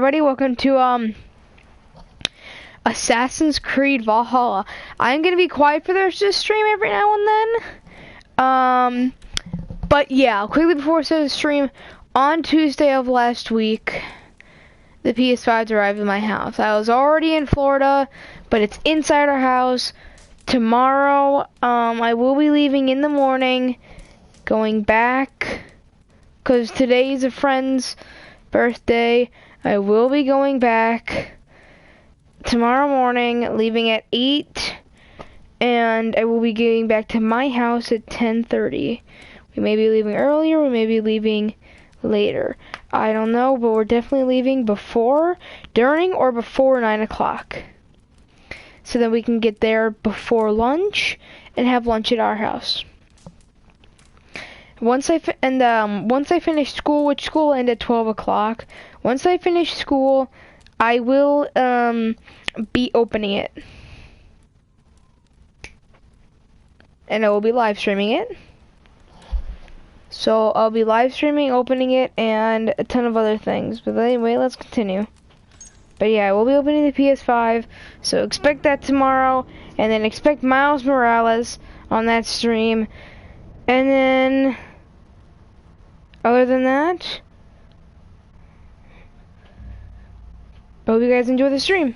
everybody, welcome to Assassin's Creed Valhalla. I'm gonna be quiet for this stream every now and then. But yeah, quickly before I start the stream, on Tuesday of last week, the PS5 arrived at my house. I was already in Florida, but it's inside our house. Tomorrow, I will be leaving in the morning, going back, because today is a friend's birthday. I will be going back tomorrow morning, leaving at 8, and I will be getting back to my house at 10:30. We may be leaving earlier, we may be leaving later. I don't know, but we're definitely leaving before, during, or before 9 o'clock. So that we can get there before lunch and have lunch at our house. Once I finish school, which school will end at 12 o'clock. Once I finish school, I will be opening it, and I will be live streaming it. So I'll be live streaming, opening it, and a ton of other things. But anyway, let's continue. But yeah, we'll be opening the PS5, so expect that tomorrow, and then expect Miles Morales on that stream, and then other than that, I hope you guys enjoy the stream.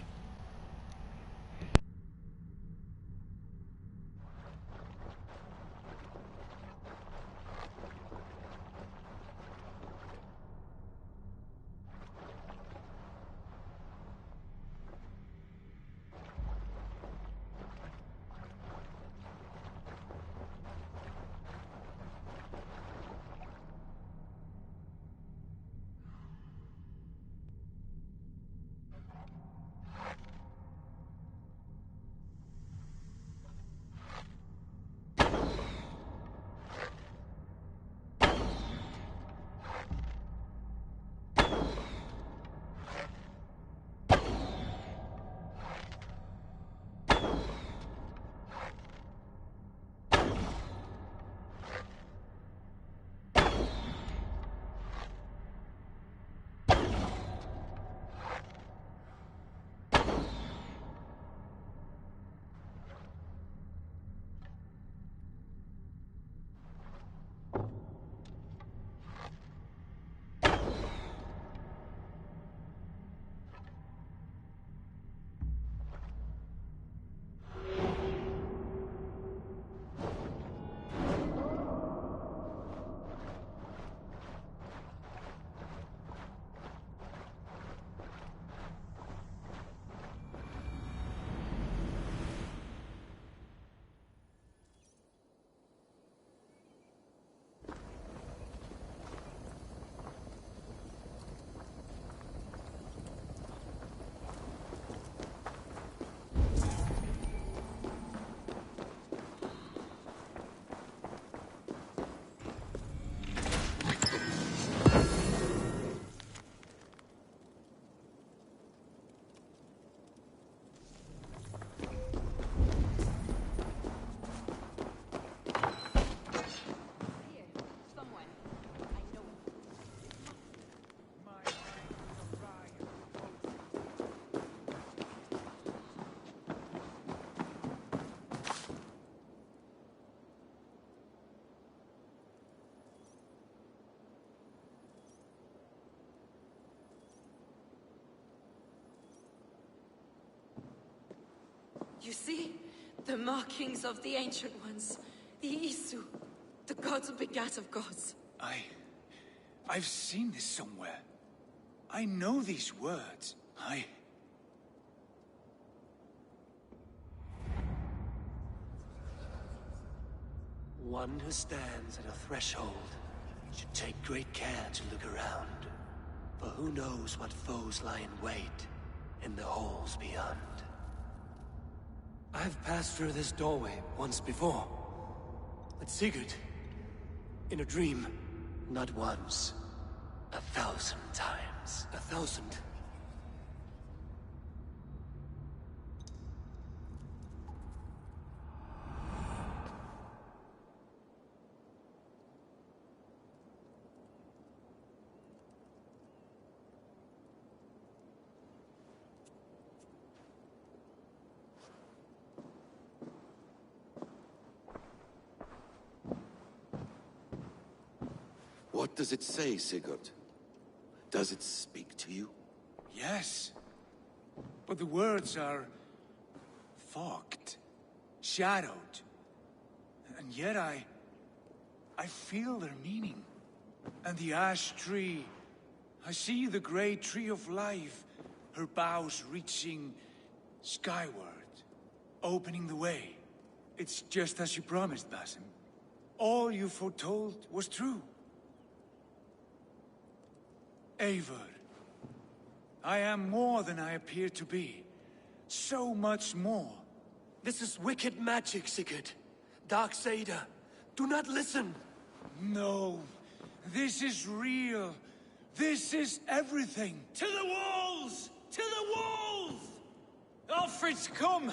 You see? The markings of the Ancient Ones. The Isu. The gods begat of gods. I've seen this somewhere. I know these words. One who stands at a threshold should take great care to look around. For who knows what foes lie in wait in the halls beyond. I've passed through this doorway once before. At Sigurd. In a dream. Not once. 1,000 times. 1,000? What does it say, Sigurd? Does it speak to you? Yes. But the words are fogged, shadowed. And yet I feel their meaning. And the ash tree, I see the great tree of life, her boughs reaching skyward, opening the way. It's just as you promised, Basim. All you foretold was true. Eivor, I am more than I appear to be. So much more. This is wicked magic, Sigurd. Darksader, do not listen. No, this is real. This is everything. To the walls! To the walls! Alfred's come!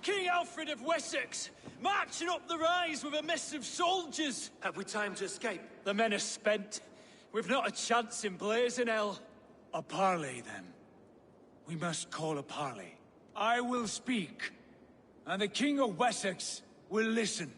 King Alfred of Wessex, marching up the rise with a mess of soldiers. Have we time to escape? The men are spent. We've not a chance in blazing hell. A parley, then. We must call a parley. I will speak, and the King of Wessex will listen.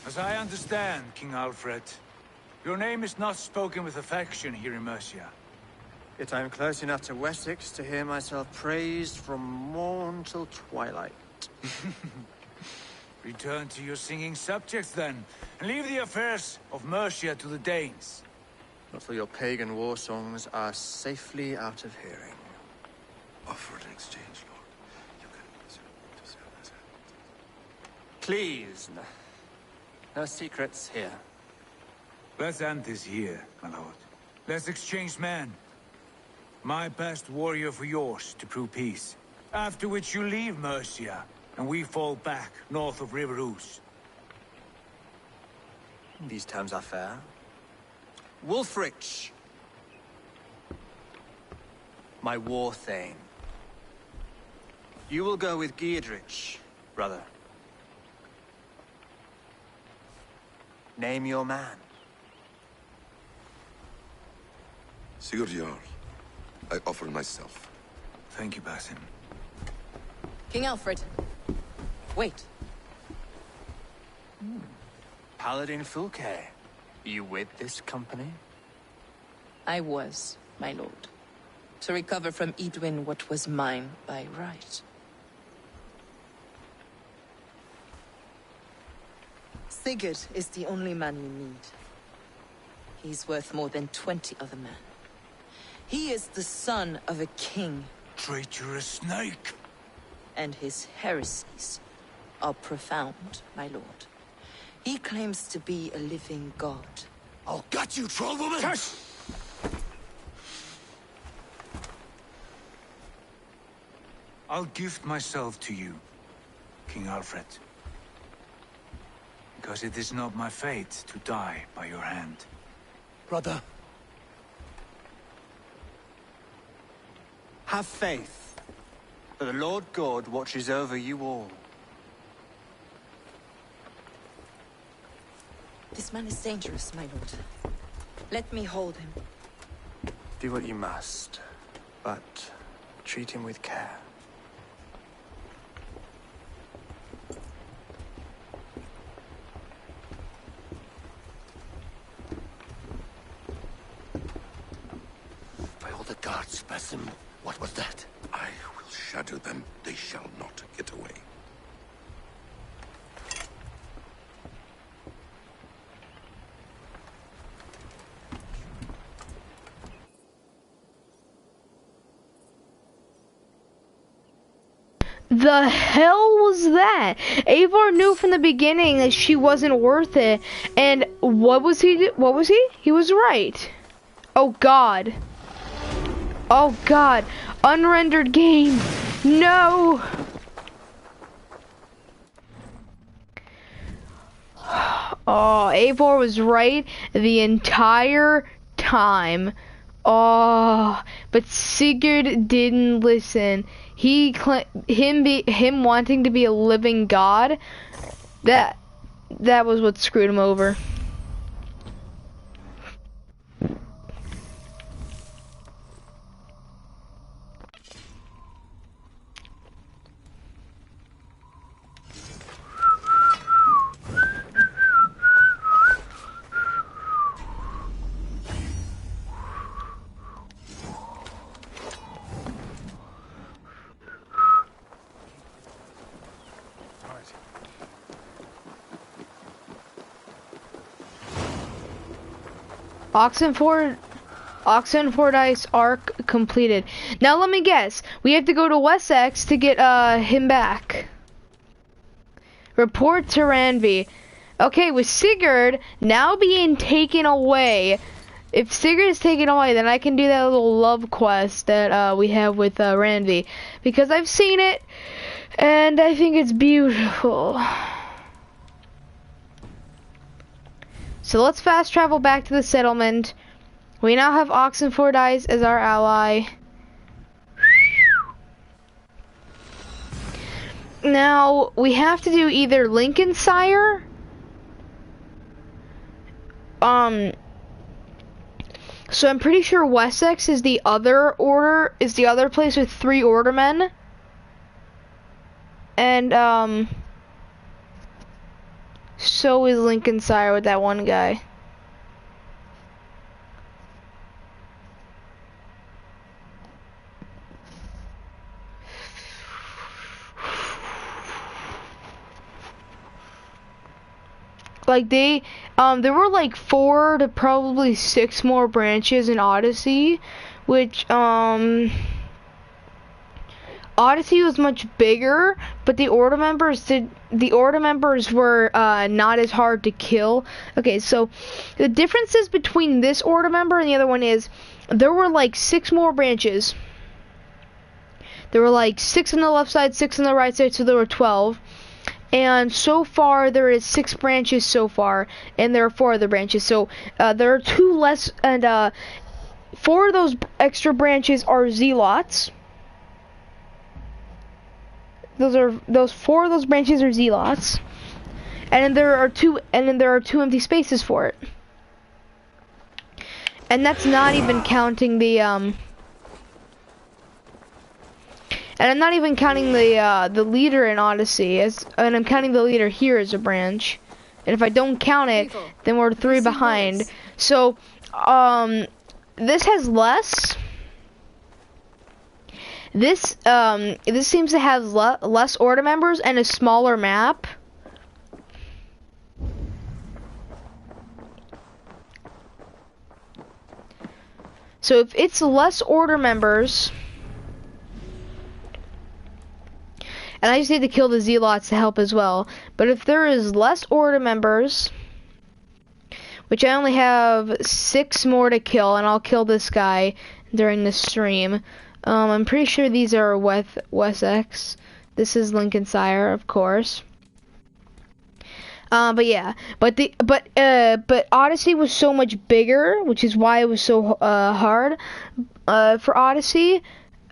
As I understand, King Alfred, your name is not spoken with affection here in Mercia. Yet I am close enough to Wessex to hear myself praised from morn till twilight. Return to your singing subjects, then, and leave the affairs of Mercia to the Danes. Not till your pagan war songs are safely out of hearing. Offer an exchange, Lord. You can... Please, no secrets here. Let's end this here, my lord. Let's exchange men. My best warrior for yours to prove peace. After which you leave Mercia, and we fall back north of River Ouse. These terms are fair. Wulfrich, my war thane. You will go with Geodrich, brother. Name your man. Sigurd Jarl, I offer myself. Thank you, Basim. King Alfred. Wait. Paladin Fulke, you with this company? I was, my lord. To recover from Edwin what was mine by right. Sigurd is the only man you need. He's worth more than 20 other men. He is the son of a king. Traitorous snake! And his heresies are profound, my lord. He claims to be a living god. I'll gut you, troll woman! Hush! I'll gift myself to you, King Alfred. Because it is not my fate to die by your hand. Brother, Have faith, for the Lord God watches over you all. This man is dangerous, my lord. Let me hold him. Do what you must, but treat him with care. By all the gods, Basim, what was that? I will shatter them. They shall not get away. The hell was that? Eivor knew from the beginning that she wasn't worth it. And what was he? What was he? He was right. Oh God. Oh God. Unrendered game. No. Oh, Eivor was right the entire time. Oh, but Sigurd didn't listen. Him wanting to be a living god. that was what screwed him over. Oxenford Ice arc completed. Now let me guess. We have to go to Wessex to get him back. Report to Ranvi. Okay, with Sigurd now being taken away. If Sigurd is taken away, then I can do that little love quest that we have with Ranvi. Because I've seen it, and I think it's beautiful. So let's fast travel back to the settlement. We now have Oxenford Ice as our ally. Now, we have to do either Lincolnshire. So I'm pretty sure Wessex is the other place with 3 ordermen. And, so is Lincolnshire with that one guy. Like there were like 4 to probably 6 more branches in Odyssey, which, Odyssey was much bigger, but the order members were not as hard to kill. Okay, so the differences between this order member and the other one is there were like 6 more branches. There were like 6 on the left side, 6 on the right side, so there were 12. And so far there is 6 branches so far, and there are 4 other branches. So there are 2 less, and 4 of those extra branches are zealots. Those 4 of those branches are zealots, and then there are 2 empty spaces for it. And that's not even counting the and I'm not even counting the leader in Odyssey, and I'm counting the leader here as a branch. And if I don't count it, then we're 3 behind. So this has less. This seems to have less order members and a smaller map. So if it's less order members, and I just need to kill the zealots to help as well. But if there is less order members, which I only have 6 more to kill, and I'll kill this guy during the stream. I'm pretty sure these are Wessex. This is Lincolnshire, of course. But yeah, but Odyssey was so much bigger, which is why it was so hard for Odyssey.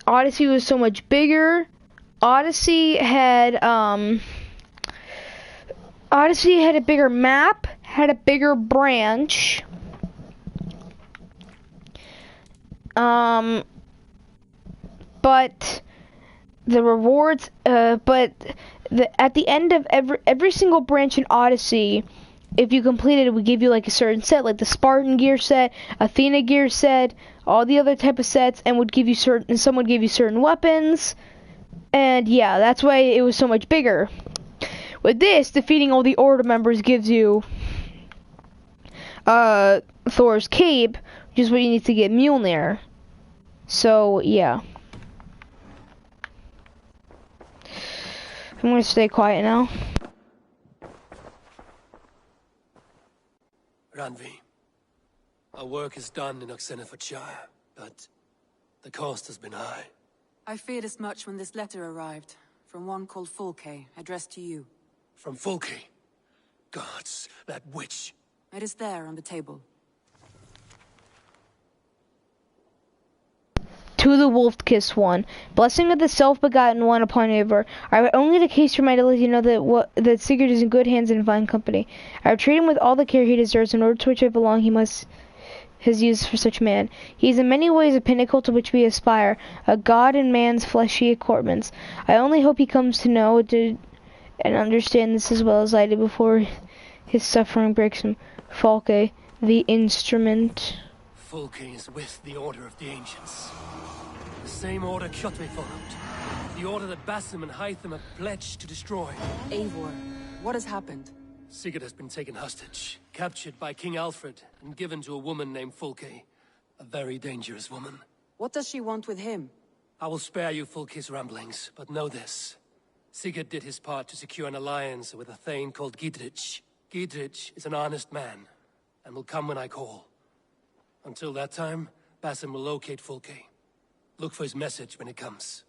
Odyssey was so much bigger. Odyssey had a bigger map, had a bigger branch. But the rewards, at the end of every single branch in Odyssey, if you completed it, would give you like a certain set, like the Spartan gear set, Athena gear set, all the other type of sets, and some would give you certain weapons. And yeah, that's why it was so much bigger. With this, defeating all the order members gives you Thor's cape, which is what you need to get Mjolnir. So yeah. I'm gonna stay quiet now. Ranvi, our work is done in Oxenfordshire, but the cost has been high. I feared as much when this letter arrived, from one called Fulke, addressed to you. From Fulke? Gods, that witch. It is there on the table. to the wolf-kissed one. Blessing of the self-begotten one upon Eivor. I would only the case for my to let you know that Sigurd is in good hands and fine company. I would treat him with all the care he deserves, in order to which I belong he must his use for such man. He is in many ways a pinnacle to which we aspire, a god in man's fleshy accoutrements. I only hope he comes to know and understand this as well as I did before his suffering breaks him. Falke, the instrument. Fulke is with the Order of the Ancients. The same order Kjotve followed. The order that Basim and Hytham have pledged to destroy. Eivor, what has happened? Sigurd has been taken hostage, captured by King Alfred, and given to a woman named Fulke. A very dangerous woman. What does she want with him? I will spare you Fulke's ramblings, but know this. Sigurd did his part to secure an alliance with a thane called Gidrich. Gidrich is an honest man, and will come when I call. Until that time, Basim will locate Fulke. Look for his message when it comes.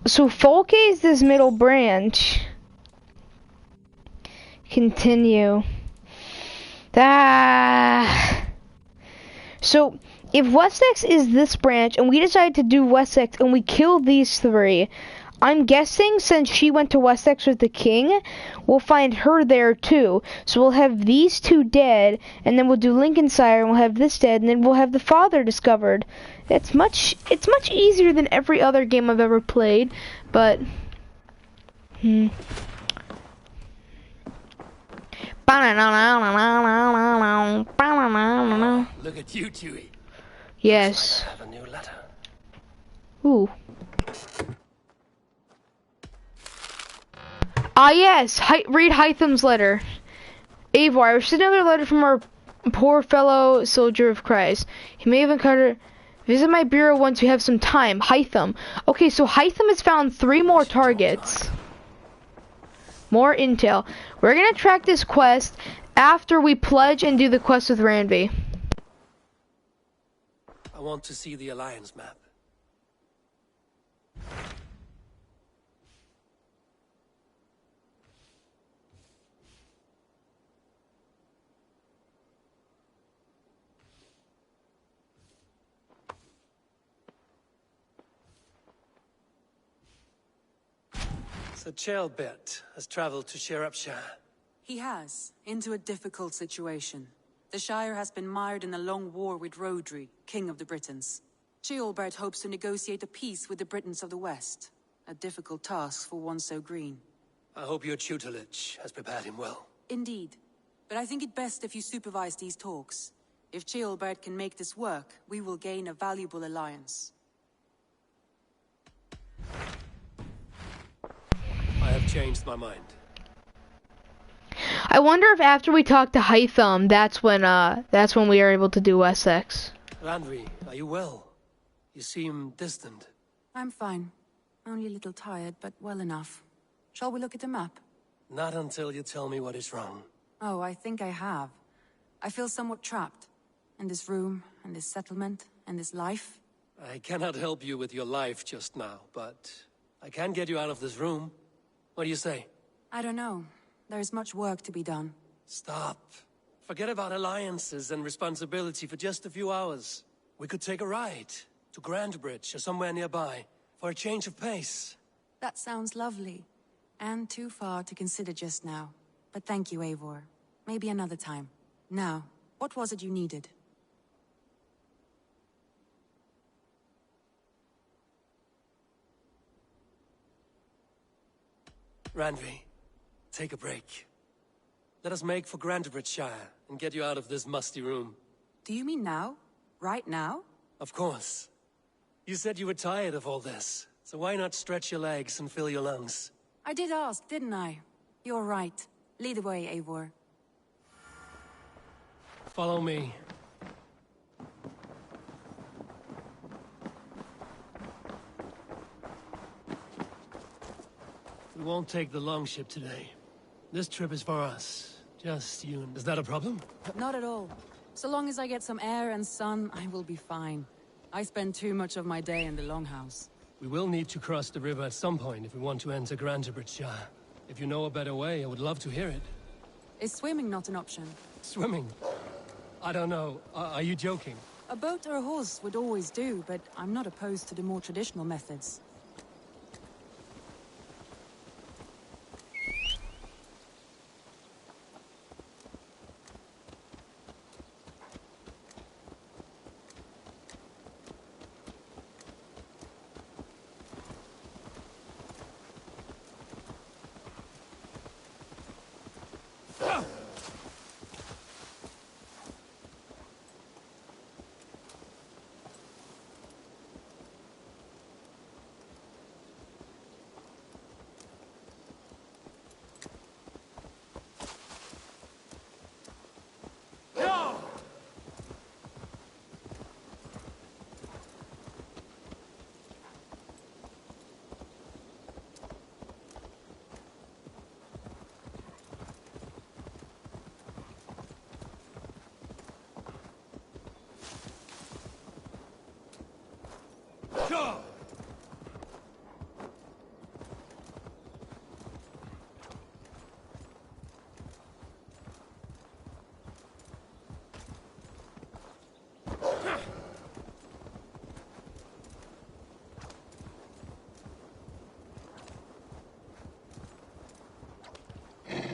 So Fulke is this middle branch. Continue. So if Wessex is this branch and we decide to do Wessex and we kill these three, I'm guessing since she went to Wessex with the king, we'll find her there too. So we'll have these two dead, and then we'll do Lincolnshire, and we'll have this dead, and then we'll have the father discovered. It's much easier than every other game I've ever played, but Look at you, Chewie. Yes. I have a new letter. Ooh. Ah, yes. Read Hytham's letter. Eivor, I received another letter from our poor fellow soldier of Christ. He may have encountered. Visit my bureau once you have some time. Hytham. Okay, so Hytham has found 3 more targets. More intel. We're gonna track this quest after we pledge and do the quest with Randvi. I want to see the Alliance map. So Ceolbert has traveled to Shropshire. He has, into a difficult situation. The Shire has been mired in a long war with Rhodri, King of the Britons. Ceolbert hopes to negotiate a peace with the Britons of the West. A difficult task for one so green. I hope your tutelage has prepared him well. Indeed. But I think it best if you supervise these talks. If Ceolbert can make this work, we will gain a valuable alliance. I have changed my mind. I wonder if after we talk to Hytham, that's when we are able to do Wessex. Randvi, are you well? You seem distant. I'm fine. Only a little tired, but well enough. Shall we look at the map? Not until you tell me what is wrong. Oh, I think I have. I feel somewhat trapped. In this room, in this settlement, in this life. I cannot help you with your life just now, but I can get you out of this room. What do you say? I don't know. There is much work to be done. Stop. Forget about alliances and responsibility for just a few hours. We could take a ride to Grandbridge or somewhere nearby for a change of pace. That sounds lovely. And too far to consider just now. But thank you, Eivor. Maybe another time. Now, what was it you needed? Randvi, take a break. Let us make for Grandbridgeshire and get you out of this musty room. Do you mean now? Right now? Of course. You said you were tired of all this, so why not stretch your legs and fill your lungs? I did ask, didn't I? You're right. Lead the way, Eivor. Follow me. We won't take the longship today. This trip is for us. Just you and... Is that a problem? Not at all. So long as I get some air and sun, I will be fine. I spend too much of my day in the longhouse. We will need to cross the river at some point if we want to enter Grandbridgeshire. If you know a better way, I would love to hear it. Is swimming not an option? Swimming? I don't know. Are you joking? A boat or a horse would always do, but I'm not opposed to the more traditional methods.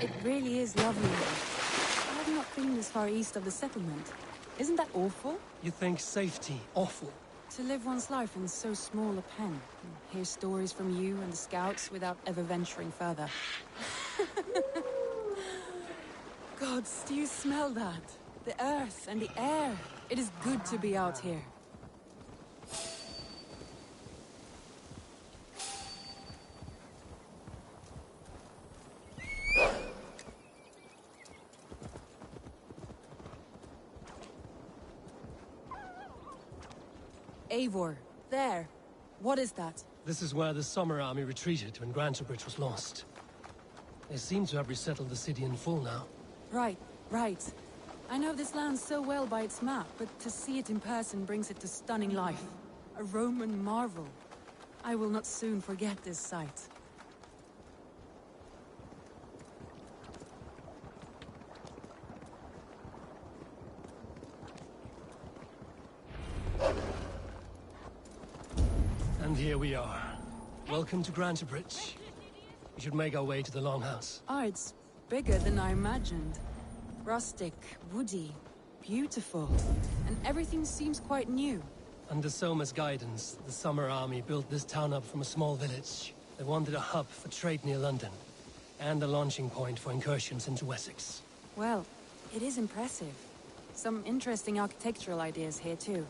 It really is lovely here. I have not been this far east of the settlement. Isn't that awful? You think safety awful? To live one's life in so small a pen, and hear stories from you and the scouts without ever venturing further. Gods, do you smell that? The earth and the air. It is good to be out here. Eivor, there. What is that? This is where the Summer Army retreated when Grantebridge was lost. They seem to have resettled the city in full now. Right, right. I know this land so well by its map, but to see it in person brings it to stunning life. A Roman marvel. I will not soon forget this sight. And here we are. Welcome to Grantebridge. We should make our way to the Longhouse. Ah, it's bigger than I imagined. Rustic, woody, beautiful. And everything seems quite new. Under Soma's guidance, the Summer Army built this town up from a small village. They wanted a hub for trade near London, and a launching point for incursions into Wessex. Well, it is impressive. Some interesting architectural ideas here too.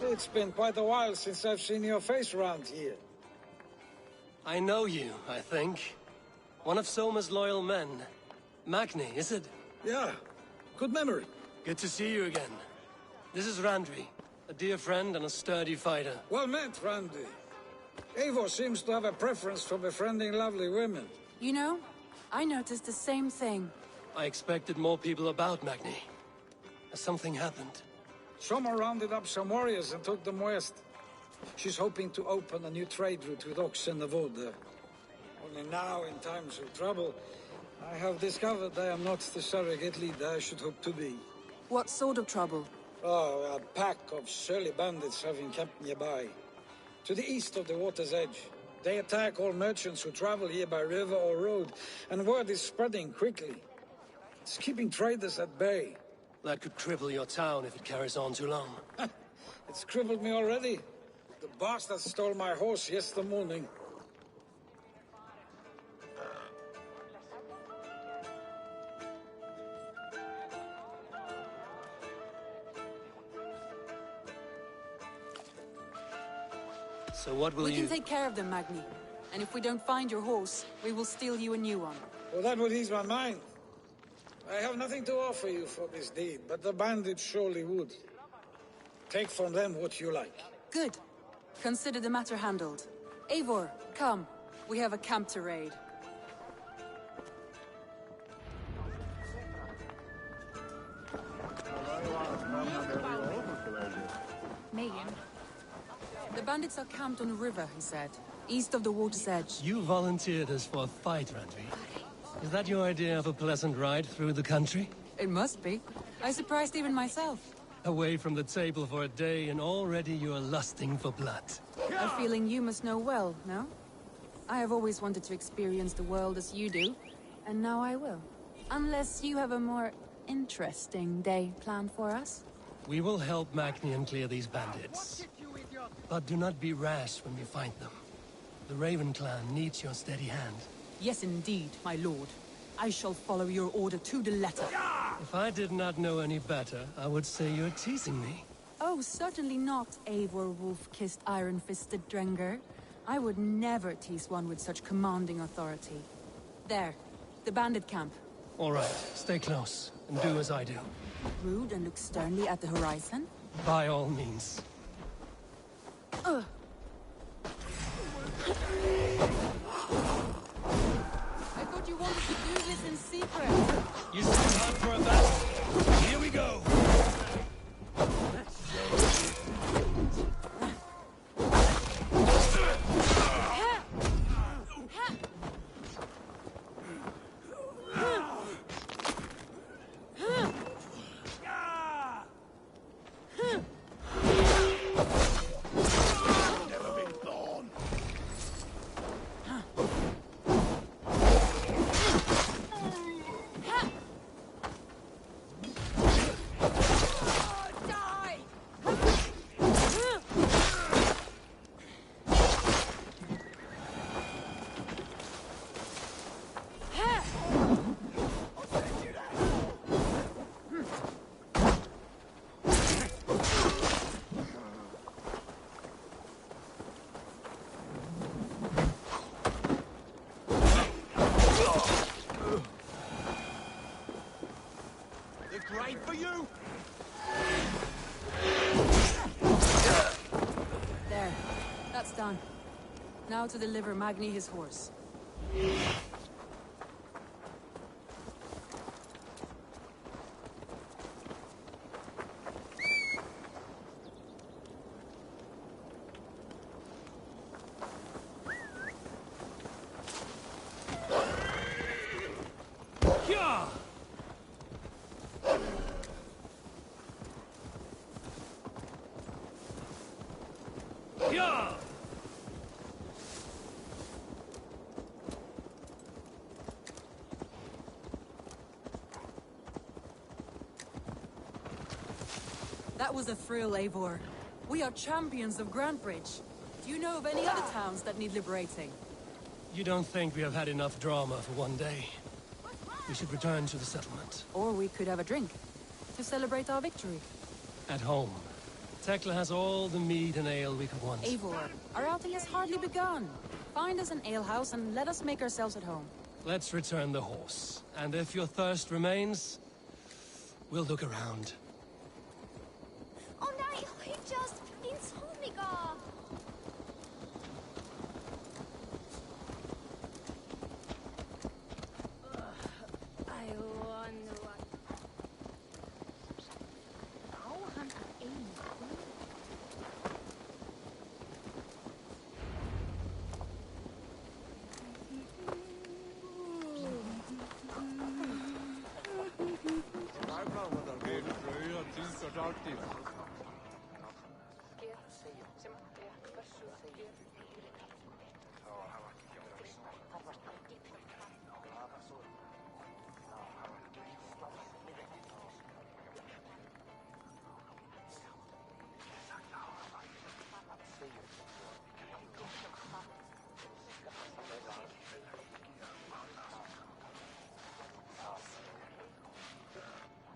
It's been quite a while since I've seen your face around here. I know you, I think. One of Soma's loyal men. Magni, is it? Yeah, good memory. Good to see you again. This is Randri, a dear friend and a sturdy fighter. Well met, Randy. Eivor seems to have a preference for befriending lovely women. You know, I noticed the same thing. I expected more people about Magni. Has something happened? Soma rounded up some warriors and took them west. She's hoping to open a new trade route with Ox and the Voda. Only now, in times of trouble, I have discovered I am not the surrogate leader I should hope to be. What sort of trouble? Oh, a pack of surly bandits have encamped nearby. To the east of the water's edge. They attack all merchants who travel here by river or road, and word is spreading quickly. It's keeping traders at bay. That could cripple your town if it carries on too long. It's crippled me already. The bastard stole my horse yesterday morning. So what will We you... can take care of them, Magni. And if we don't find your horse, we will steal you a new one. Well, that would ease my mind. I have nothing to offer you for this deed, but the bandits surely would. Take from them what you like. Good. Consider the matter handled. Eivor, come. We have a camp to raid. The bandits are camped on a river, he said. East of the water's edge. You volunteered us for a fight, Randvi. Is that your idea of a pleasant ride through the country? It must be. I surprised even myself. Away from the table for a day and already you are lusting for blood. A feeling you must know well, no? I have always wanted to experience the world as you do, and now I will. Unless you have a more interesting day planned for us? We will help Magnian clear these bandits. But do not be rash when we find them. The Raven clan needs your steady hand. Yes, indeed, my lord. I shall follow your order to the letter. If I did not know any better, I would say you're teasing me. Oh, certainly not, Eivor wolf-kissed iron-fisted Drenger. I would never tease one with such commanding authority. There, the bandit camp. All right, stay close, and do as I do. Rude and look sternly at the horizon? By all means. Ugh. I thought you wanted to do this in secret. You signed up for a battle. Here we go. There. That's done. Now to deliver Magni his horse. That was a thrill, Eivor. We are champions of Grantbridge. Do you know of any other towns that need liberating? You don't think we have had enough drama for one day? We should return to the settlement. Or we could have a drink, to celebrate our victory. At home. Tekla has all the mead and ale we could want. Eivor, our outing has hardly begun. Find us an alehouse and let us make ourselves at home. Let's return the horse. And if your thirst remains, we'll look around. Oh nej, just din sonniga! I wonder what... How han är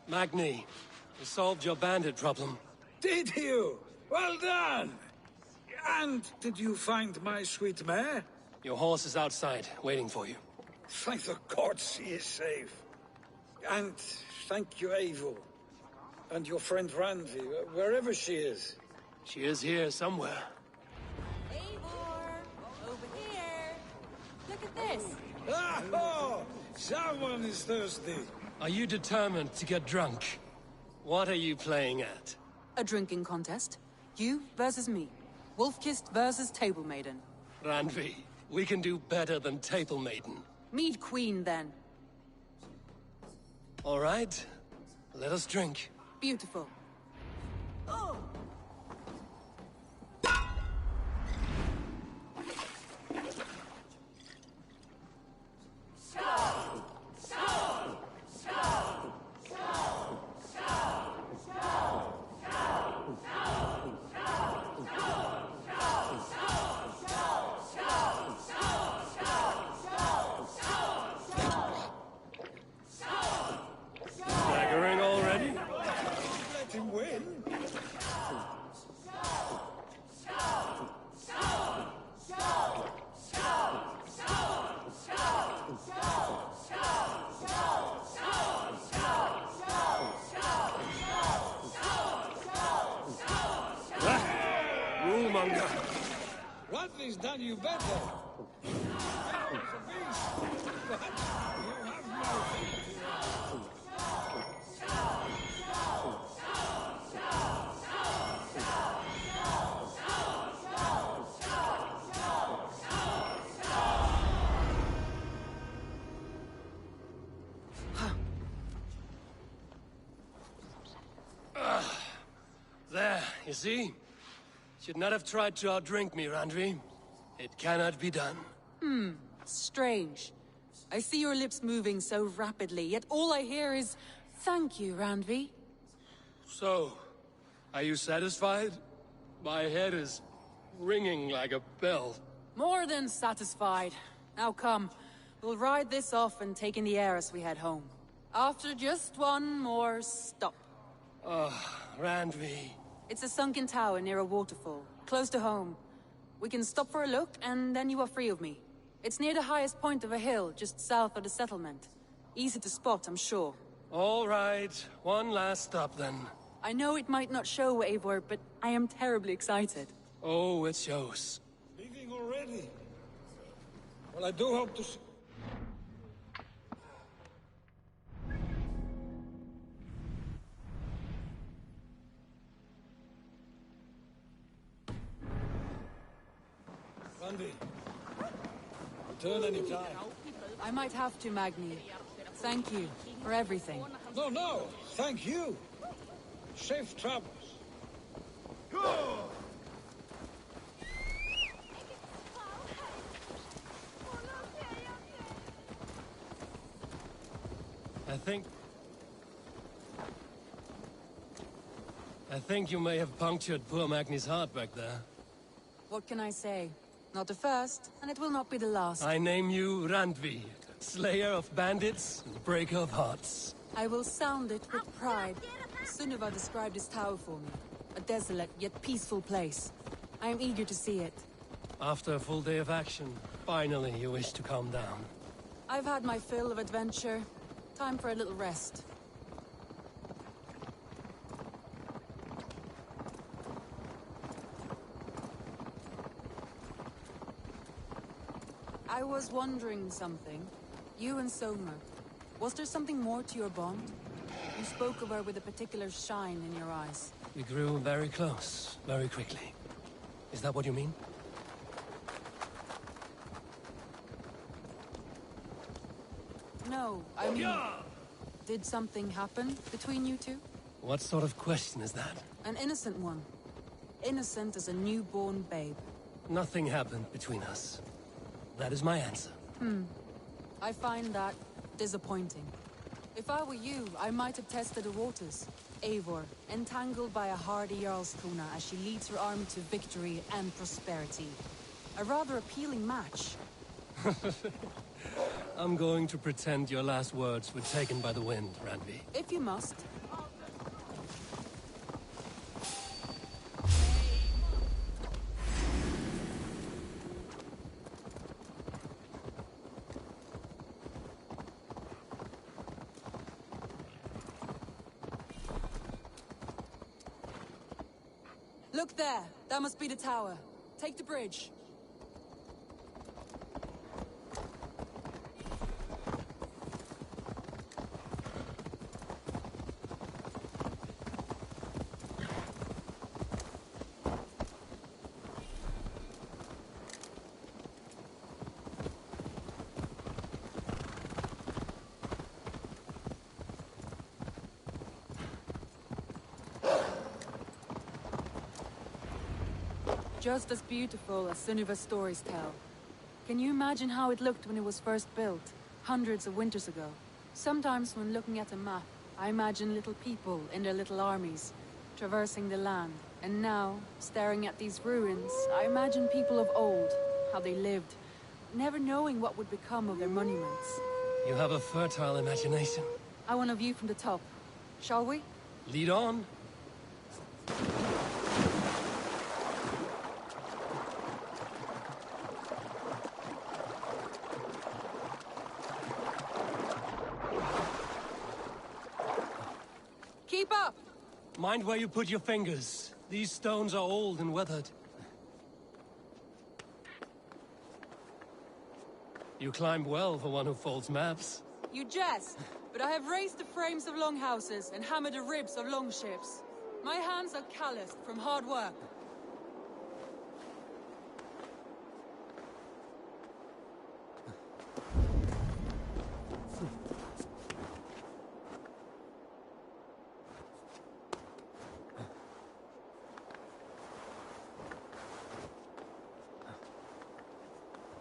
Magni, we solved your bandit problem. Did you? Well done! And did you find my sweet mare? Your horse is outside, waiting for you. Thank the gods she is safe. And thank you, Eivor. And your friend Randvi, wherever she is. She is here somewhere. Eivor! Over here! Look at this! Oh! Someone is thirsty. Are you determined to get drunk? What are you playing at? A drinking contest. You versus me. Wolf-kissed versus Table Maiden. Randvi, we can do better than Table Maiden. Mead Queen, then. All right, let us drink. Beautiful. Staggering already? Let him win. Rule-monger. Rodney's done you better. It's a beast, but you have no feet. There, you see? Should not have tried to outdrink me, Randvi. It cannot be done. Strange. I see your lips moving so rapidly, yet all I hear is, "Thank you, Randvi." So, are you satisfied? My head is ringing like a bell. More than satisfied. Now come, we'll ride this off and take in the air as we head home. After just one more stop. Randvi. It's a sunken tower near a waterfall, close to home. We can stop for a look, and then you are free of me. It's near the highest point of a hill, just south of the settlement. Easy to spot, I'm sure. All right, one last stop then. I know it might not show, Eivor, but I am terribly excited. Oh, it shows. Leaving already? Well, I do hope to see... Randy, return any time. I might have to, Magni. Thank you for everything. No, thank you. Safe travels. I think you may have punctured poor Magni's heart back there. What can I say? Not the first, and it will not be the last. I name you Randvi, slayer of bandits and breaker of hearts. I will sound it with pride. Sunniva described this tower for me. A desolate yet peaceful place. I am eager to see it. After a full day of action, finally you wish to calm down. I've had my fill of adventure. Time for a little rest. I was wondering something. You and Soma. Was there something more to your bond? You spoke of her with a particular shine in your eyes. We grew very close, very quickly. Is that what you mean? No, I mean... Did something happen between you two? What sort of question is that? An innocent one. Innocent as a newborn babe. Nothing happened between us. That is my answer. I find that disappointing. If I were you, I might have tested the waters. Eivor, entangled by a hardy Jarlskona as she leads her army to victory and prosperity. A rather appealing match. I'm going to pretend your last words were taken by the wind, Randvi. If you must. Look there! That must be the tower. Take the bridge. just as beautiful as Sunniva's stories tell. Can you imagine how it looked when it was first built, hundreds of winters ago? Sometimes when looking at a map, I imagine little people in their little armies, traversing the land. And now, staring at these ruins, I imagine people of old, how they lived, never knowing what would become of their monuments. You have a fertile imagination. I want a view from the top. Shall we? Lead on. Keep up! Mind where you put your fingers. These stones are old and weathered. You climb well for one who folds maps. You jest, but I have raised the frames of longhouses and hammered the ribs of longships. My hands are calloused from hard work.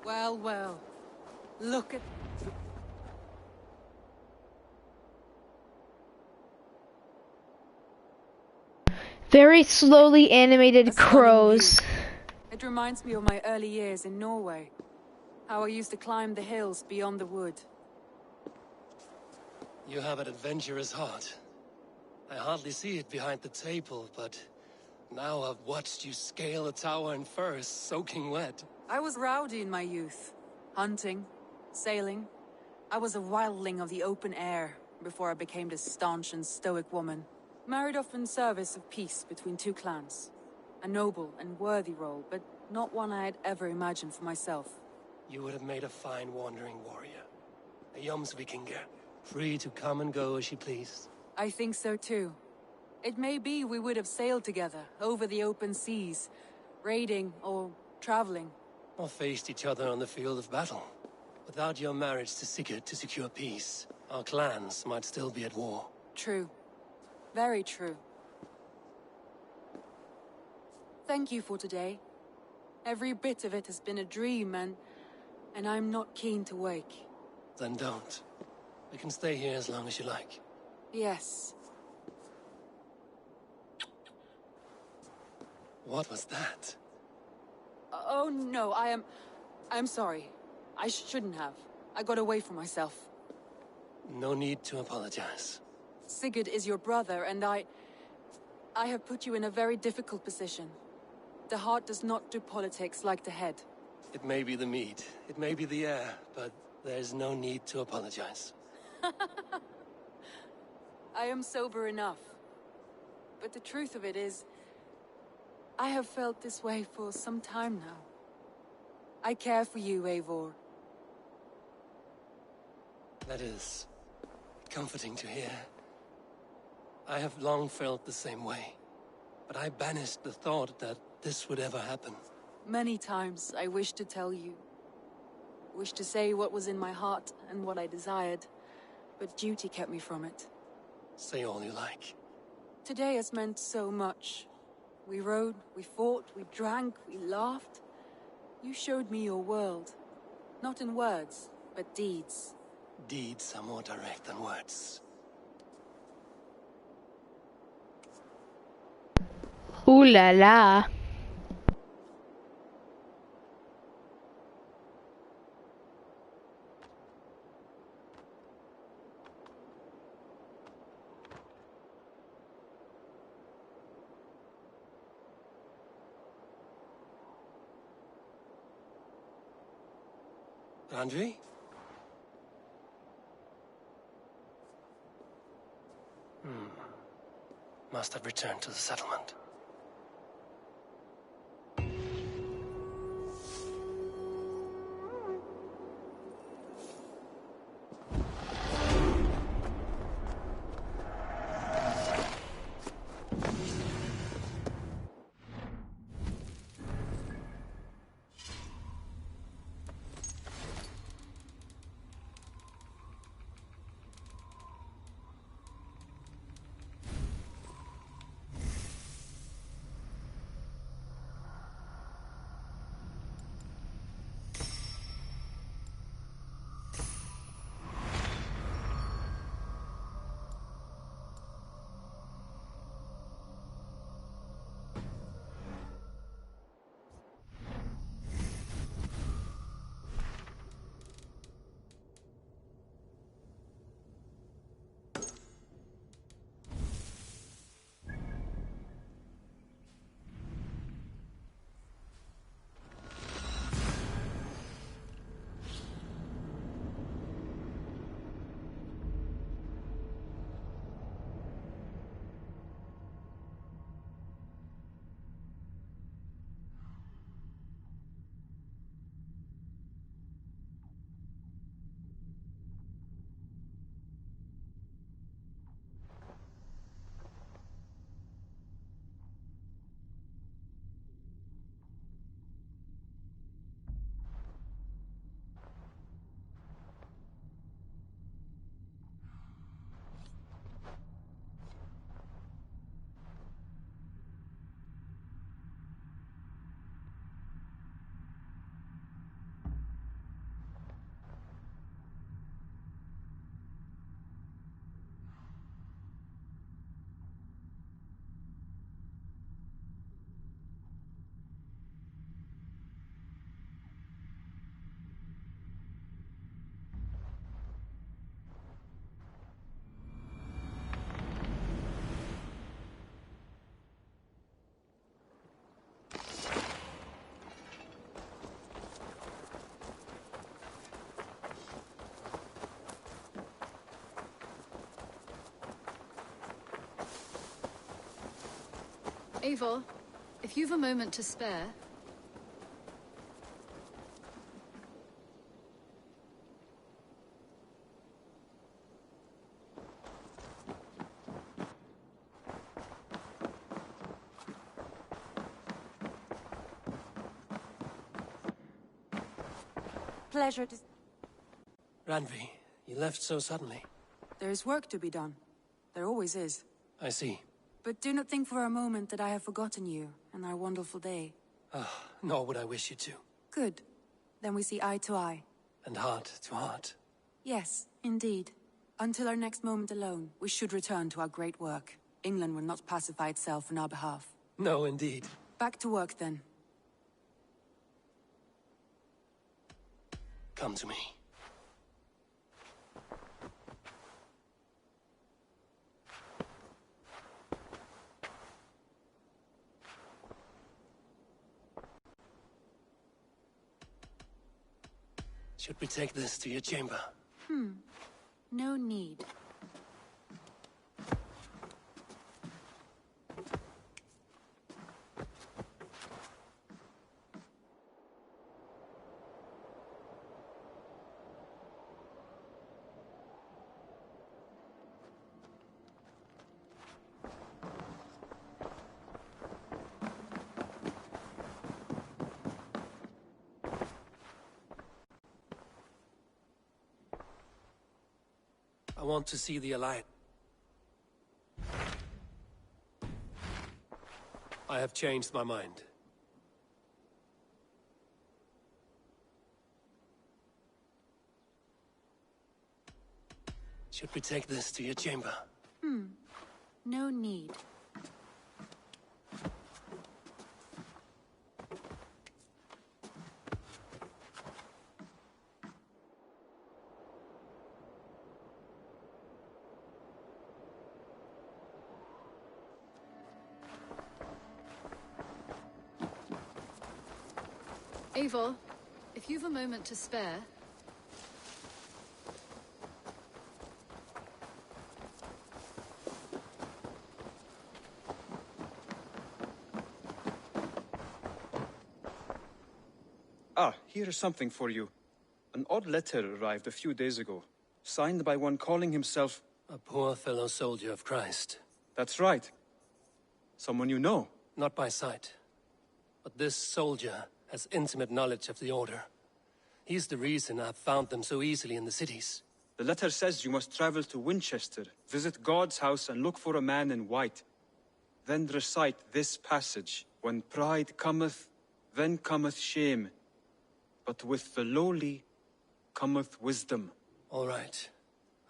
Well, well. Look at... Very slowly animated A stunning crows. view. It reminds me of my early years in Norway. How I used to climb the hills beyond the wood. You have an adventurous heart. I hardly see it behind the table, but now I've watched you scale a tower in furs, soaking wet. I was rowdy in my youth. Hunting, sailing. I was a wildling of the open air before I became this staunch and stoic woman. Married off in service of peace between two clans. A noble and worthy role, but not one I had ever imagined for myself. You would have made a fine wandering warrior. A Jomsvikinger, free to come and go as you pleased. I think so too. It may be we would have sailed together over the open seas, raiding or traveling. Or faced each other on the field of battle. Without your marriage to Sigurd to secure peace, our clans might still be at war. True. Very true. Thank you for today. Every bit of it has been a dream, and I'm not keen to wake. Then don't. We can stay here as long as you like. Yes. What was that? Oh no, I'm sorry. I shouldn't have. I got away from myself. No need to apologize. Sigurd is your brother, and I have put you in a very difficult position. The heart does not do politics like the head. It may be the meat, it may be the air, but there's no need to apologize. I am sober enough. But the truth of it is, I have felt this way for some time now. I care for you, Eivor. That is comforting to hear. I have long felt the same way, but I banished the thought that this would ever happen. Many times I wished to tell you. Wished to say what was in my heart and what I desired, but duty kept me from it. Say all you like. Today has meant so much. We rode, we fought, we drank, we laughed. You showed me your world. Not in words, but deeds. Deeds are more direct than words. Ooh la la. Andri? Must have returned to the settlement. Eivor, if you've a moment to spare... Pleasure to... Randvi, you left so suddenly. There is work to be done. There always is. I see. But do not think for a moment that I have forgotten you and our wonderful day. Nor would I wish you to. Good. Then we see eye to eye. And heart to heart. Yes, indeed. Until our next moment alone, we should return to our great work. England will not pacify itself on our behalf. No, indeed. Back to work, then. Come to me. Should we take this to your chamber? No need. I want to see the Alliance. I have changed my mind. Should we take this to your chamber? No need. Eivor, if you've a moment to spare... Ah, here is something for you. An odd letter arrived a few days ago, signed by one calling himself... A poor fellow soldier of Christ. That's right. Someone you know. Not by sight. But this soldier has intimate knowledge of the Order. He's the reason I've found them so easily in the cities. The letter says you must travel to Winchester, visit God's house and look for a man in white. Then recite this passage. When pride cometh, then cometh shame. But with the lowly cometh wisdom. All right.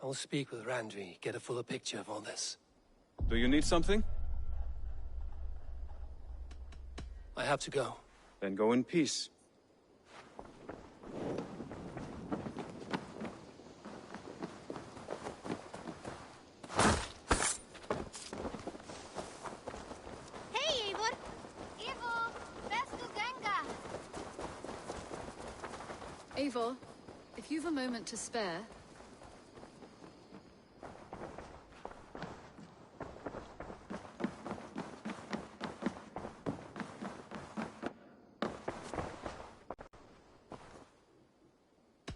I will speak with Randvi, get a fuller picture of all this. Do you need something? I have to go. Then go in peace. Hey, Eivor! Eivor! Vesku Ganga! Eivor, if you've a moment to spare...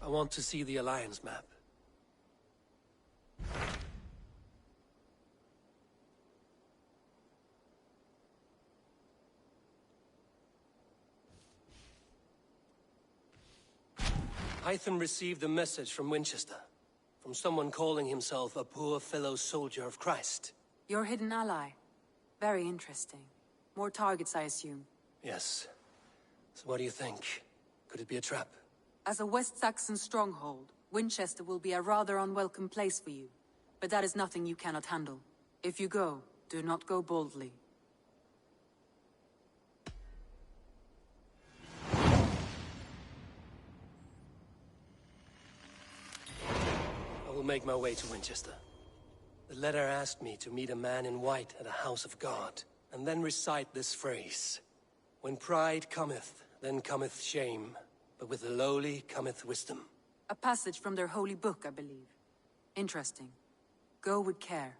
I want to see the Alliance map. Hytham received a message from Winchester, from someone calling himself a poor fellow soldier of Christ. Your hidden ally. Very interesting. More targets, I assume. Yes. So what do you think? Could it be a trap? As a West Saxon stronghold, Winchester will be a rather unwelcome place for you. But that is nothing you cannot handle. If you go, do not go boldly. I will make my way to Winchester. The letter asked me to meet a man in white at a house of God, and then recite this phrase. When pride cometh, then cometh shame, but with the lowly cometh wisdom. A passage from their holy book, I believe. Interesting. Go with care.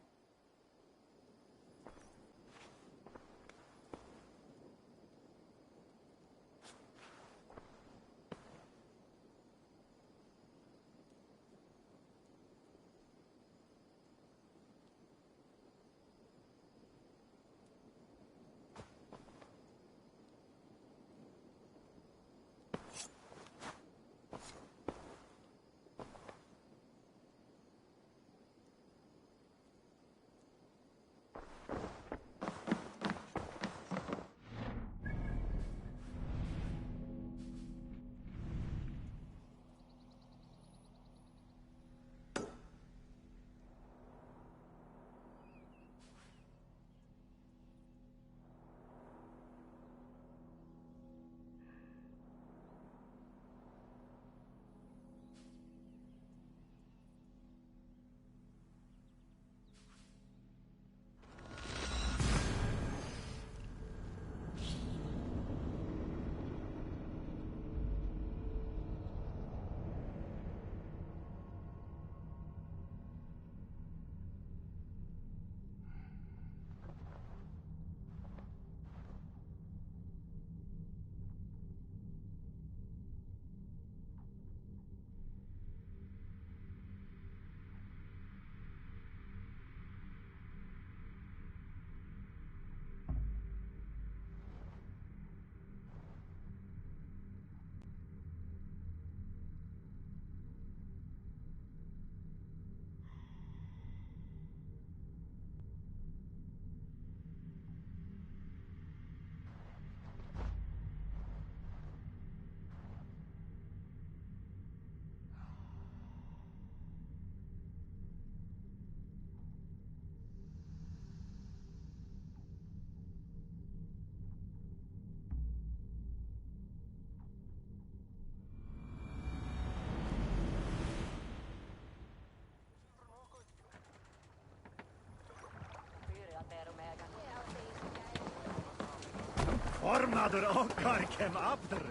Formadur okkar kem aftur.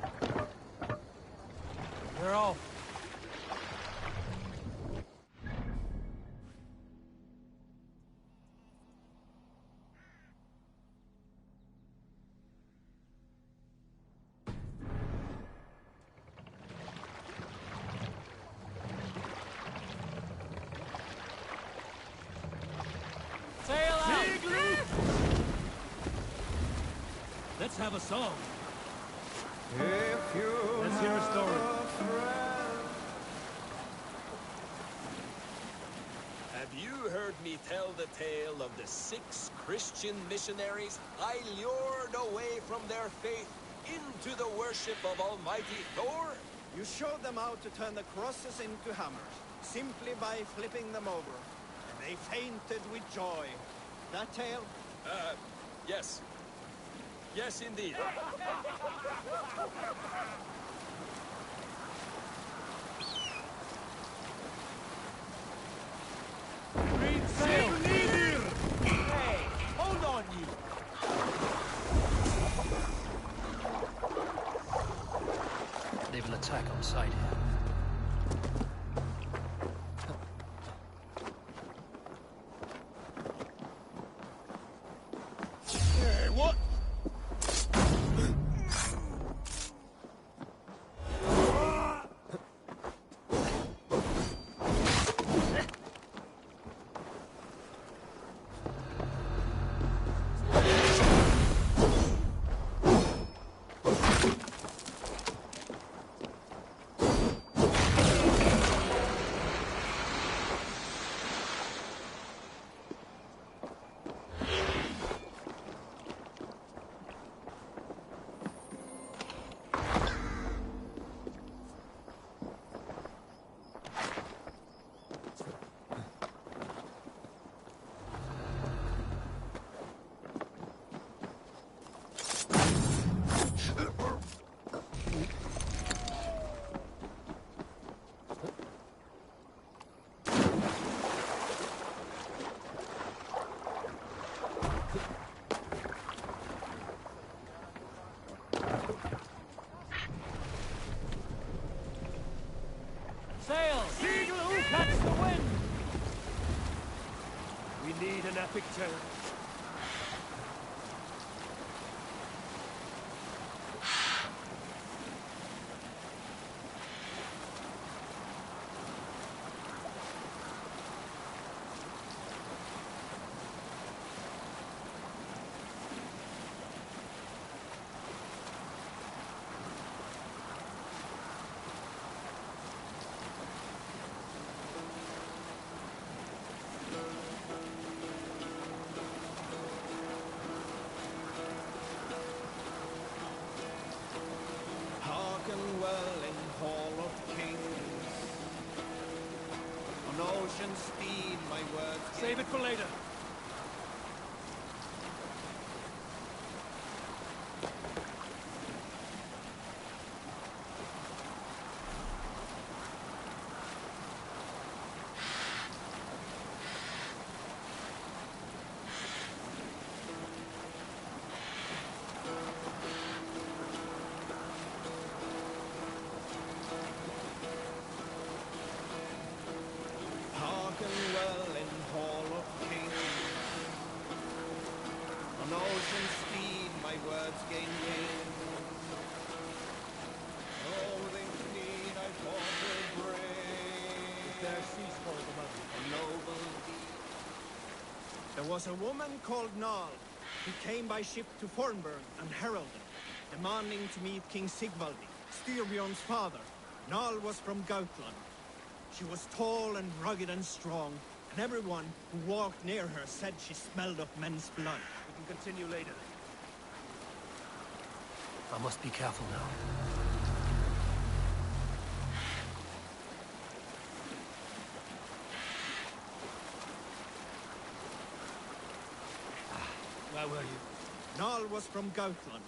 We're off. Sail out! Let's have a song. Let's hear a story. Have you heard me tell the tale of the 6 Christian missionaries I lured away from their faith into the worship of Almighty Thor? You showed them how to turn the crosses into hammers, simply by flipping them over. And they fainted with joy. That tale? Yes. Yes, indeed. Green sail! Hey, hold on, you! They will attack on sight here. Hey, what? Sail! Seagull, catch the wind! We need an epic tale. Hearken well in Hall of Kings. On ocean speed, my words. Save it for later. Hearken well in Hall of Kings. On ocean speed, my words gain wing. Loathing need I thought would bring. There cease for the mother. A noble deed. There was a woman called Nal, who came by ship to Fornburn and heralded, demanding to meet King Sigvaldi, Styrbjorn's father. Nal was from Gautland. She was tall and rugged and strong, and everyone who walked near her said she smelled of men's blood. We can continue later. I must be careful now. Where were you? Nal was from Gautland.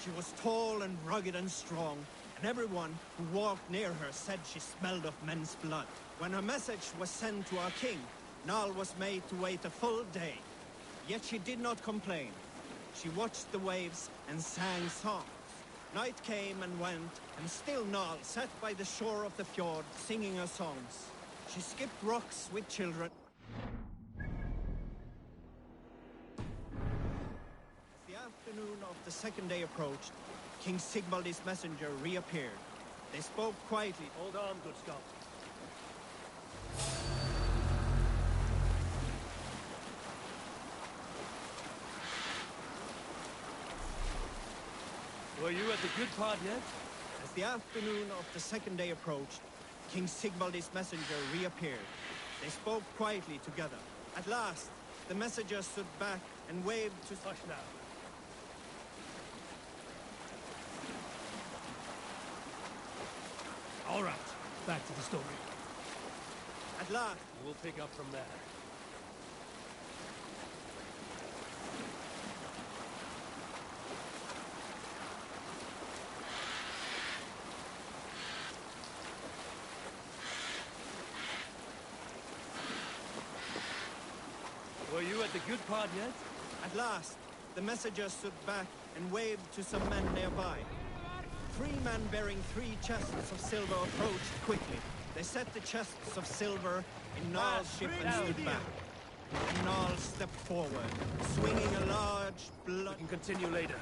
She was tall and rugged and strong, and everyone who walked near her said she smelled of men's blood. When a message was sent to our king, Nal was made to wait a full day. Yet she did not complain. She watched the waves and sang songs. Night came and went, and still Nal sat by the shore of the fjord singing her songs. She skipped rocks with children. As the afternoon of the second day approached, King Sigvaldi's messenger reappeared. They spoke quietly. Hold on, good Scott. Were you at the good part yet? As the afternoon of the second day approached, King Sigvaldi's messenger reappeared. They spoke quietly together. At last, the messenger stood back and waved to... Hush now. All right, back to the story. At last... We'll pick up from there. Were you at the good part yet? At last, the messenger stood back and waved to some men nearby. 3 men bearing 3 chests of silver approached quickly. They set the chests of silver in Nal's ship and stood back. And Nal stepped forward, swinging a large blood... We can continue later.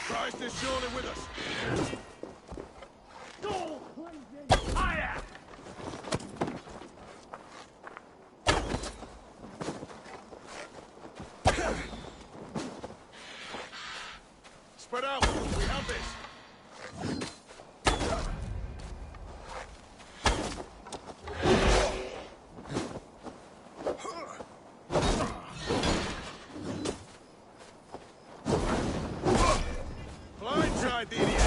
Christ is surely with us. Spread out. We have this. Blindside the idiot.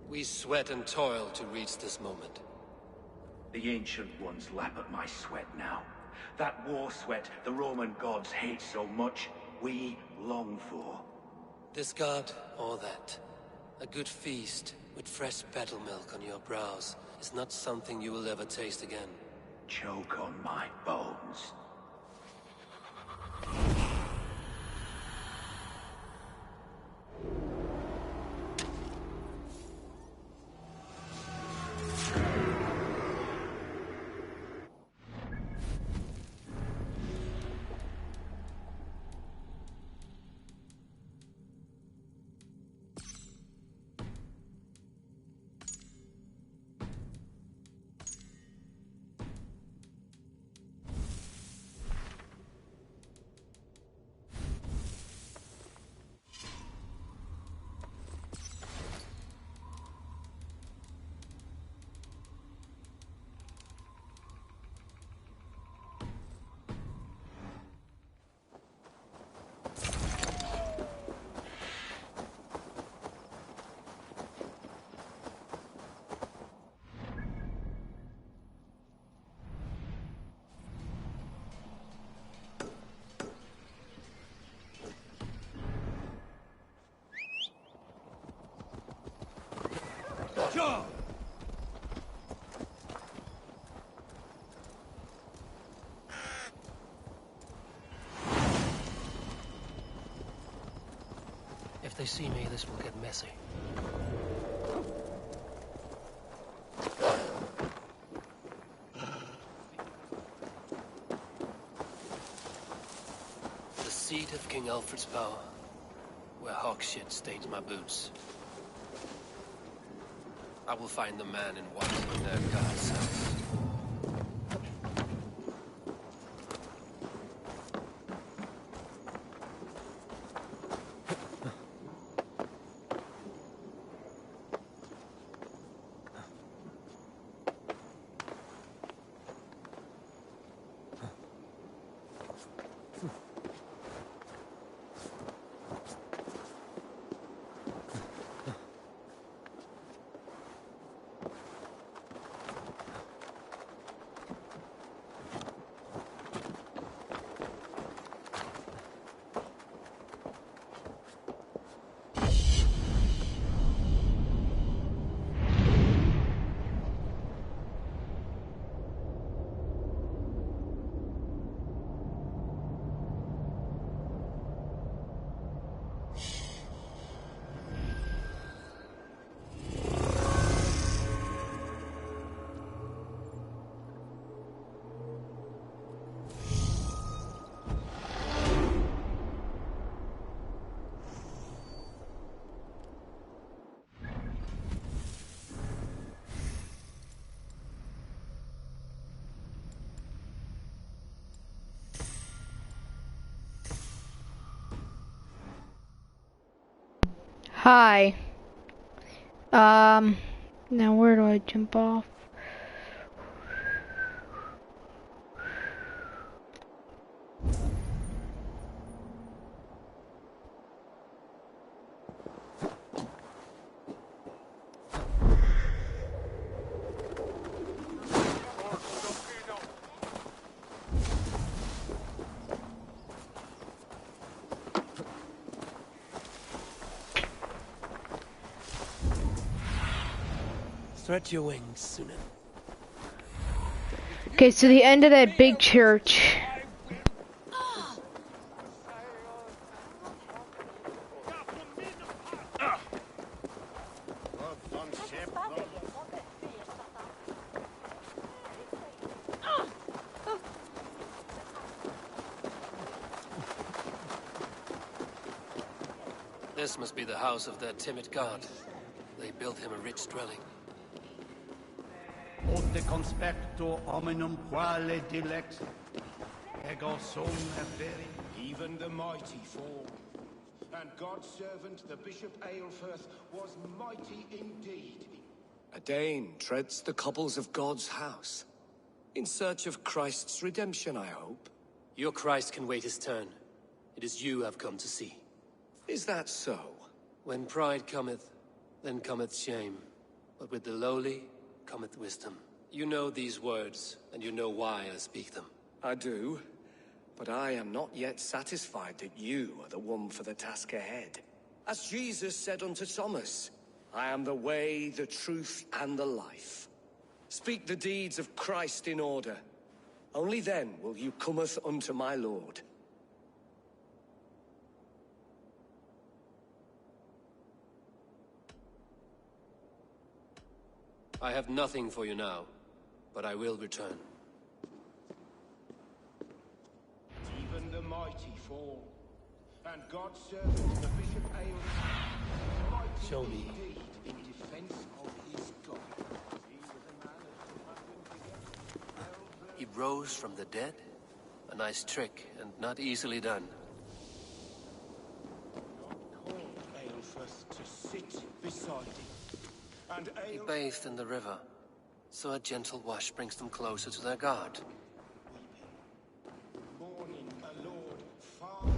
We sweat and toil to reach this moment. The Ancient Ones lap at my sweat now. That war sweat the Roman gods hate so much, we long for. This god, or that. A good feast, with fresh battle milk on your brows, is not something you will ever taste again. Choke on my bones. Sure. If they see me, this will get messy. The seat of King Alfred's power, where hawk shit stains my boots. I will find the man in white in their god's house. Hi. Now where do I jump off? Stretch your wings, Sunan. Okay, so the end of that big church. This must be the house of their timid god. They built him a rich dwelling. Ote conspecto hominum quale dilex, ego sum eferi. Even the mighty fall. And God's servant, the Bishop Aelfirth, was mighty indeed. A Dane treads the cobbles of God's house. In search of Christ's redemption, I hope. Your Christ can wait his turn. It is you I've come to see. Is that so? When pride cometh, then cometh shame. But with the lowly cometh wisdom. You know these words, and you know why I speak them. I do. But I am not yet satisfied that you are the one for the task ahead. As Jesus said unto Thomas, I am the way, the truth, and the life. Speak the deeds of Christ in order. Only then will you cometh unto my Lord. I have nothing for you now, but I will return. Even the mighty fall. And God's servant, the Bishop Aelfirth, mighty Show me. indeed in defense of his God. He was a man of compassion. He rose from the dead? A nice trick, and not easily done. God called Aelfirth to sit beside him. And He bathed in the river, so a gentle wash brings them closer to their God. Mourning a lord far.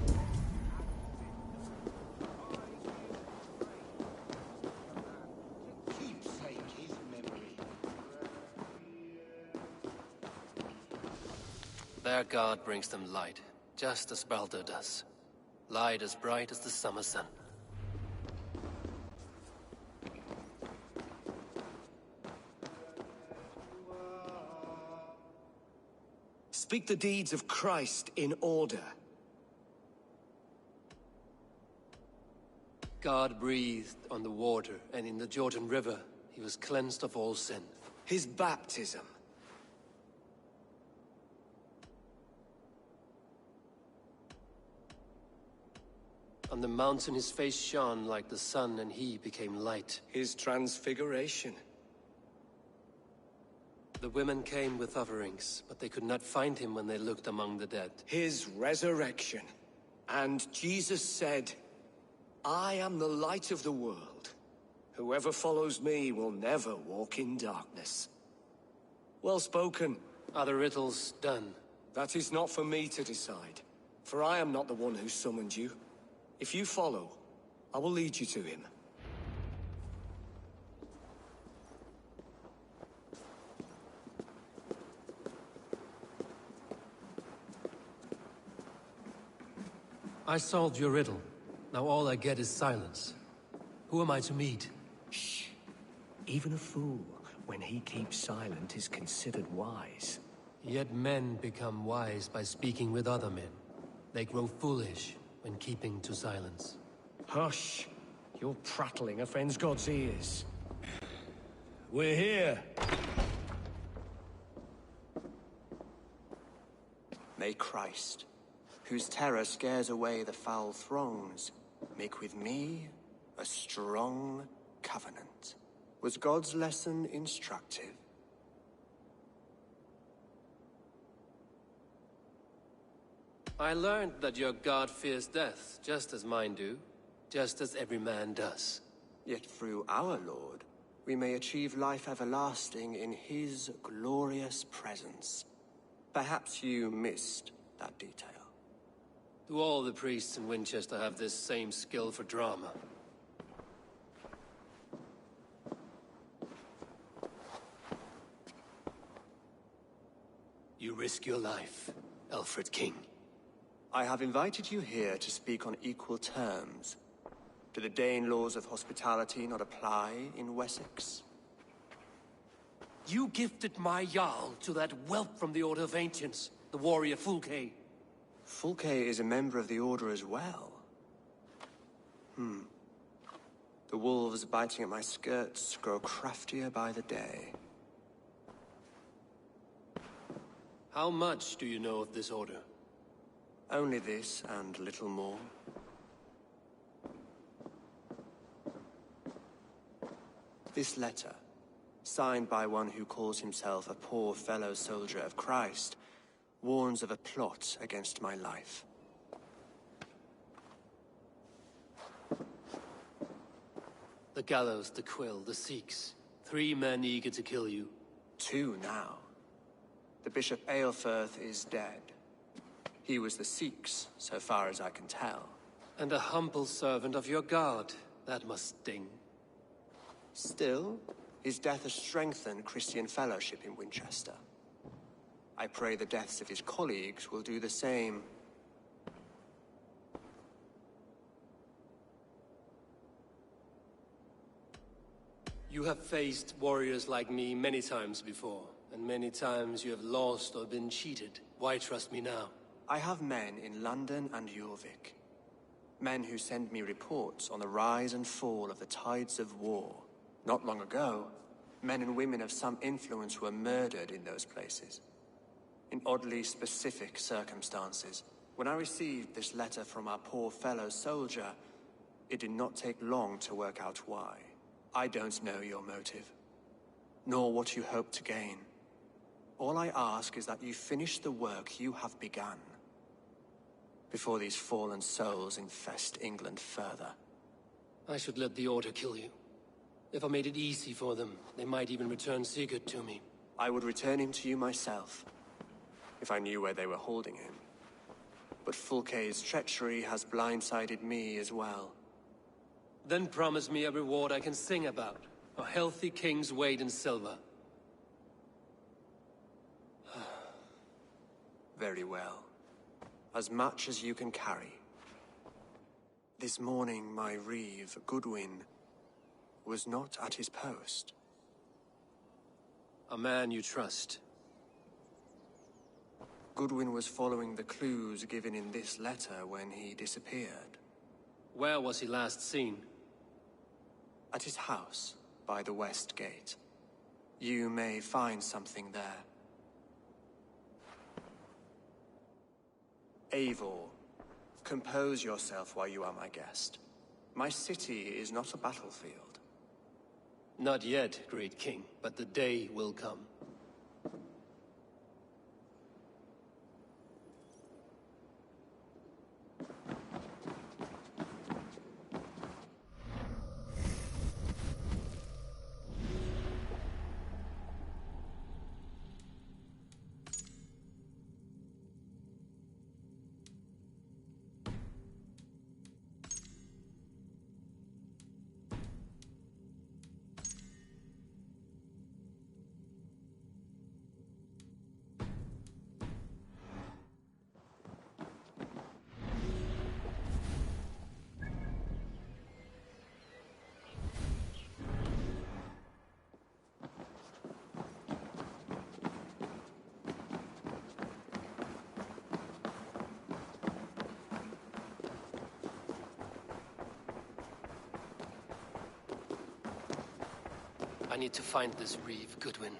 Keepsake his memory. Their God brings them light, just as Baldur does. Light as bright as the summer sun. Speak the deeds of Christ in order. God breathed on the water, and in the Jordan River, he was cleansed of all sin. His baptism. On the mountain his face shone like the sun, and he became light. His transfiguration. The women came with offerings, but they could not find him when they looked among the dead. His resurrection. And Jesus said, I am the light of the world. Whoever follows me will never walk in darkness. Well spoken. Are the riddles done? That is not for me to decide, for I am not the one who summoned you. If you follow, I will lead you to him. I solved your riddle. Now all I get is silence. Who am I to meet? Shh. Even a fool, when he keeps silent, is considered wise. Yet men become wise by speaking with other men. They grow foolish when keeping to silence. Hush! Your prattling offends God's ears. We're here. May Christ, whose terror scares away the foul throngs, make with me a strong covenant. Was God's lesson instructive? I learned that your God fears death, just as mine do, just as every man does. Yet through our Lord, we may achieve life everlasting in his glorious presence. Perhaps you missed that detail. Do all the priests in Winchester have this same skill for drama? You risk your life, Alfred King. I have invited you here to speak on equal terms. Do the Dane laws of hospitality not apply in Wessex? You gifted my Jarl to that whelp from the Order of Ancients, the warrior Fulke. Fulke is a member of the Order as well. The wolves biting at my skirts grow craftier by the day. How much do you know of this order? Only this and little more. This letter, signed by one who calls himself a poor fellow soldier of Christ, warns of a plot against my life. The gallows, the quill, the Sikhs. 3 men eager to kill you. 2 now. The Bishop Aelfirth is dead. He was the Sikhs, so far as I can tell. And a humble servant of your God. That must sting. Still, his death has strengthened Christian fellowship in Winchester. I pray the deaths of his colleagues will do the same. You have faced warriors like me many times before, and many times you have lost or been cheated. Why trust me now? I have men in London and Jorvik. Men who send me reports on the rise and fall of the tides of war. Not long ago, men and women of some influence were murdered in those places. In oddly specific circumstances. When I received this letter from our poor fellow soldier, it did not take long to work out why. I don't know your motive, nor what you hope to gain. All I ask is that you finish the work you have begun, before these fallen souls infest England further. I should let the Order kill you. If I made it easy for them, they might even return Sigurd to me. I would return him to you myself, if I knew where they were holding him. But Fulke's treachery has blindsided me as well. Then promise me a reward I can sing about. A healthy king's weight in silver. Very well. As much as you can carry. This morning my reeve, Goodwin, was not at his post. A man you trust. Goodwin was following the clues given in this letter when he disappeared. Where was he last seen? At his house, by the west gate. You may find something there. Eivor, compose yourself while you are my guest. My city is not a battlefield. Not yet, great king, but the day will come. I need to find this reeve, Goodwin.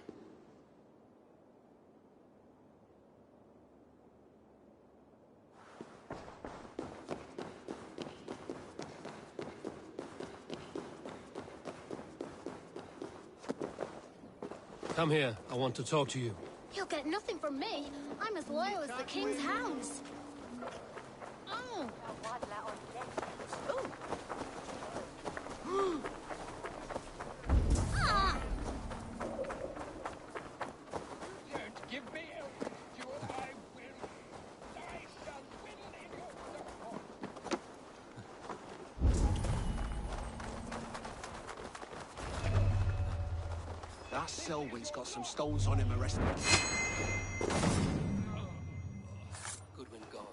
Come here. I want to talk to you. You'll get nothing from me. I'm as loyal as the king's hounds. Oh. Ooh. Ah. Give me a ritual, I will. I shall whittle in your That Selwyn's got some stones on him, arrest him. Goodwin gone.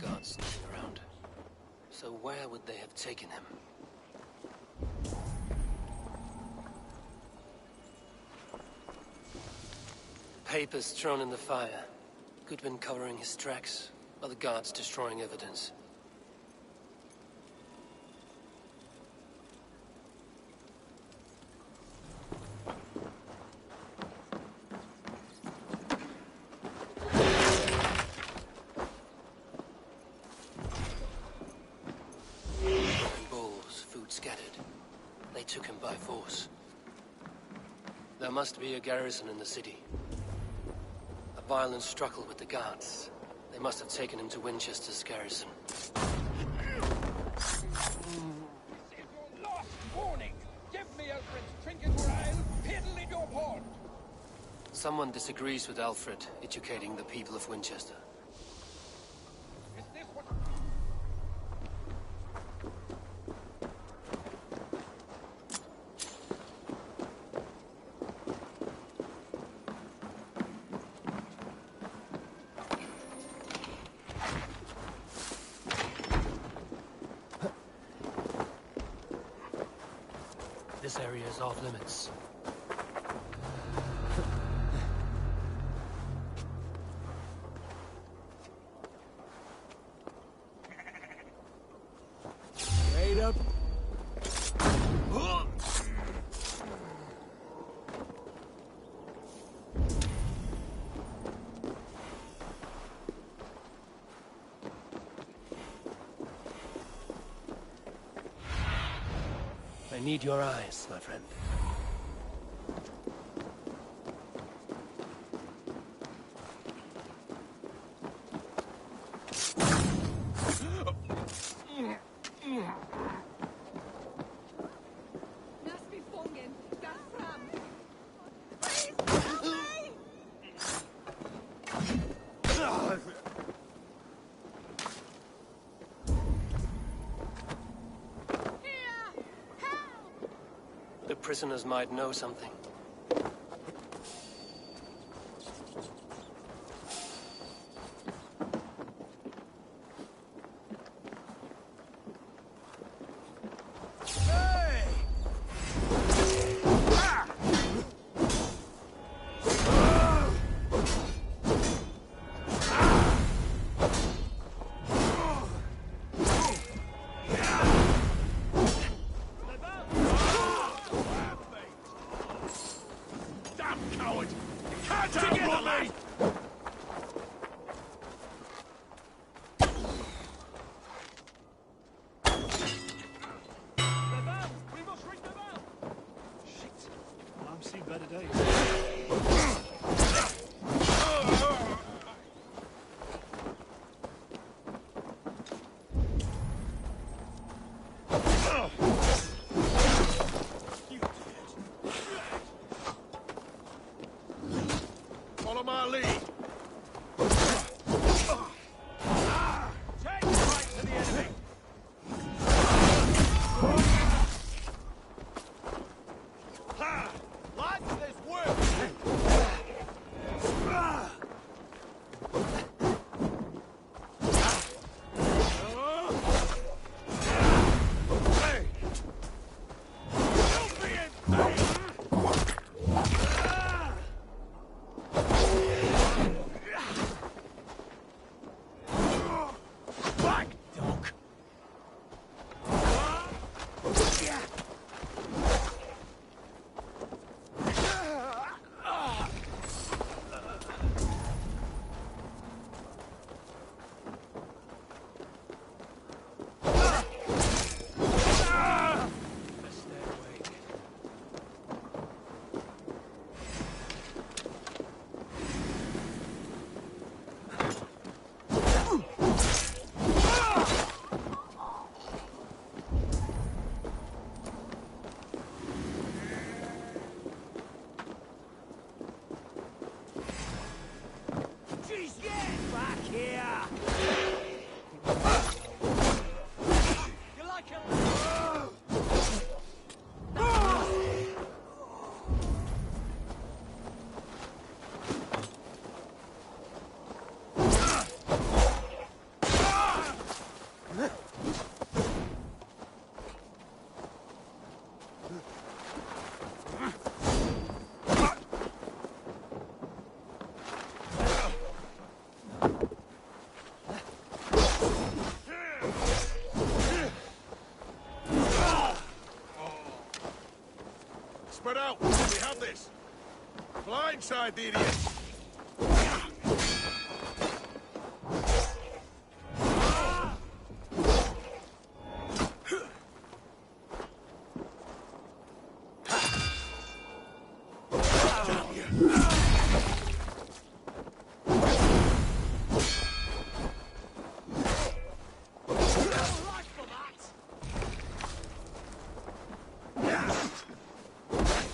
Guards sneaking around. So where would they have taken him? Papers thrown in the fire. Goodwin covering his tracks, while the guards destroying evidence. Bulls, food scattered. They took him by force. There must be a garrison in the city. A violent struggle with the guards. They must have taken him to Winchester's garrison. This is your last warning. Give me Alfred's trinket or I'll piddle in your pond. Someone disagrees with Alfred educating the people of Winchester. Is this what... This area is off limits. Wait up. I need your eyes, my friend. The prisoners might know something. better days. Follow my lead. Take right to the enemy! Lads, there's work! Spread out. We have this. Blindside the idiot.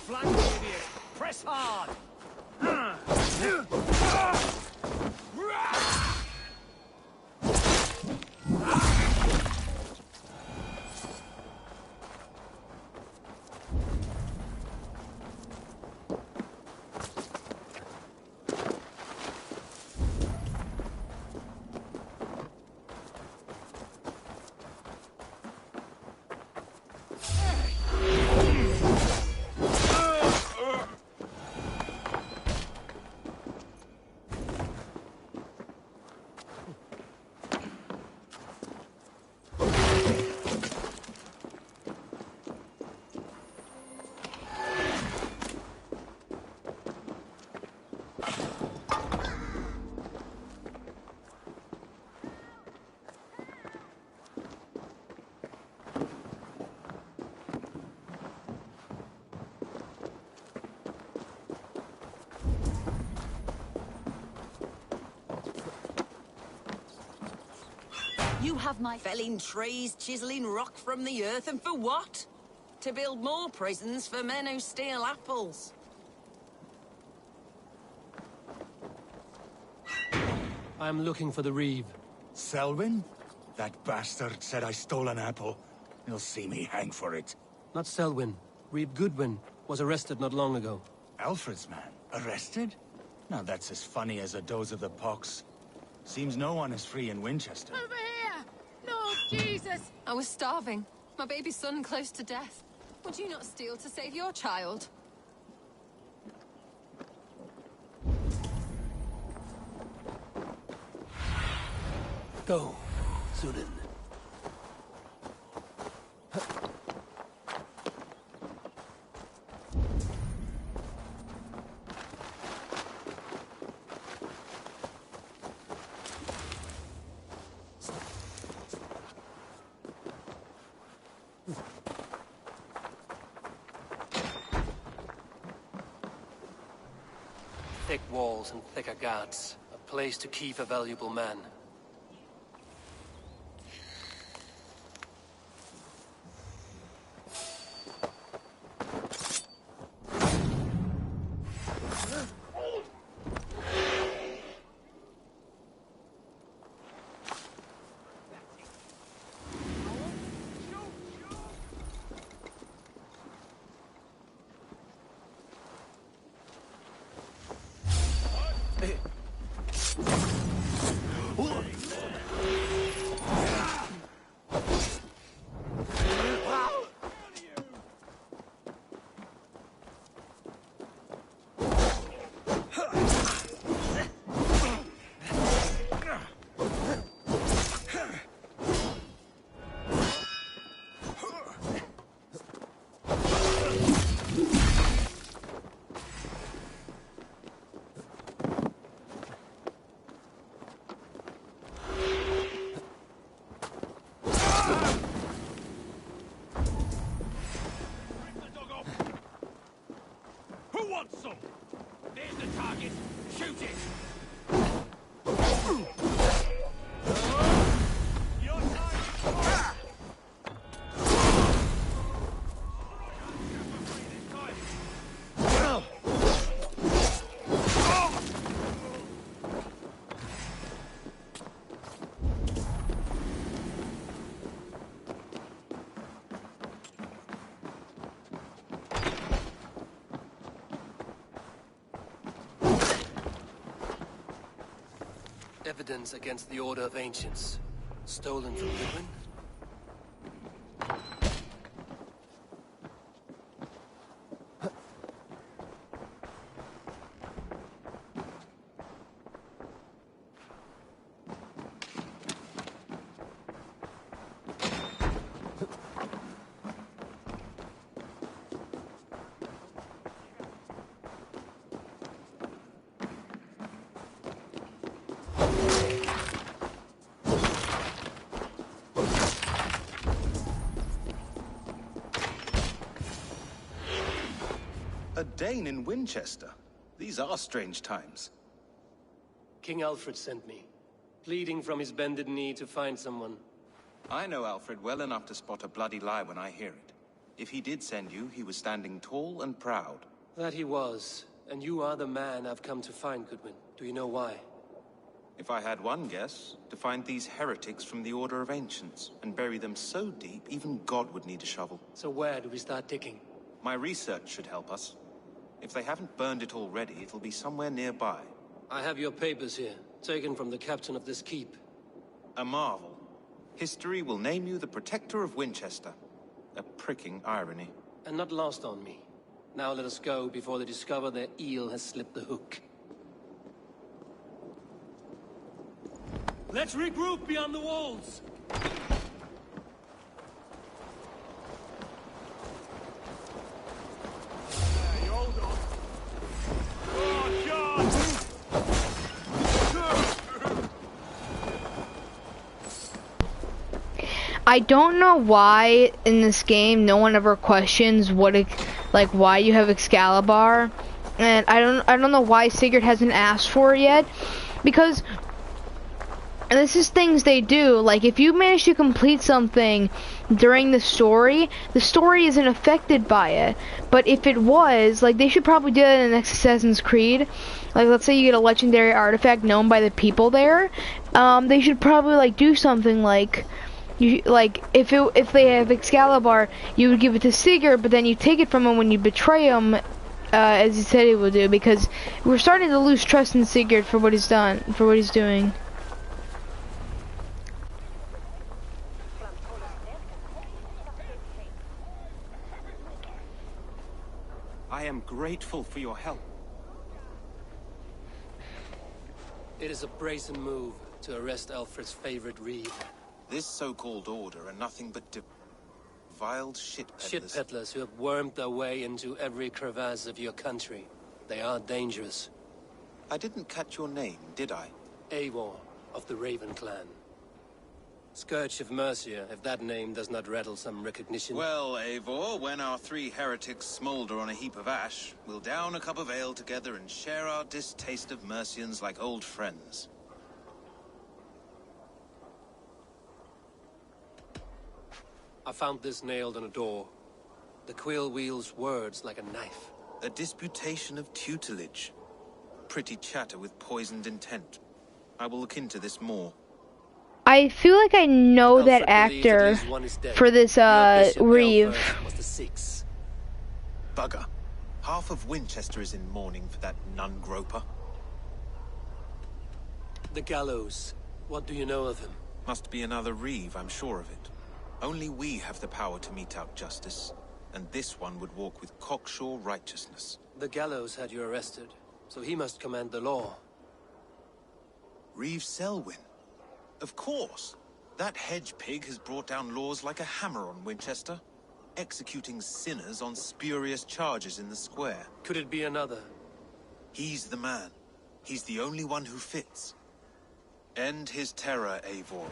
Flank the idiot! Press hard! You have my felling trees, chiseling rock from the earth, and for what? To build more prisons for men who steal apples. I'm looking for the Reeve. Selwyn? That bastard said I stole an apple. He'll see me hang for it. Not Selwyn. Reeve Goodwin was arrested not long ago. Alfred's man? Arrested? Now that's as funny as a dose of the pox. Seems no one is free in Winchester. Over here! No, Jesus! I was starving. My baby son close to death. Would you not steal to save your child? Go, Sunan. thick walls and thicker guards. A place to keep a valuable man. Evidence against the Order of Ancients. Stolen from Goodwin? A Dane in Winchester. These are strange times. King Alfred sent me, pleading from his bended knee to find someone. I know Alfred well enough to spot a bloody lie when I hear it. If he did send you, he was standing tall and proud. That he was, and you are the man I've come to find, Goodwin. Do you know why? If I had one guess, to find these heretics from the Order of Ancients, and bury them so deep, even God would need a shovel. So where do we start digging? My research should help us. If they haven't burned it already, it'll be somewhere nearby. I have your papers here, taken from the captain of this keep. A marvel. History will name you the Protector of Winchester. A pricking irony. And not lost on me. Now let us go before they discover their eel has slipped the hook. Let's regroup beyond the walls! I don't know why in this game no one ever questions what like why you have Excalibur, and I don't know why Sigurd hasn't asked for it yet, because this is things they do. Like if you manage to complete something during the story isn't affected by it. But if it was, like they should probably do that in the next Assassin's Creed. Like let's say you get a legendary artifact known by the people there, they should probably like do something like. If they have Excalibur, you would give it to Sigurd, but then you take it from him when you betray him, as he said he would do, because we're starting to lose trust in Sigurd for what he's done, for what he's doing. I am grateful for your help. It is a brazen move to arrest Alfred's favorite reed. This so-called order are nothing but defiled shit peddlers. Shit peddlers who have wormed their way into every crevasse of your country. They are dangerous. I didn't catch your name, did I? Eivor of the Raven clan. Scourge of Mercia, if that name does not rattle some recognition. Well, Eivor, when our 3 heretics smolder on a heap of ash, we'll down a cup of ale together and share our distaste of Mercians like old friends. I found this nailed on a door. The quill wields words like a knife. A disputation of tutelage. Pretty chatter with poisoned intent. I will look into this more. I feel like I know that actor for this, Reeve. Bugger. Half of Winchester is in mourning for that nun-groper. The gallows. What do you know of him? Must be another Reeve, I'm sure of it. Only we have the power to mete out justice, and this one would walk with cocksure righteousness. The gallows had you arrested, so he must command the law. Reeve Selwyn. Of course. That hedge pig has brought down laws like a hammer on Winchester, executing sinners on spurious charges in the square. Could it be another? He's the man. He's the only one who fits. End his terror, Eivor.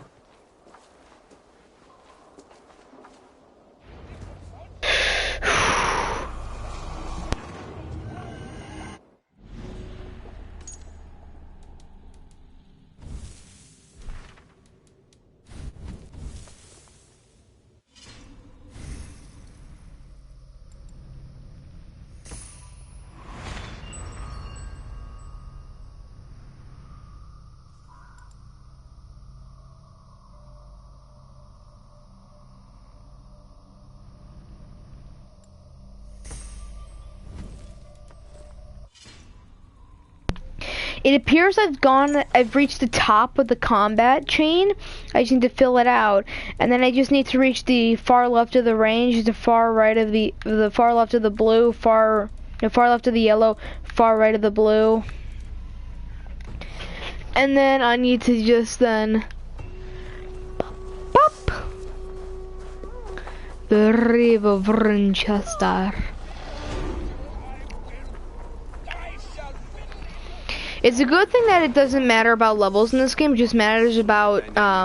It appears I've reached the top of the combat chain. I just need to fill it out, and then I just need to reach the far left of the range, the far right of the far left of the blue, far left of the yellow, far right of the blue, and then I need to just then pop the Reeve of Winchester. It's a good thing that it doesn't matter about levels in this game, it just matters about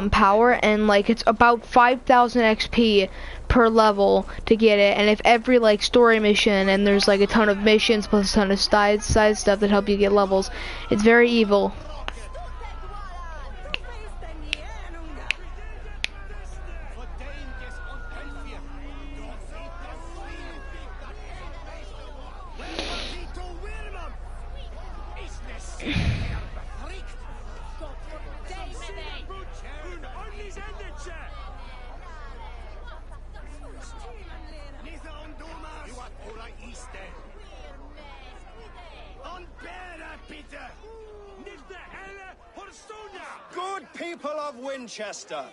power, and like it's about 5,000 XP per level to get it, and if every like story mission, and there's like a ton of missions plus a ton of side stuff that help you get levels, it's very evil. Good people of Winchester,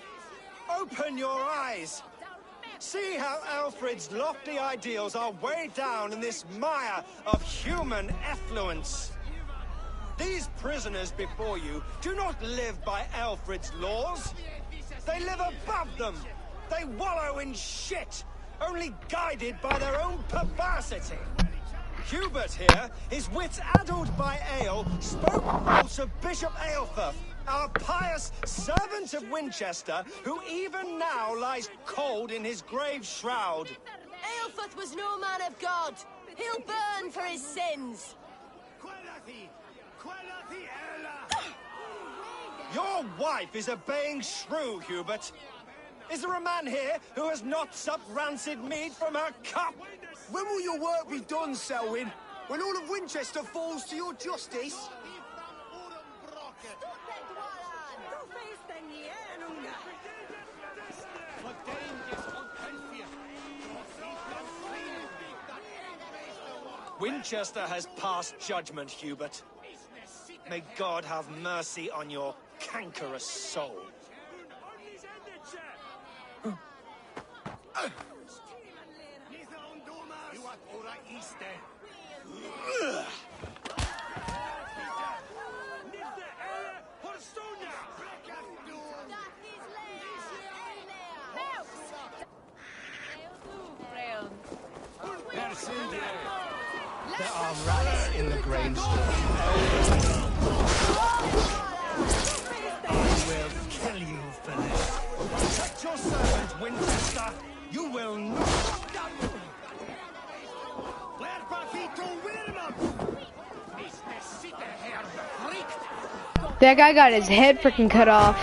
open your eyes. See how Alfred's lofty ideals are weighed down in this mire of human effluence. These prisoners before you do not live by Alfred's laws. They live above them. They wallow in shit, only guided by their own perversity. Hubert here, his wits addled by ale, spoke false of Bishop Aelfirth, our pious servant of Winchester, who even now lies cold in his grave shroud. Aelfirth was no man of God. He'll burn for his sins. Your wife is obeying shrew, Hubert. Is there a man here who has not supped rancid mead from her cup? When will your work be done, Selwyn? When all of Winchester falls to your justice? Winchester has passed judgment, Hubert. May God have mercy on your cankerous soul. There are rats in the grain store. I will kill you for this. servant, Winchester. You will not. Where Papito Wilmot? That guy got his head freaking cut off.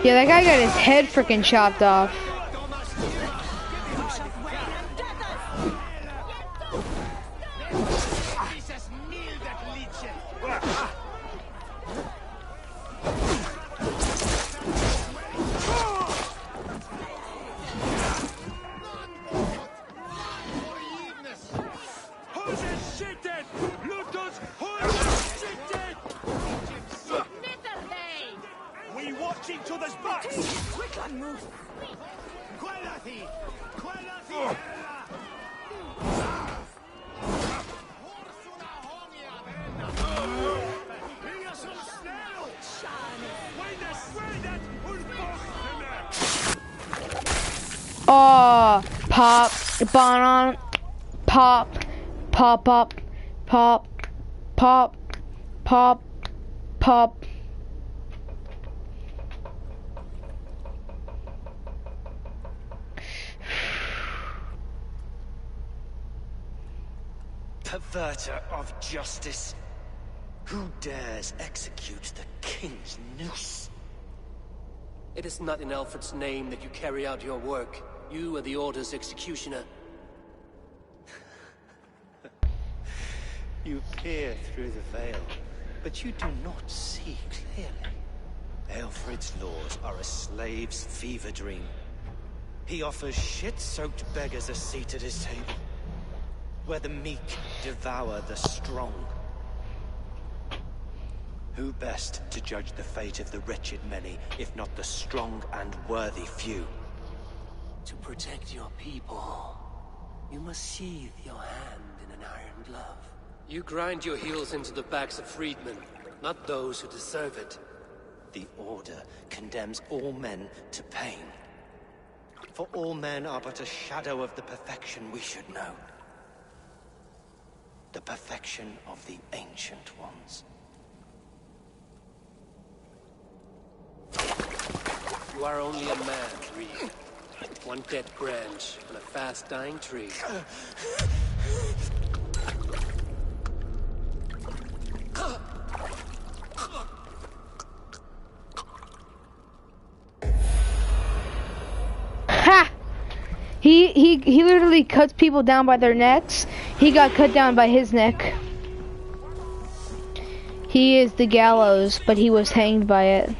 Yeah, that guy got his head freaking chopped off. Oh, pop, banan, pop, pop, pop, pop, pop, pop, pop. Perverter of justice. Who dares execute the king's noose? It is not in Alfred's name that you carry out your work. You are the Order's executioner. You peer through the veil, but you do not see clearly. Alfred's laws are a slave's fever dream. He offers shit-soaked beggars a seat at his table, where the meek devour the strong. Who best to judge the fate of the wretched many, if not the strong and worthy few? To protect your people, you must sheathe your hand in an iron glove. You grind your heels into the backs of freedmen, not those who deserve it. The Order condemns all men to pain. For all men are but a shadow of the perfection we should know. The perfection of the Ancient Ones. You are only a man, Reed. One dead branch on a fast-dying tree. Ha! He literally cuts people down by their necks. He got cut down by his neck. He is the gallows, but he was hanged by it.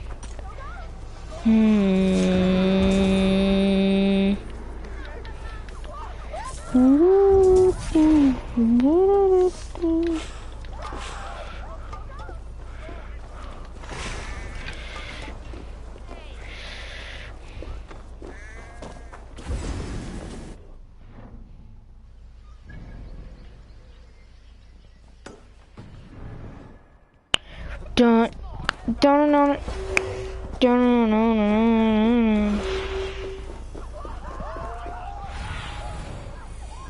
Don't.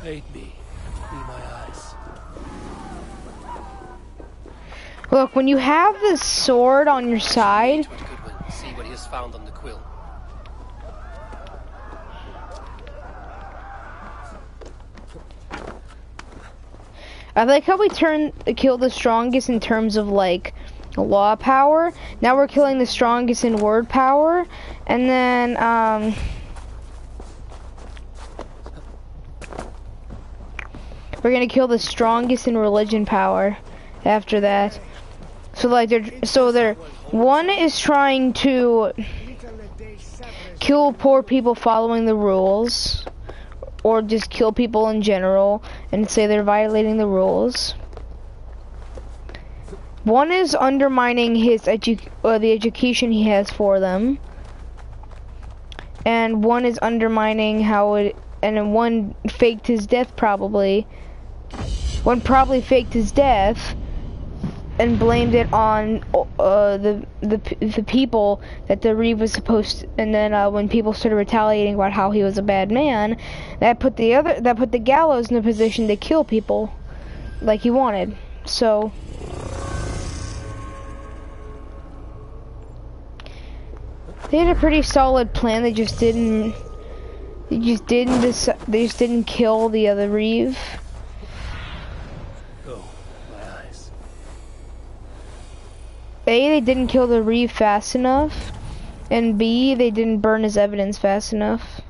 Aid me. Be my eyes. Look, when you have this sword on your side, See what he has found on the quill. I like how we kill the strongest in terms of like law power. Now we're killing the strongest in word power, and then we're gonna kill the strongest in religion power after that. So like they're one is trying to kill poor people following the rules, or just kill people in general and say they're violating the rules. One is undermining his the education he has for them, and one is undermining and one faked his death probably. One probably faked his death and blamed it on the people that the Reeve was supposed to, and then when people started retaliating about how he was a bad man, that put the gallows in a position to kill people like he wanted. So they had a pretty solid plan. They just didn't kill the other Reeve. A, they didn't kill the Reeve fast enough, and B, they didn't burn his evidence fast enough.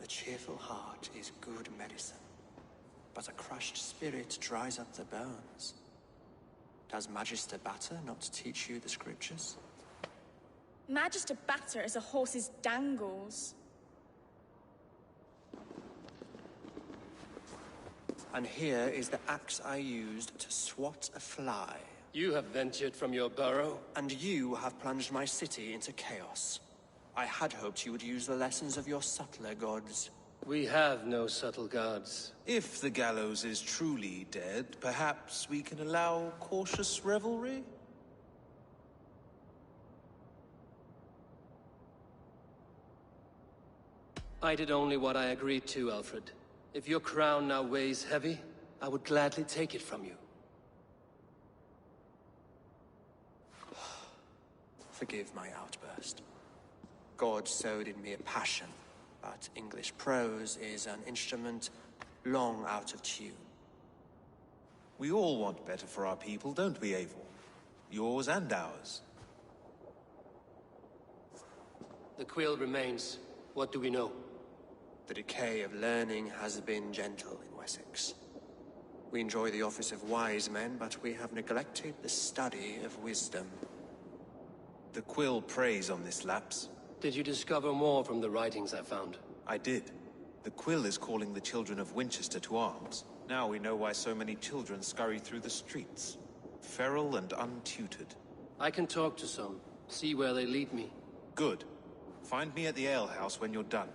A cheerful heart is good medicine, but a crushed spirit dries up the bones. Does Magister Batter not teach you the scriptures? Magister Batter is a horse's dangles. And here is the axe I used to swat a fly. You have ventured from your burrow? And you have plunged my city into chaos. I had hoped you would use the lessons of your subtler gods. We have no subtle gods. If the gallows is truly dead, perhaps we can allow cautious revelry? I did only what I agreed to, Alfred. If your crown now weighs heavy, I would gladly take it from you. Forgive my outburst. God sowed in me a passion, but English prose is an instrument long out of tune. We all want better for our people, don't we, Eivor? Yours and ours. The quill remains. What do we know? The decay of learning has been gentle in Wessex. We enjoy the office of wise men, but we have neglected the study of wisdom. The quill preys on this lapse. Did you discover more from the writings I found? I did. The quill is calling the children of Winchester to arms. Now we know why so many children scurry through the streets. Feral and untutored. I can talk to some. See where they lead me. Good. Find me at the alehouse when you're done.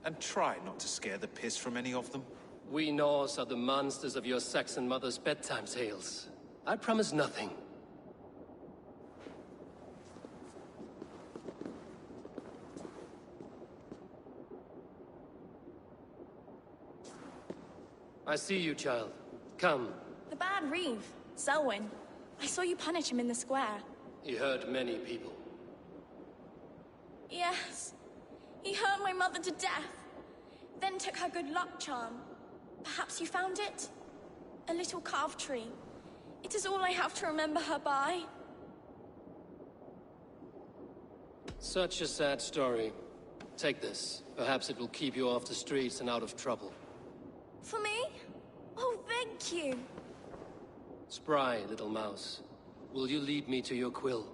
And try not to scare the piss from any of them. We Norse are the monsters of your Saxon mother's bedtime tales. I promise nothing. I see you, child. Come. The bad Reeve, Selwyn. I saw you punish him in the square. He hurt many people. Yes. He hurt my mother to death. Then took her good luck charm. Perhaps you found it? A little carved tree. It is all I have to remember her by. Such a sad story. Take this. Perhaps it will keep you off the streets and out of trouble. For me? Oh, thank you. Spry, little mouse. Will you lead me to your quill?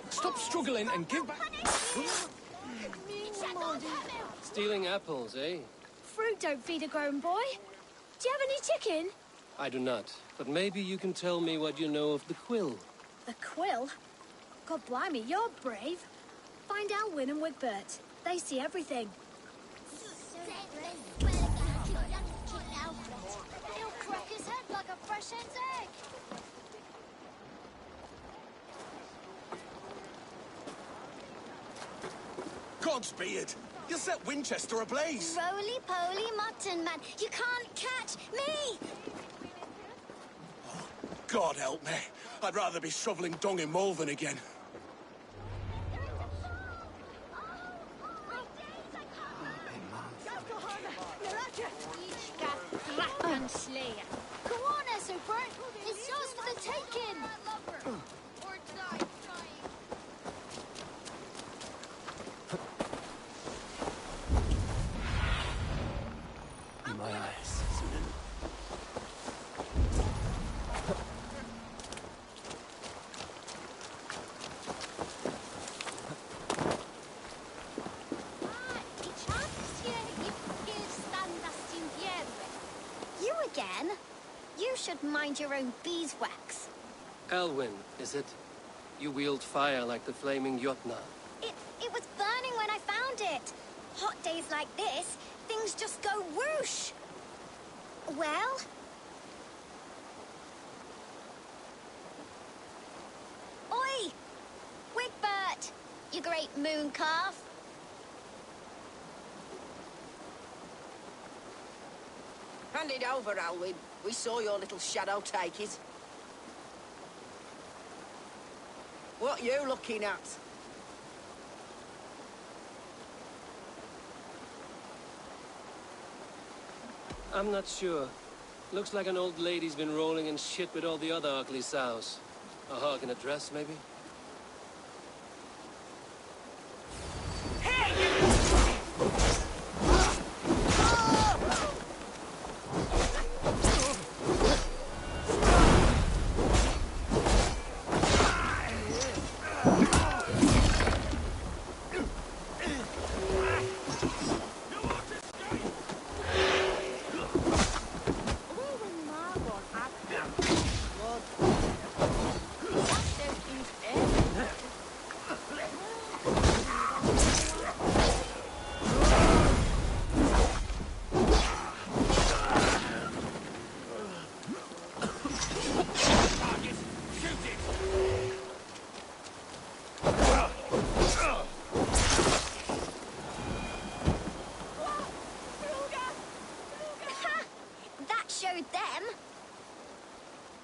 Stop struggling and give back. Stealing apples, eh? Fruit don't feed a grown boy. Do you have any chicken? I do not, but maybe you can tell me what you know of the quill. The quill? God blimey, you're brave. Find Alwyn and Wigbert. They see everything. He'll crack his head like a fresh hen's egg. Godspeed! You set Winchester ablaze! Roly-poly mutton man, you can't catch me! God help me. I'd rather be shoveling dung in Malvern again. Bert. It's yours for the taking. Or die trying. In my eyes, Sunan. You again? You should mind your own beeswax. Elwyn, is it? You wield fire like the flaming Jotna. It was burning when I found it. Hot days like this, things just go whoosh. Well? Oi! Wigbert! You great moon calf. Hand it over, Alwyn. We saw your little shadow take it. What you looking at? I'm not sure. Looks like an old lady's been rolling in shit with all the other ugly sows. A hog and a dress, maybe?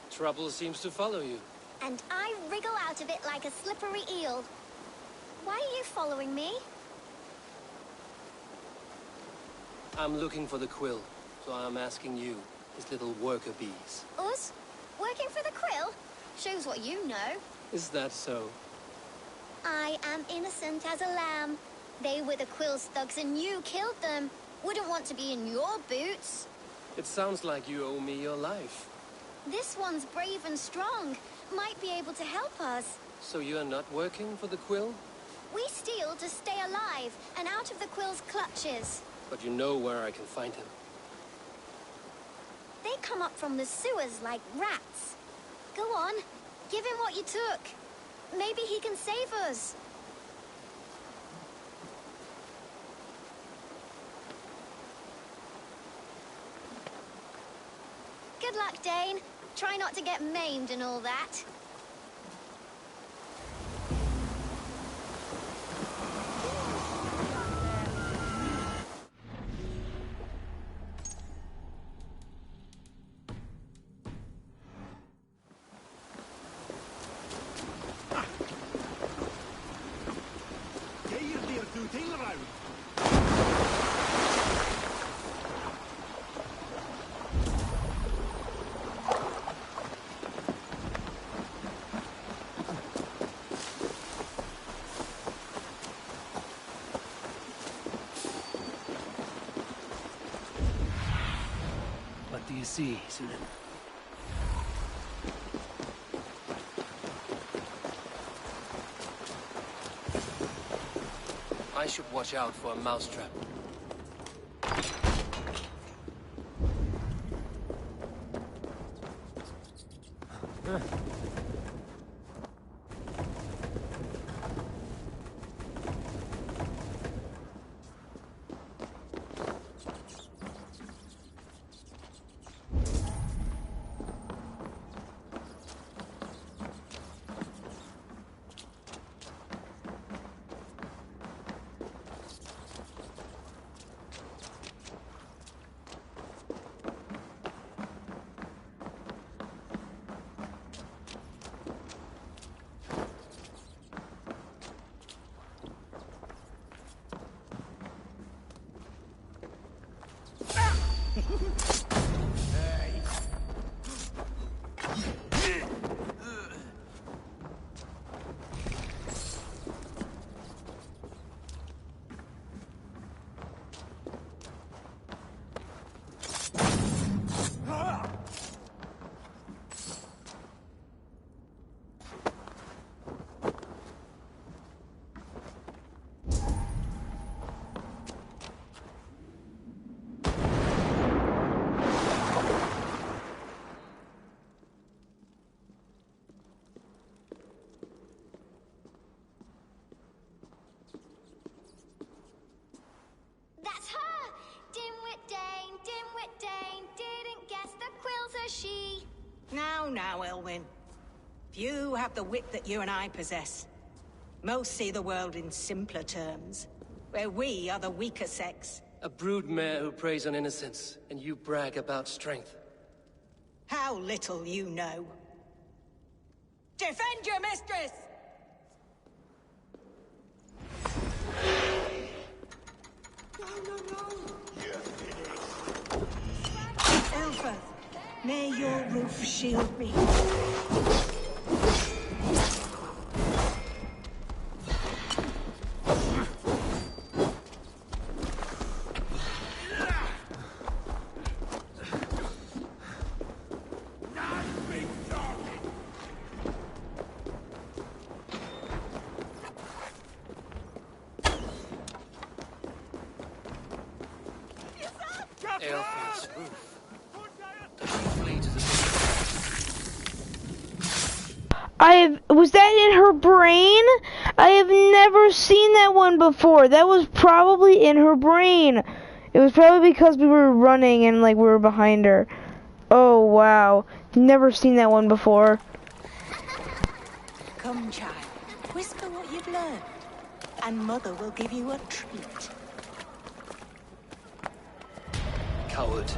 Trouble seems to follow you. And I wriggle out of it like a slippery eel. Why are you following me? I'm looking for the quill, so I'm asking you, his little worker bees. Us? Working for the Quill? Shows what you know. Is that so? I am innocent as a lamb. They were the Quill's thugs and you killed them. Wouldn't want to be in your boots. It sounds like you owe me your life. This one's brave and strong. Might be able to help us. So you're not working for the quill? We steal to stay alive and out of the Quill's clutches. But you know where I can find him. They come up from the sewers like rats. Go on, give him what you took. Maybe he can save us. Good luck, Dane. Try not to get maimed and all that. What do you see, Sunan? I should watch out for a mousetrap. Now, Elwyn. Few have the wit that you and I possess. Most see the world in simpler terms, where we are the weaker sex. A broodmare who preys on innocence, and you brag about strength. How little you know. Defend your mistress! Elfeth, may your roof shield me. Aelfhe's roof. Does she flee to the... Was that in her brain? I have never seen that one before. That was probably in her brain. It was probably because we were running and like we were behind her. Oh wow. Never seen that one before. Come, child. Whisper what you've learned, and Mother will give you a treat. Coward.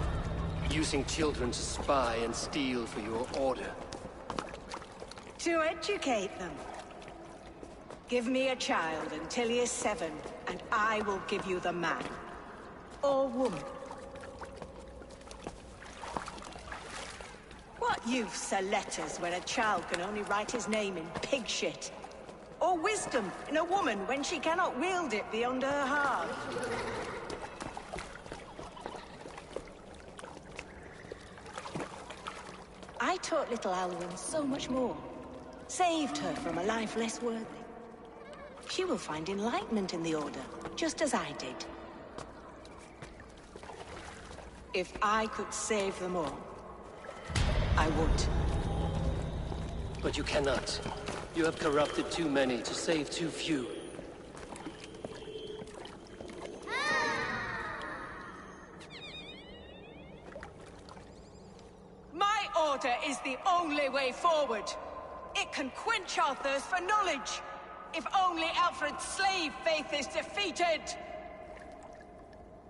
Using children to spy and steal for your order. To educate them. Give me a child until he is 7, and I will give you the man. Or woman. What use are letters when a child can only write his name in pig shit? Or wisdom in a woman when she cannot wield it beyond her heart? I taught little Alwyn so much more. Saved her from a life less worthy. She will find enlightenment in the Order, just as I did. If I could save them all, I would. But you cannot. You have corrupted too many to save too few. My order is the only way forward. It can quench our thirst for knowledge. If only Alfred's slave faith is defeated.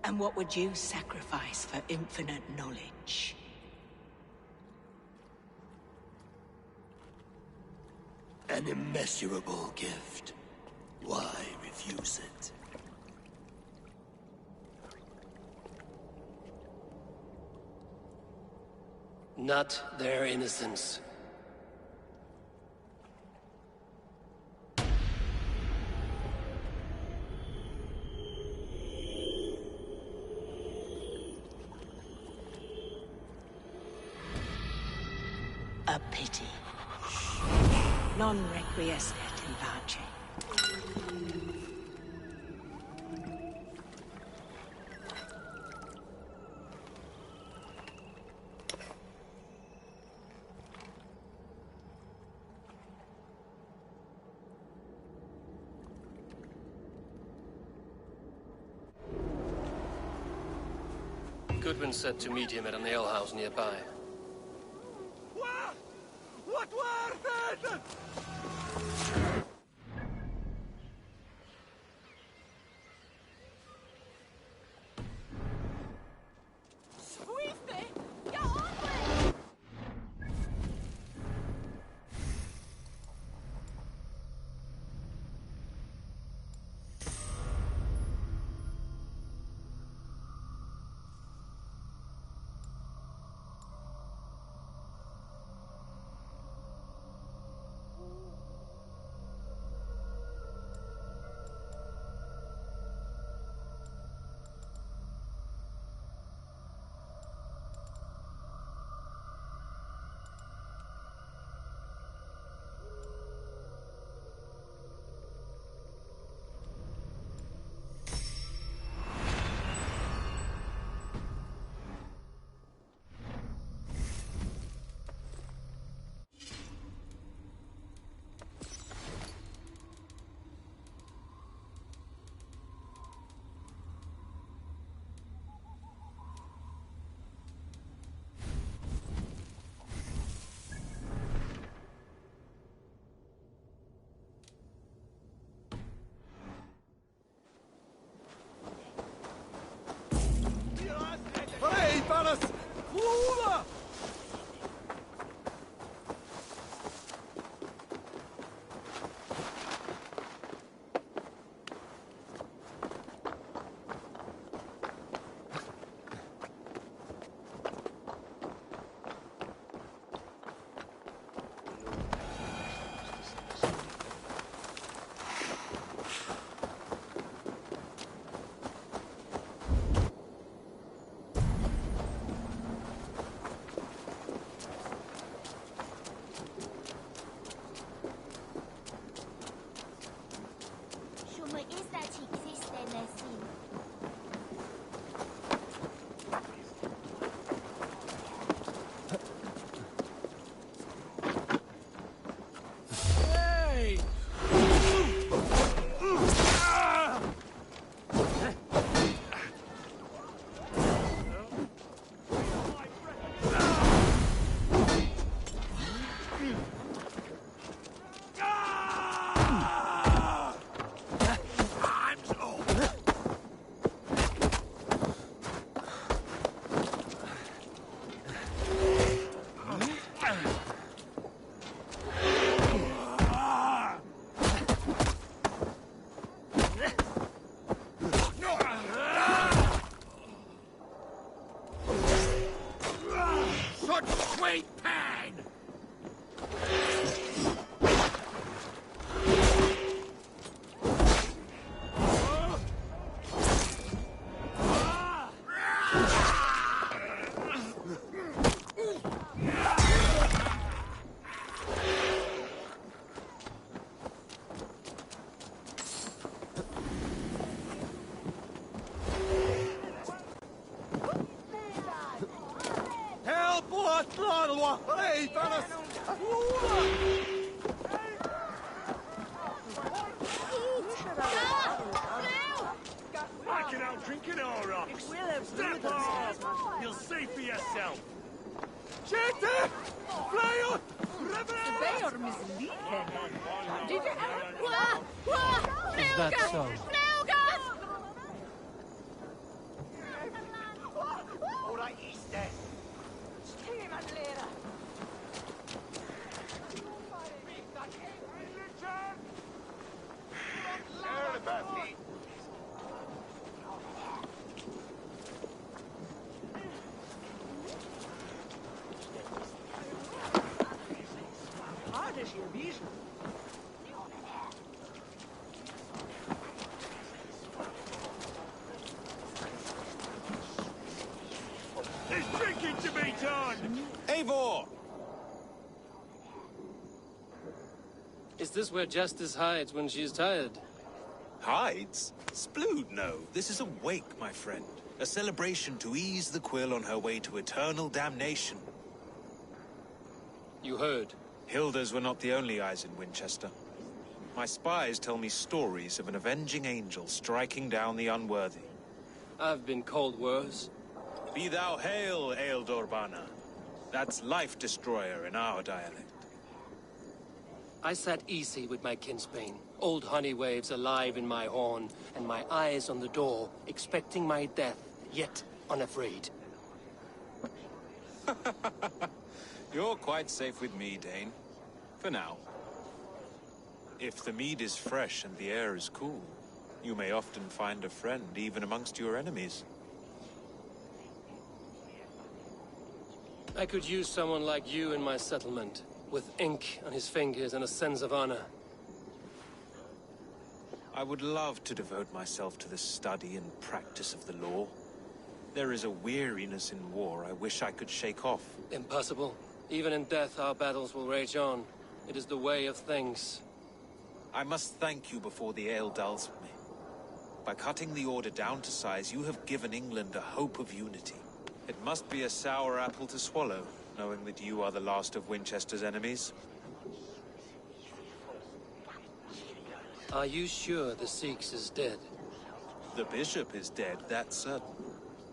And what would you sacrifice for infinite knowledge? An immeasurable gift. Why refuse it? Not their innocence. A pity. Non requiescat in pace. Goodwin said to meet him at an alehouse nearby. What worth it? existen así. Hey! Such sweet pain! Help! What? Hey, Thanos! I can out drinking all rocks. Step off! You'll see for yourself. Shete! Flyer! Is that so? Ora iste! There's drinking to be done! Eivor! Is this where Justice hides when she's tired? Hides? Splood, no. This is a wake, my friend. A celebration to ease the quill on her way to eternal damnation. You heard. Hilda's were not the only eyes in Winchester. My spies tell me stories of an avenging angel striking down the unworthy. I've been called worse. Be thou hail, Eildorbana. That's Life Destroyer in our dialect. I sat easy with my kinsbane, old honey waves alive in my horn, and my eyes on the door, expecting my death, yet unafraid. You're quite safe with me, Dane. For now. If the mead is fresh and the air is cool, you may often find a friend even amongst your enemies. I could use someone like you in my settlement, with ink on his fingers and a sense of honor. I would love to devote myself to the study and practice of the law. There is a weariness in war I wish I could shake off. Impossible. Even in death, our battles will rage on. It is the way of things. I must thank you before the ale dulls me. By cutting the order down to size, you have given England a hope of unity. It must be a sour apple to swallow, knowing that you are the last of Winchester's enemies. Are you sure the Sikhs is dead? The bishop is dead, that's certain.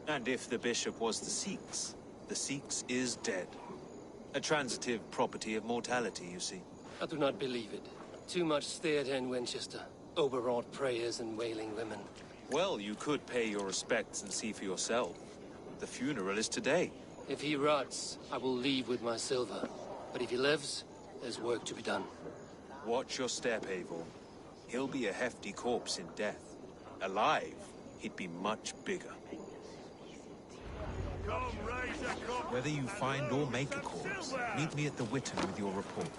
And if the bishop was the Sikhs is dead. A transitive property of mortality, you see. I do not believe it. Too much theater in Winchester. Overwrought prayers and wailing women. Well, you could pay your respects and see for yourself. The funeral is today. If he rots, I will leave with my silver. But if he lives, there's work to be done. Watch your step, Eivor. He'll be a hefty corpse in death. Alive, he'd be much bigger. Whether you find or make a corpse, meet me at the Witten with your report.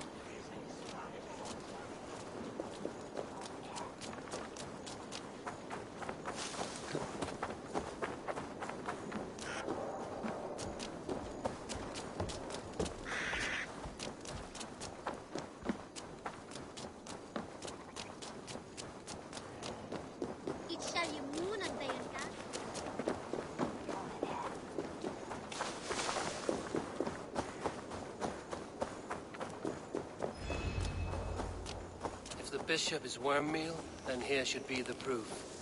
bishop is worm meal, then here should be the proof.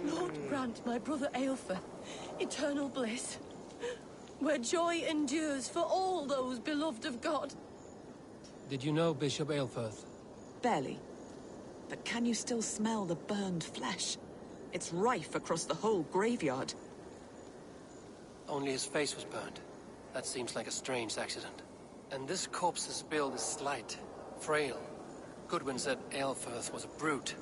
Lord grant my brother Aelfir eternal bliss, where joy endures for all those beloved of God. Did you know Bishop Aelfirth? Barely. But can you still smell the burned flesh? It's rife across the whole graveyard. Only his face was burned. That seems like a strange accident. And this corpse's build is slight, frail. Goodwin said Aelfirth was a brute.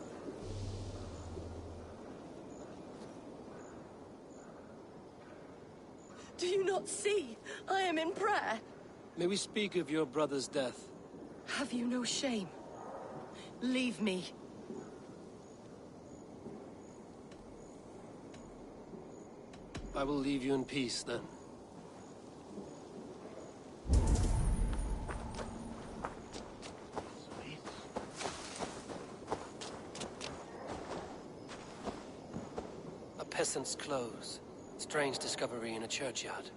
Do you not see? I am in prayer. May we speak of your brother's death? Have you no shame? Leave me. I will leave you in peace, then. A peasant's clothes. Strange discovery in a churchyard.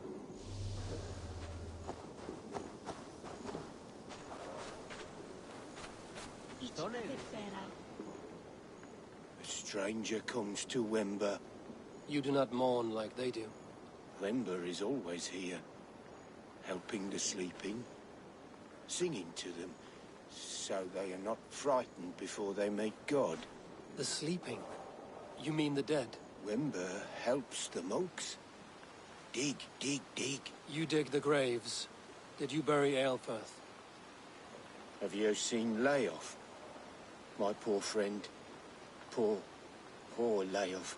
A stranger comes to Wember. You do not mourn like they do. Wember is always here, helping the sleeping, singing to them, so they are not frightened before they meet God. The sleeping? You mean the dead? Wember helps the monks. Dig, dig, dig. You dig the graves. Did you bury Aelfirth? Have you seen Leof? My poor friend. Poor Leof.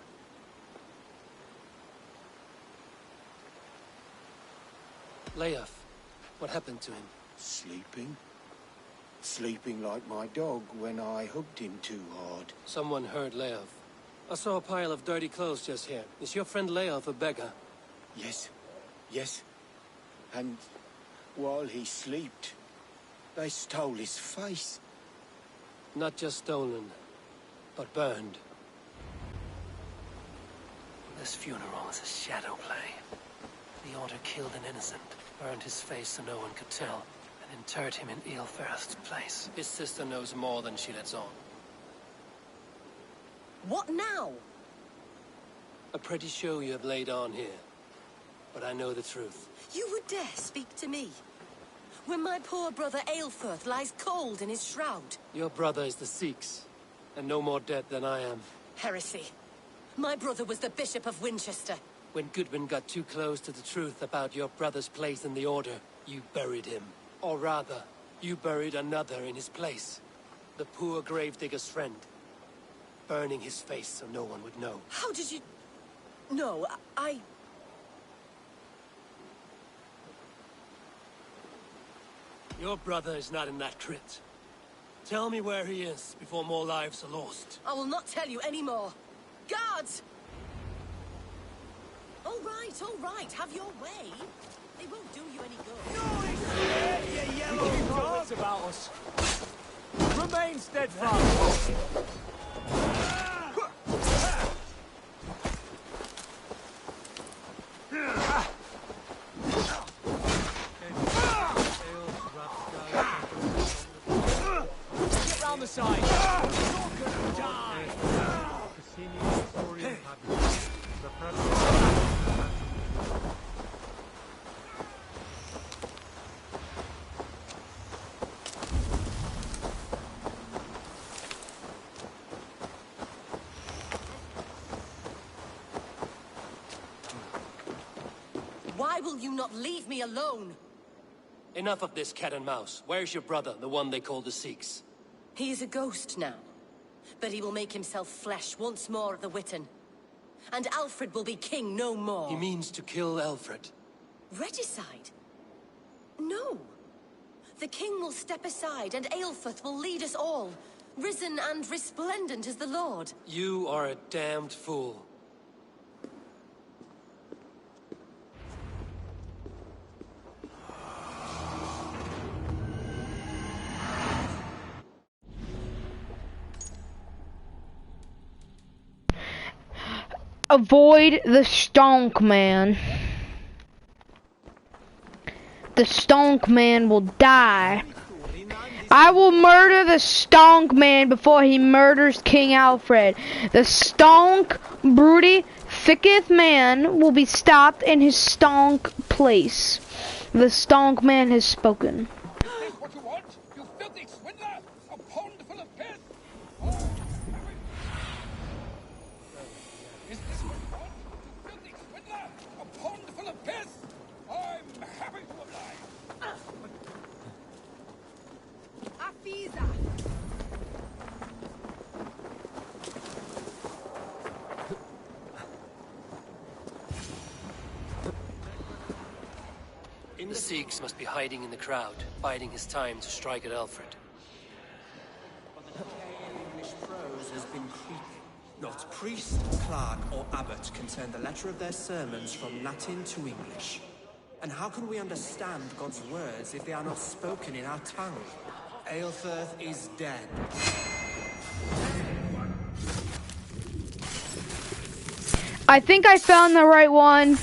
Leof, what happened to him? Sleeping. Sleeping like my dog when I hugged him too hard. Someone heard Leof. I saw a pile of dirty clothes just here. Is your friend Leof a beggar? Yes. Yes. And while he slept, they stole his face. Not just stolen, but burned. This funeral is a shadow play. The Order killed an innocent, burned his face so no one could tell, and interred him in Aelfirth's place. His sister knows more than she lets on. What now? A pretty show you have laid on here. But I know the truth. You would dare speak to me? When my poor brother Aelfirth lies cold in his shroud. Your brother is the Sikhs, and no more dead than I am. Heresy. My brother was the Bishop of Winchester. When Goodwin got too close to the truth about your brother's place in the Order, you buried him. Or rather, you buried another in his place. The poor gravedigger's friend. Burning his face so no one would know. How did you... No, I... Your brother is not in that crypt. Tell me where he is before more lives are lost. I will not tell you any more. Guards! All right, have your way. They won't do you any good. You yellow dog! About us. Remain steadfast. Get round the side. You're gonna die. Why will you not leave me alone? Enough of this cat and mouse. Where's your brother, the one they call the Sikhs? He is a ghost now, but he will make himself flesh once more at the Witten. And Alfred will be king no more. He means to kill Alfred. Regicide? No. The king will step aside and Aelfirth will lead us all, risen and resplendent as the Lord. You are a damned fool. Avoid the stonk, man. the Stonk Man will die. I will murder the Stonk Man before he murders King Alfred. The Stonk, broody, thicketh man will be stopped in his stonk place. The Stonk Man has spoken. What you want, you filthy swindler! A pond full of piss! Is this what you want, you filthy swindler? A pond full of piss? I'm happy to oblige. Afiza! The Sikhs must be hiding in the crowd, biding his time to strike at Alfred. English prose has been creeping. Not priest, clerk, or abbot can turn the letter of their sermons from Latin to English. And how can we understand God's words if they are not spoken in our tongue? Aelfirth is dead. I think I found the right one.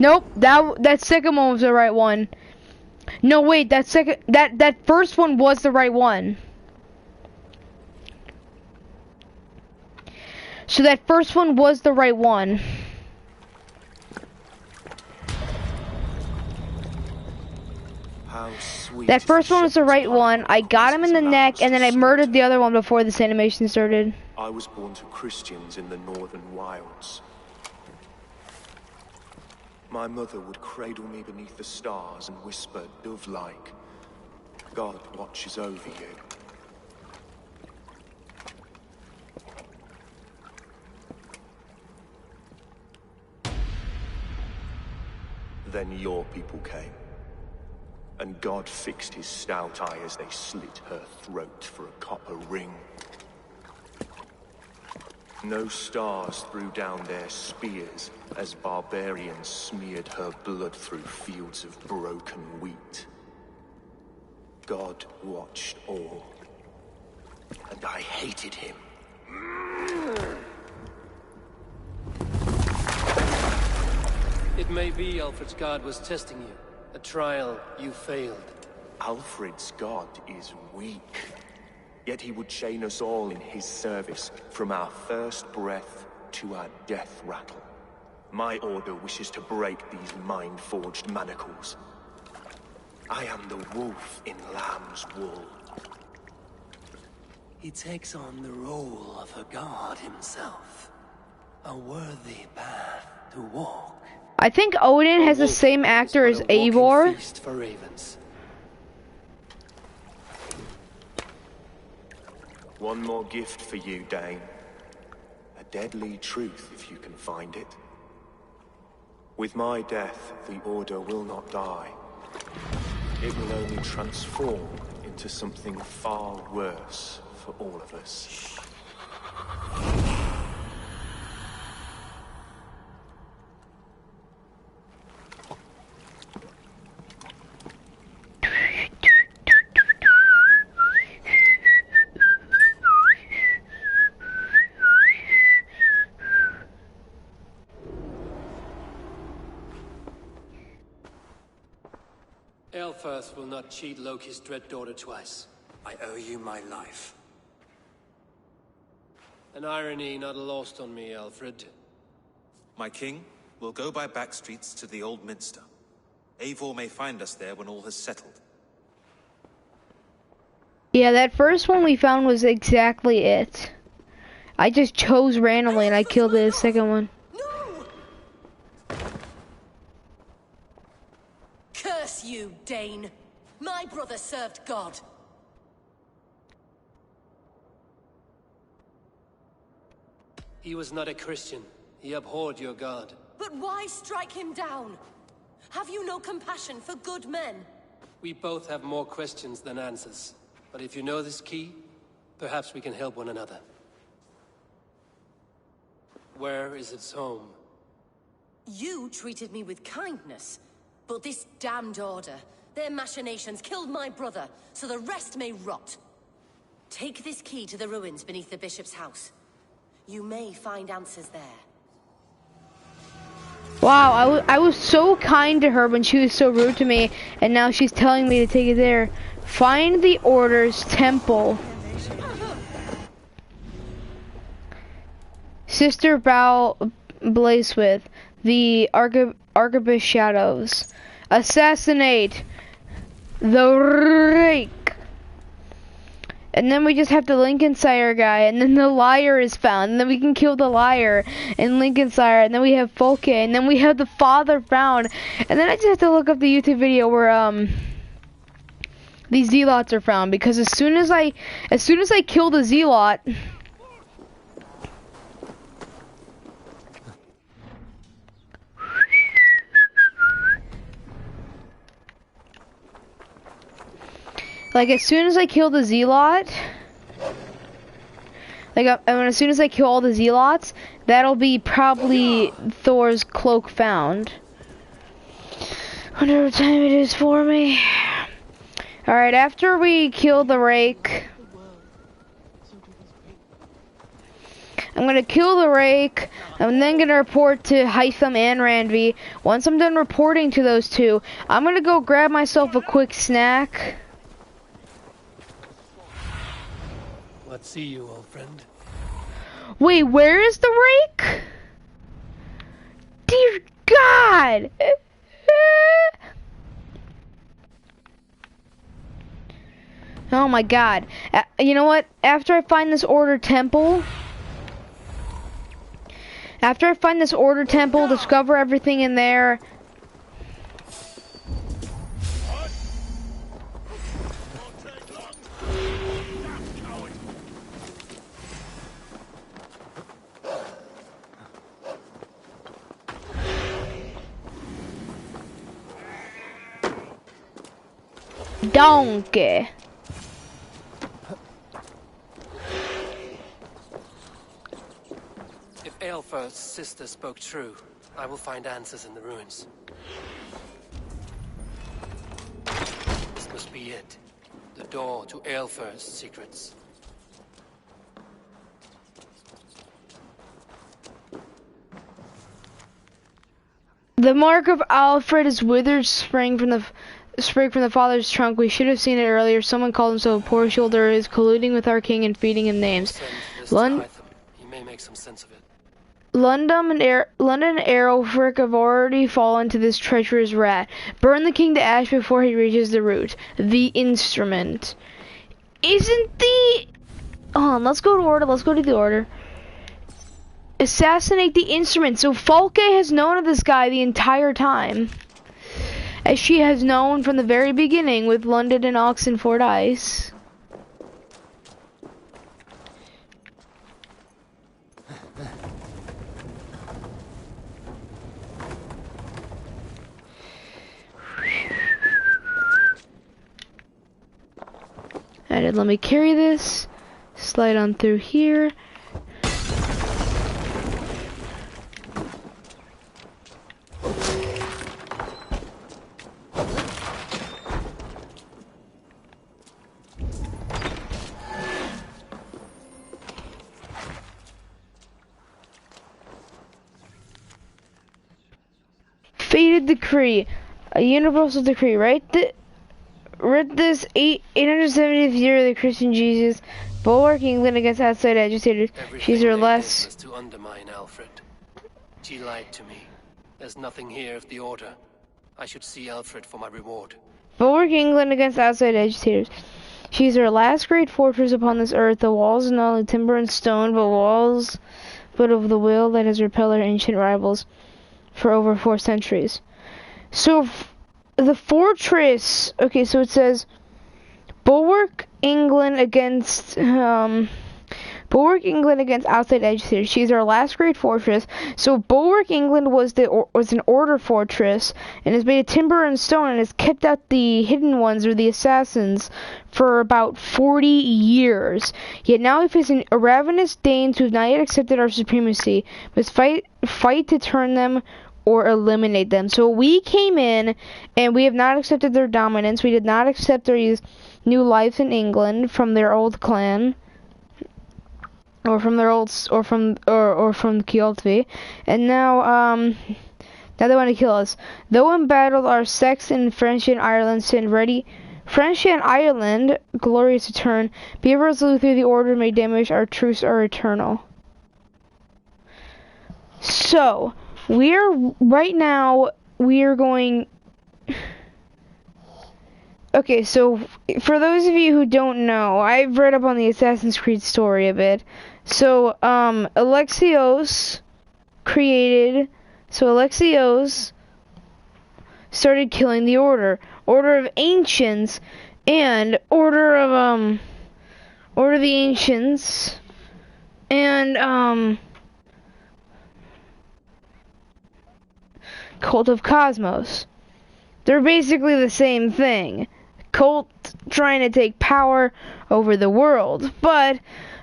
Nope, that second one was the right one. No, wait, that first one was the right one. So that first one was the right one. How sweet That first one was the right one. I got him in the neck, and then I murdered the other one before this animation started. I was born to Christians in the northern wilds. My mother would cradle me beneath the stars and whisper, dove-like, God watches over you. Then your people came, and God fixed his stout eye as they slit her throat for a copper ring. No stars threw down their spears as barbarians smeared her blood through fields of broken wheat. God watched all, and I hated him. It may be Alfred's god was testing you. A trial you failed. Alfred's god is weak. Yet he would chain us all in his service, from our first breath to our death rattle. My order wishes to break these mind-forged manacles. I am the wolf in lamb's wool. He takes on the role of a god himself. A worthy path to walk. I think Odin has the same actor as Eivor. Feast for ravens. One more gift for you, Dane. A deadly truth, if you can find it. With my death, the Order will not die. It will only transform into something far worse for all of us. Aelfirth will not cheat Loki's dread daughter twice. I owe you my life. An irony not lost on me, Alfred. My king, we'll go by back streets to the Old Minster. Eivor may find us there when all has settled. Yeah, that first one we found was exactly it. I just chose randomly and I killed the second one. Curse you, Dane! My brother served God. He was not a Christian. He abhorred your god. But why strike him down? Have you no compassion for good men? We both have more questions than answers. But if you know this key, perhaps we can help one another. Where is its home? You treated me with kindness. But this damned order, their machinations killed my brother, so the rest may rot. Take this key to the ruins beneath the bishop's house. You may find answers there. Wow, I was so kind to her when she was so rude to me, and now she's telling me to take it there. Find the Order's temple. Sister Blasewith, the Arquebus Shadows. Assassinate the Rake. And then we just have the Lincolnshire guy, and then the liar is found, and then we can kill the liar in Lincolnshire, and then we have Folke, and then we have the father found, and then I just have to look up the YouTube video where these zealots are found, because as soon as I kill the zealot, like as soon as I kill the zealot, as soon as I kill all the zealots, that'll be probably Thor's cloak found. Wonder what time it is for me. Alright, after we kill the Rake, I'm gonna kill the Rake. I'm then gonna report to Hytham and Ranvi. Once I'm done reporting to those two, I'm gonna go grab myself a quick snack. Let's see you, old friend. Wait, where is the Rake? Dear God! Oh my God. You know what? After I find this Order temple, discover everything in there. Donkey. If Aelfir's sister spoke true, I will find answers in the ruins. This must be it. The door to Aelfir's secrets. The mark of Alfred is withered spring from the father's trunk. We should have seen it earlier. Someone called himself a poor shoulder, is colluding with our king and feeding him names. He may make some sense of it. London and Aelfric have already fallen to this treacherous rat. Burn the king to ash before he reaches the root. The instrument. Isn't the... Hold on, let's go to order. Let's go to the order. Assassinate the instrument. So Folke has known of this guy the entire time, as she has known from the very beginning with London and Oxenford Ice. Alright, let me carry this. Slide on through here. Fated decree, a universal decree, right? Read this 870th year of the Christian Jesus, bulwark England against outside agitators. She's her less. Was to undermine Alfred. She lied to me. There's nothing here of the order. I should see Alfred for my reward. Bulwark England against outside agitators. She's her last great fortress upon this earth. The walls are not only timber and stone, but of the will that has repelled our ancient rivals for over 4 centuries. So the fortress, okay, so it says bulwark England against outside agitators. She's our last great fortress. So bulwark England was an order fortress, and is made of timber and stone, and has kept out the hidden ones, or the assassins, for about 40 years. Yet now we face a ravenous Danes who have not yet accepted our supremacy. We must fight to turn them or eliminate them. So we came in, and we have not accepted their dominance. We did not accept their new life in England from their old clan, or from their old, or from Kjoltvi. And now Now they want to kill us. Though embattled, our sex in Francia and Ireland stand ready. Francia and Ireland, glorious to turn. Be resolute through the order may damage. Our truce are eternal. So, right now, we are going... Okay, so, for those of you who don't know, I've read up on the Assassin's Creed story a bit. So, Alexios started killing the Order. Order of Ancients, and Order of the Ancients, and, Cult of Cosmos. They're basically the same thing. Cult trying to take power over the world, but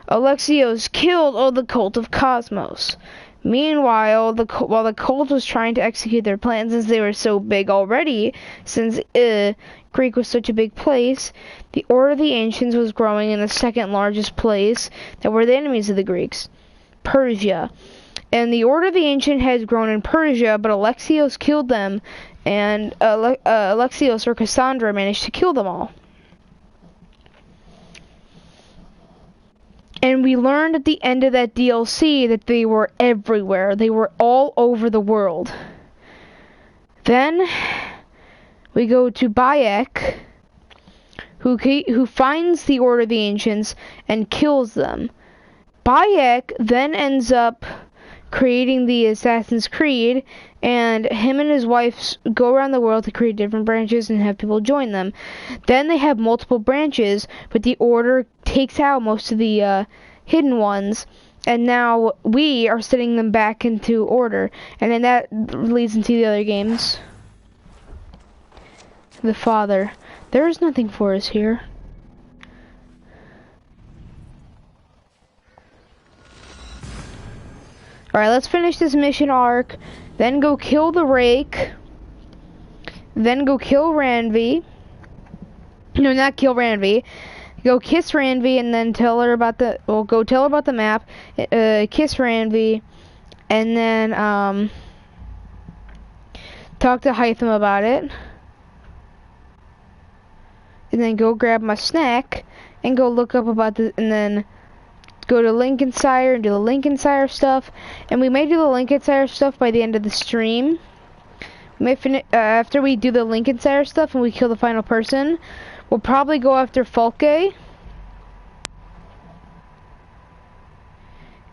Alexios killed all the Cult of Cosmos. Meanwhile, while the cult was trying to execute their plans, since they were so big already, since Greek was such a big place, the Order of the Ancients was growing in the second largest place that were the enemies of the Greeks, Persia. And the Order of the Ancient had grown in Persia, but Alexios killed them, and Alexios or Cassandra managed to kill them all. And we learned at the end of that DLC that they were everywhere. They were all over the world. Then we go to Bayek, who finds the Order of the Ancients and kills them. Bayek then ends up creating the Assassin's Creed, and him and his wife go around the world to create different branches and have people join them. Then they have multiple branches, but the Order takes out most of the hidden ones, and now we are setting them back into order, and then that leads into the other games. The Father. There is nothing for us here. Alright, let's finish this mission arc, then go kill the Rake, then go kill Ranvi. No, not kill Ranvi. Go kiss Ranvi and then tell her about the... Well, go tell her about the map, kiss Ranvi, and then, talk to Hytham about it. And then go grab my snack, and go look up about the... And then go to Lincolnshire and do the Lincolnshire stuff. And we may do the Lincolnshire stuff by the end of the stream. We may after we do the Lincolnshire stuff and we kill the final person, we'll probably go after Folke. And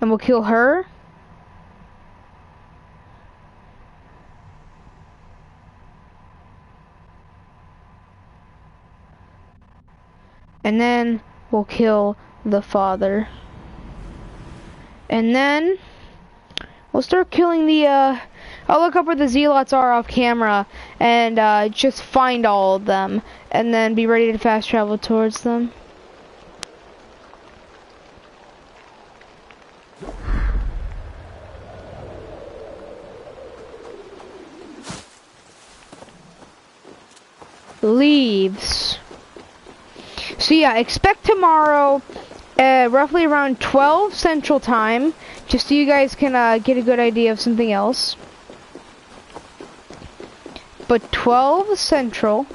we'll kill her. And then we'll kill the Father. And then we'll start killing the, I'll look up where the Zealots are off camera and just find all of them. And then be ready to fast travel towards them. Leaves. So yeah, expect tomorrow, roughly around 12 Central Time, just so you guys can get a good idea of something else. But 12 Central.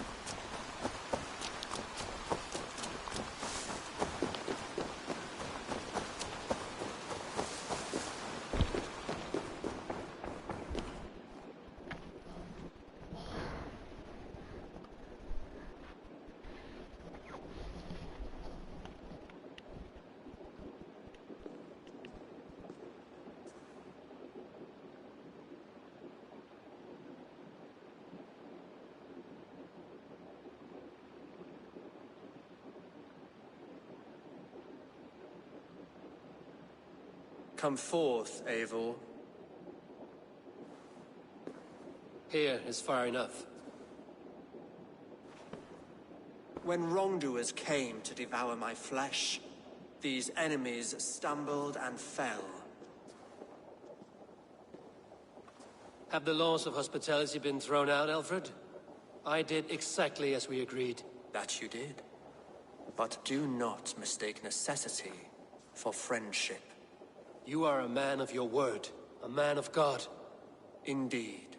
Come forth, Eivor. Here is far enough. When wrongdoers came to devour my flesh, these enemies stumbled and fell. Have the laws of hospitality been thrown out, Alfred? I did exactly as we agreed. That you did. But do not mistake necessity for friendship. You are a man of your word, a man of God. Indeed.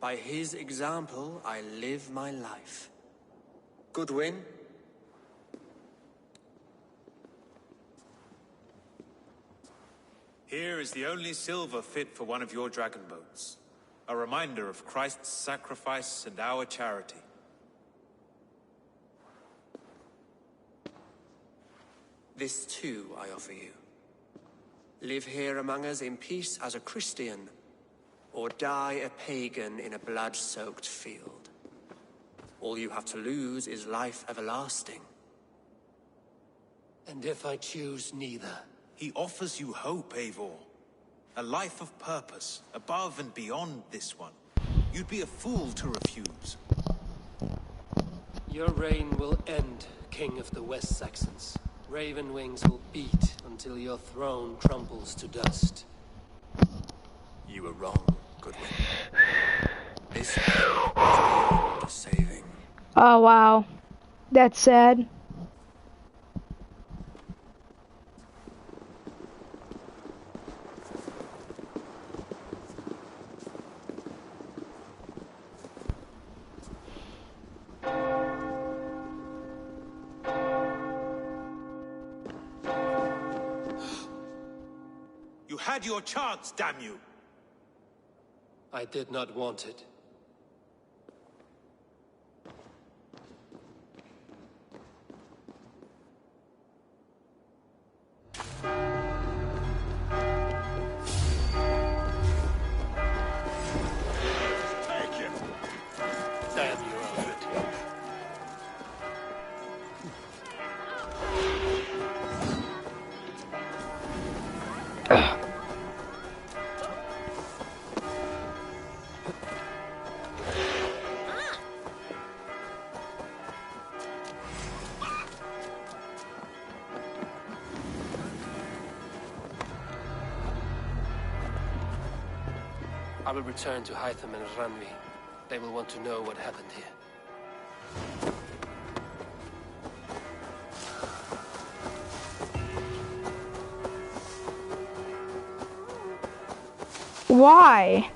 By his example, I live my life. Good win? Here is the only silver fit for one of your dragon boats. A reminder of Christ's sacrifice and our charity. This too I offer you. Live here among us in peace as a Christian, or die a pagan in a blood-soaked field. All you have to lose is life everlasting. And if I choose neither? He offers you hope, Eivor. A life of purpose, above and beyond this one. You'd be a fool to refuse. Your reign will end, King of the West Saxons. Raven wings will beat until your throne crumbles to dust. You were wrong, Goodwin. This is beyond saving. Oh wow, that's sad. You had your chance, damn you! I did not want it. Damn you, Alfred. I will return to Hytham and Ranvi. They will want to know what happened here. Why?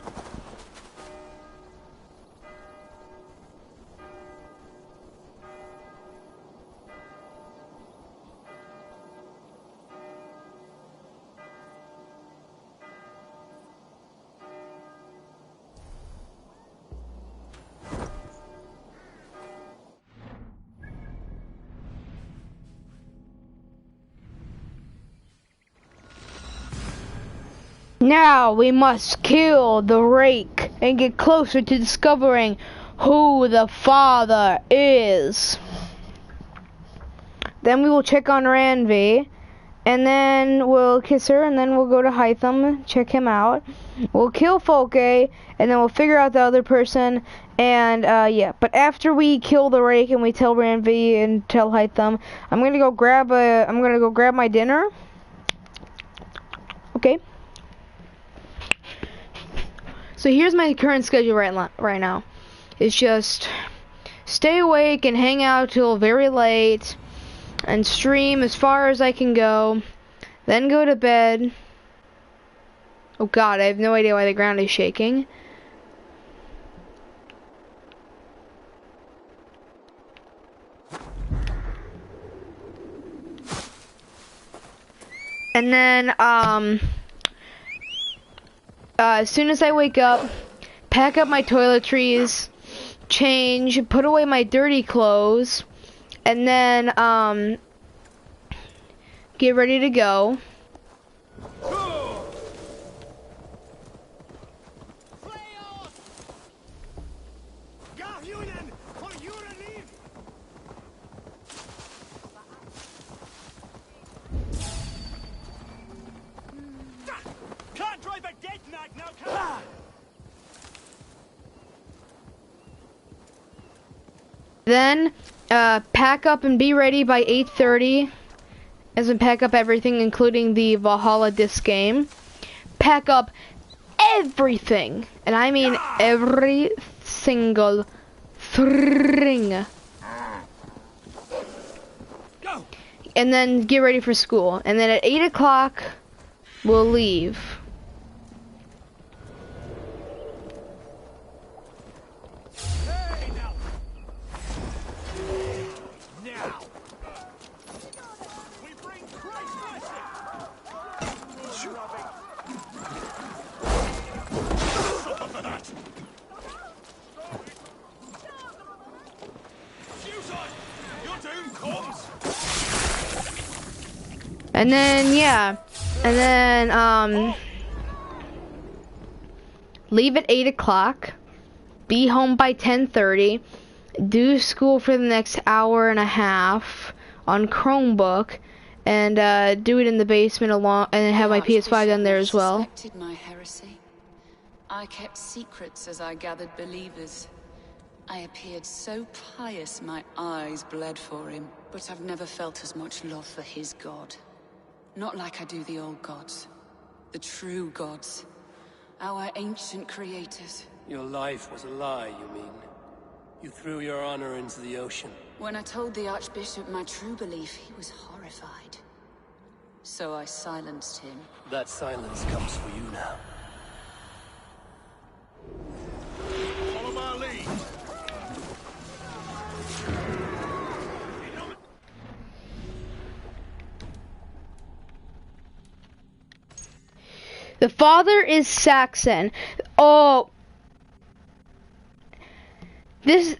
Now we must kill the rake and get closer to discovering who the father is. Then we will check on Ranvi, and then we'll kiss her, and then we'll go to Hytham, check him out. We'll kill Folke, and then we'll figure out the other person, and yeah. But after we kill the rake and we tell Ranvi and tell Hytham, I'm gonna go grab my dinner. Okay. So here's my current schedule right now. It's just stay awake and hang out till very late and stream as far as I can go, then go to bed. Oh god, I have no idea why the ground is shaking. And then as soon as I wake up, pack up my toiletries, change, put away my dirty clothes, and then get ready to go. Then pack up and be ready by 8:30. As in pack up everything, including the Valhalla disc game. Pack up everything, and I mean every single thing. And then get ready for school. And then at 8 o'clock, we'll leave. And then, yeah. And then, leave at 8 o'clock. Be home by 10:30. Do school for the next hour and a half on Chromebook. And, do it in the basement along, and have my PS5 down there as well. Suspected my heresy. I kept secrets as I gathered believers. I appeared so pious my eyes bled for him. But I've never felt as much love for his god. Not like I do the old gods. The true gods. Our ancient creators. Your life was a lie, you mean? You threw your honor into the ocean. When I told the Archbishop my true belief, he was horrified. So I silenced him. That silence comes for you now. Follow my lead. The father is Saxon. Oh. It's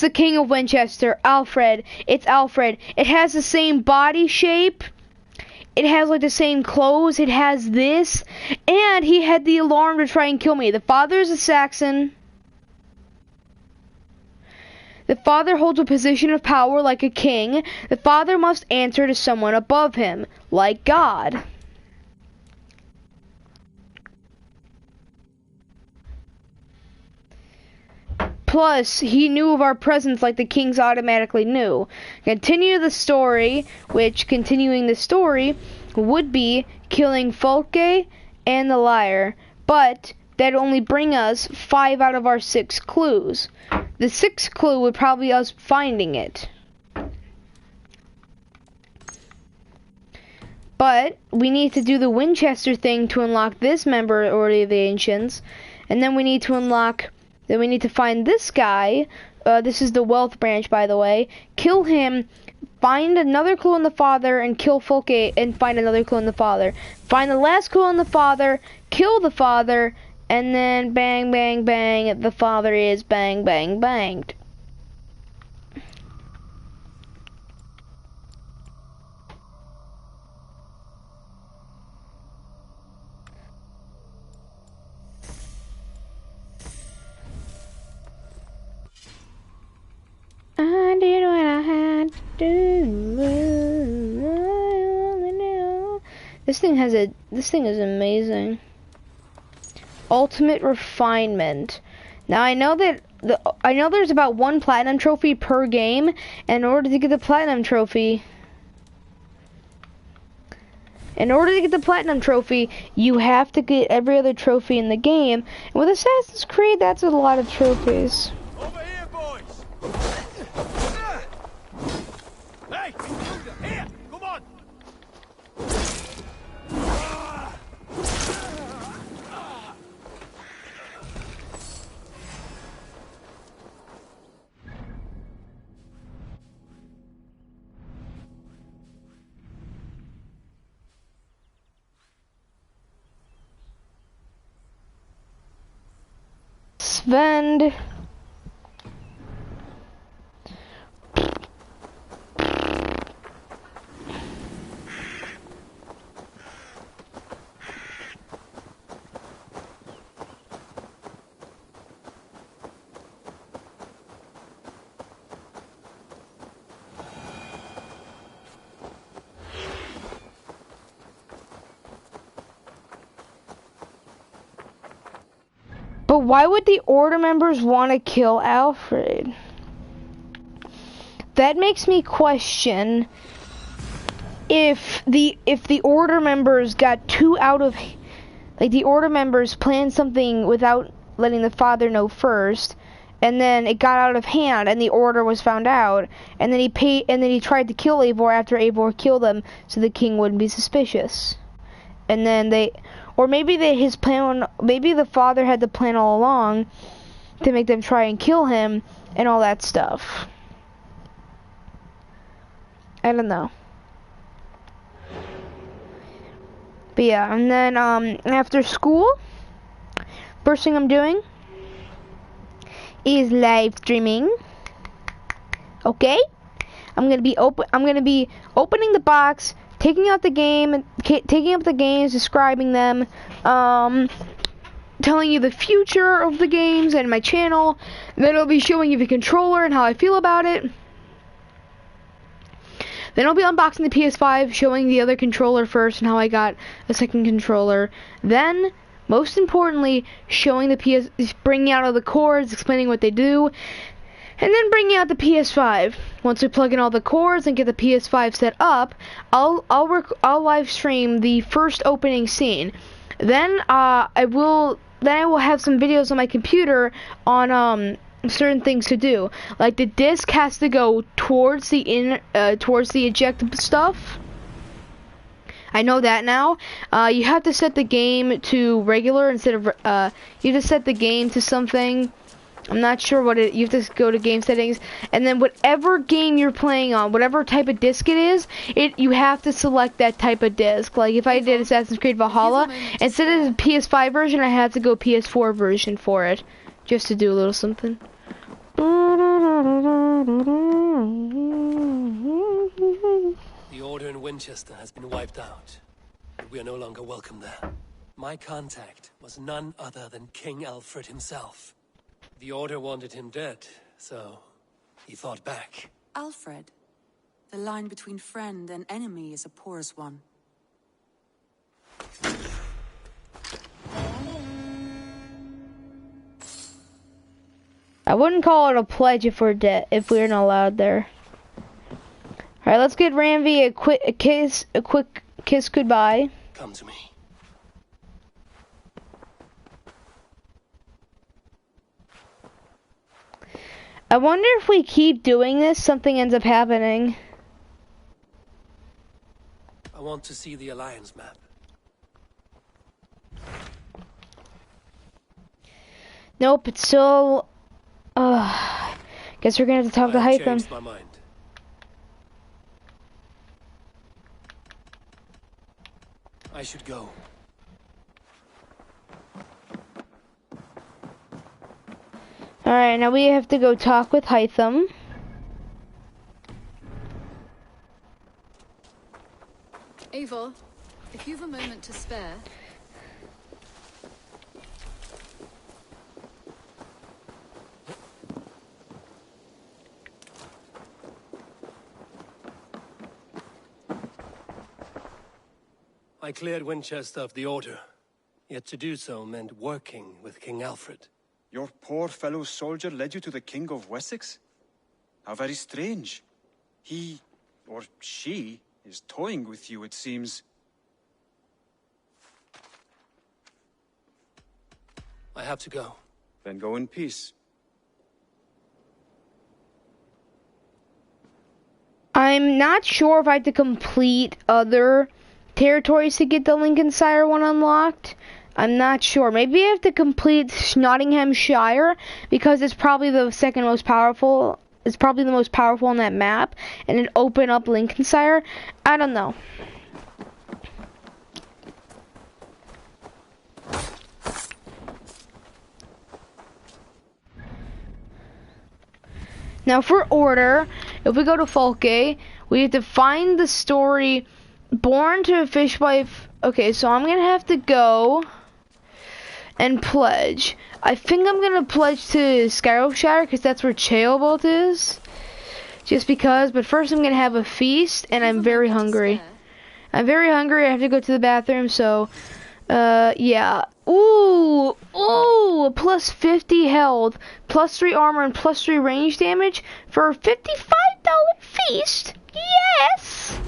the King of Winchester, Alfred. It's Alfred. It has the same body shape. It has like the same clothes. It has this. And he had the alarm to try and kill me. The father is a Saxon. The father holds a position of power like a king. The father must answer to someone above him, like God. Plus, he knew of our presence like the kings automatically knew. Continuing the story would be killing Folke and the liar, but that'd only bring us 5 out of our 6 clues. The 6th clue would probably be us finding it. But we need to do the Winchester thing to unlock this member Order of the Ancients, and then we need to find this guy. This is the Wealth branch, by the way. Kill him, find another clue in the father, and kill Folke, and find another clue in the father. Find the last clue in the father, kill the father, and then bang, bang, bang, the father is bang, bang, banged. I did what I had to do. This thing is amazing. Ultimate refinement. Now I know there's about 1 platinum trophy per game, and in order to get the platinum trophy, you have to get every other trophy in the game. And with Assassin's Creed, that's a lot of trophies. Over here, boys. Hey, here, come on. Sven. But why would the Order members want to kill Alfred? That makes me question if the Order members got too out of, like the Order members planned something without letting the father know first, and then it got out of hand, and the Order was found out, and then he tried to kill Eivor after Eivor killed him, so the king wouldn't be suspicious, and then or maybe maybe the father had the plan all along to make them try and kill him and all that stuff. I don't know. But yeah, and then after school, first thing I'm doing is live streaming. Okay? I'm gonna be opening the box, taking out the game, taking up the games, describing them, telling you the future of the games and my channel. Then I'll be showing you the controller and how I feel about it. Then I'll be unboxing the PS5, showing the other controller first and how I got a second controller. Then, most importantly, showing the bringing out all the cords, explaining what they do, and then bringing out the PS5. Once we plug in all the cords and get the PS5 set up, I'll live stream the first opening scene. Then I will have some videos on my computer on certain things to do. Like the disc has to go towards the eject stuff. I know that now. You have to set the game to regular instead of you have to set the game to something. I'm not sure what it. You have to go to game settings, and then whatever game you're playing on, whatever type of disc it is, you have to select that type of disc. Like if I did Assassin's Creed Valhalla, instead of the PS5 version, I have to go PS4 version for it, just to do a little something. The order in Winchester has been wiped out, and we are no longer welcome there. My contact was none other than King Alfred himself. The order wanted him dead, so he fought back. Alfred, the line between friend and enemy is a porous one. I wouldn't call it a pledge if we're not allowed there. All right, let's get Ranvi a quick kiss goodbye. Come to me. I wonder if we keep doing this, something ends up happening. I want to see the Alliance map. Nope, it's still. Guess we're gonna have to talk to Hytham. Changed my mind. I should go. Alright, now we have to go talk with Hytham. Eivor, if you've a moment to spare. I cleared Winchester of the Order, yet to do so meant working with King Alfred. Your poor fellow soldier led you to the King of Wessex? How very strange. He, or she, is toying with you, it seems. I have to go. Then go in peace. I'm not sure if I have to complete other territories to get the Lincolnshire one unlocked. I'm not sure. Maybe I have to complete Nottinghamshire because it's probably the second most powerful. It's probably the most powerful on that map, and then open up Lincolnshire. I don't know. Now for order, if we go to Folke, we have to find the story Born to a Fishwife. Okay, so I'm gonna have to go and pledge. I think I'm gonna pledge to Skyroshire because that's where Cheobolt is. Just because, but first I'm gonna have a feast, and I'm very hungry. I'm very hungry. I have to go to the bathroom, so yeah. Ooh, plus 50 health, plus 3 armor, and plus 3 range damage for a $55 feast. Yes.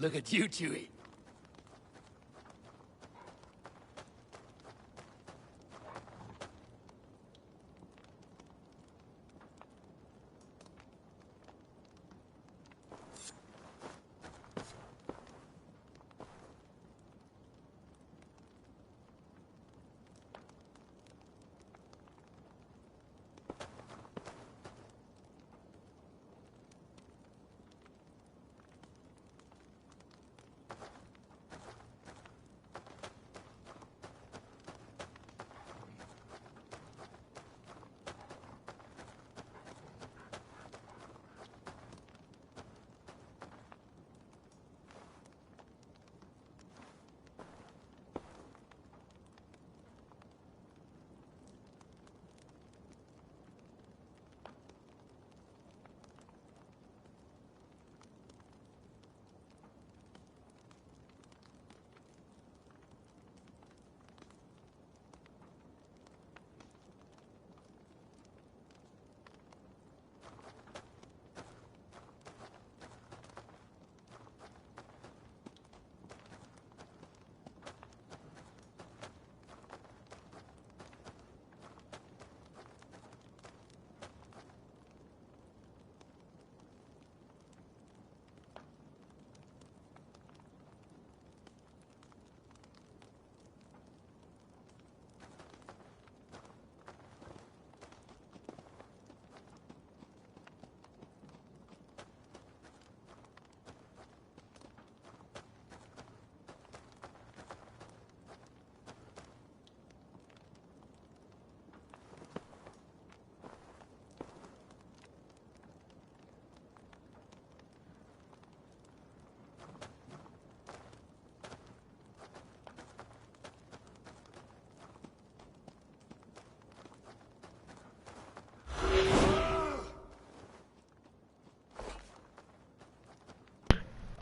Look at you, Chewie.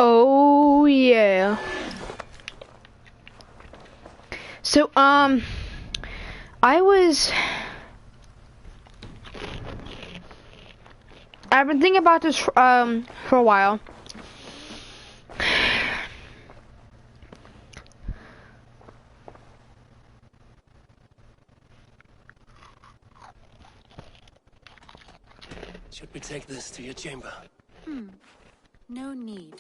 Oh yeah. So I've been thinking about this for a while. Should we take this to your chamber? No need.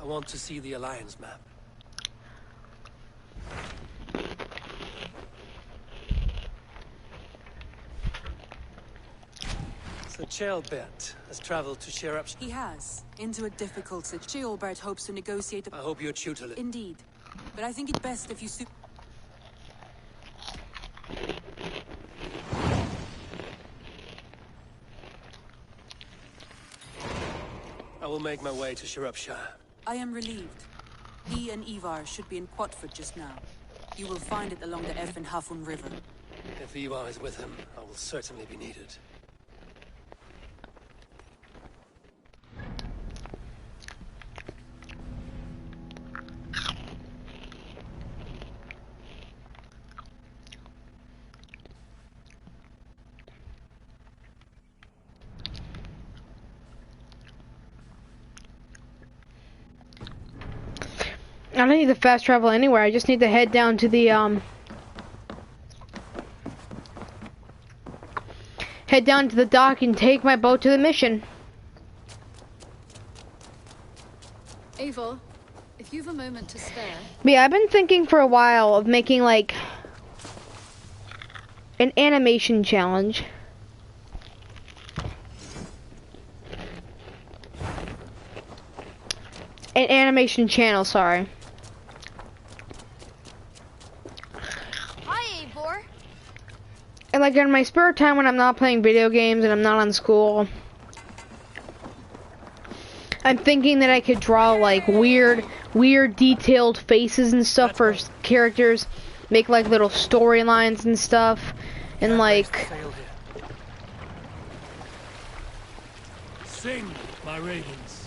I want to see the Alliance map. So Ceolbert has traveled to cheer up. He has. Into a difficult situation. Ceolbert hopes to negotiate I hope your tutor... Indeed. But I think it best if you I will make my way to Shropshire. I am relieved. He and Ivar should be in Quatford just now. You will find it along the Effen Hafun River. If Ivar is with him, I will certainly be needed. I don't need to fast travel anywhere. I just need to head down to the dock and take my boat to the mission. Eivor, if you've a moment to spare. But yeah, I've been thinking for a while of making like an animation challenge. An animation channel, sorry. Hi, Eivor. And like in my spare time when I'm not playing video games and I'm not on school, I'm thinking that I could draw like weird detailed faces and stuff for characters make like little storylines and stuff, and like. Sing, my ravens.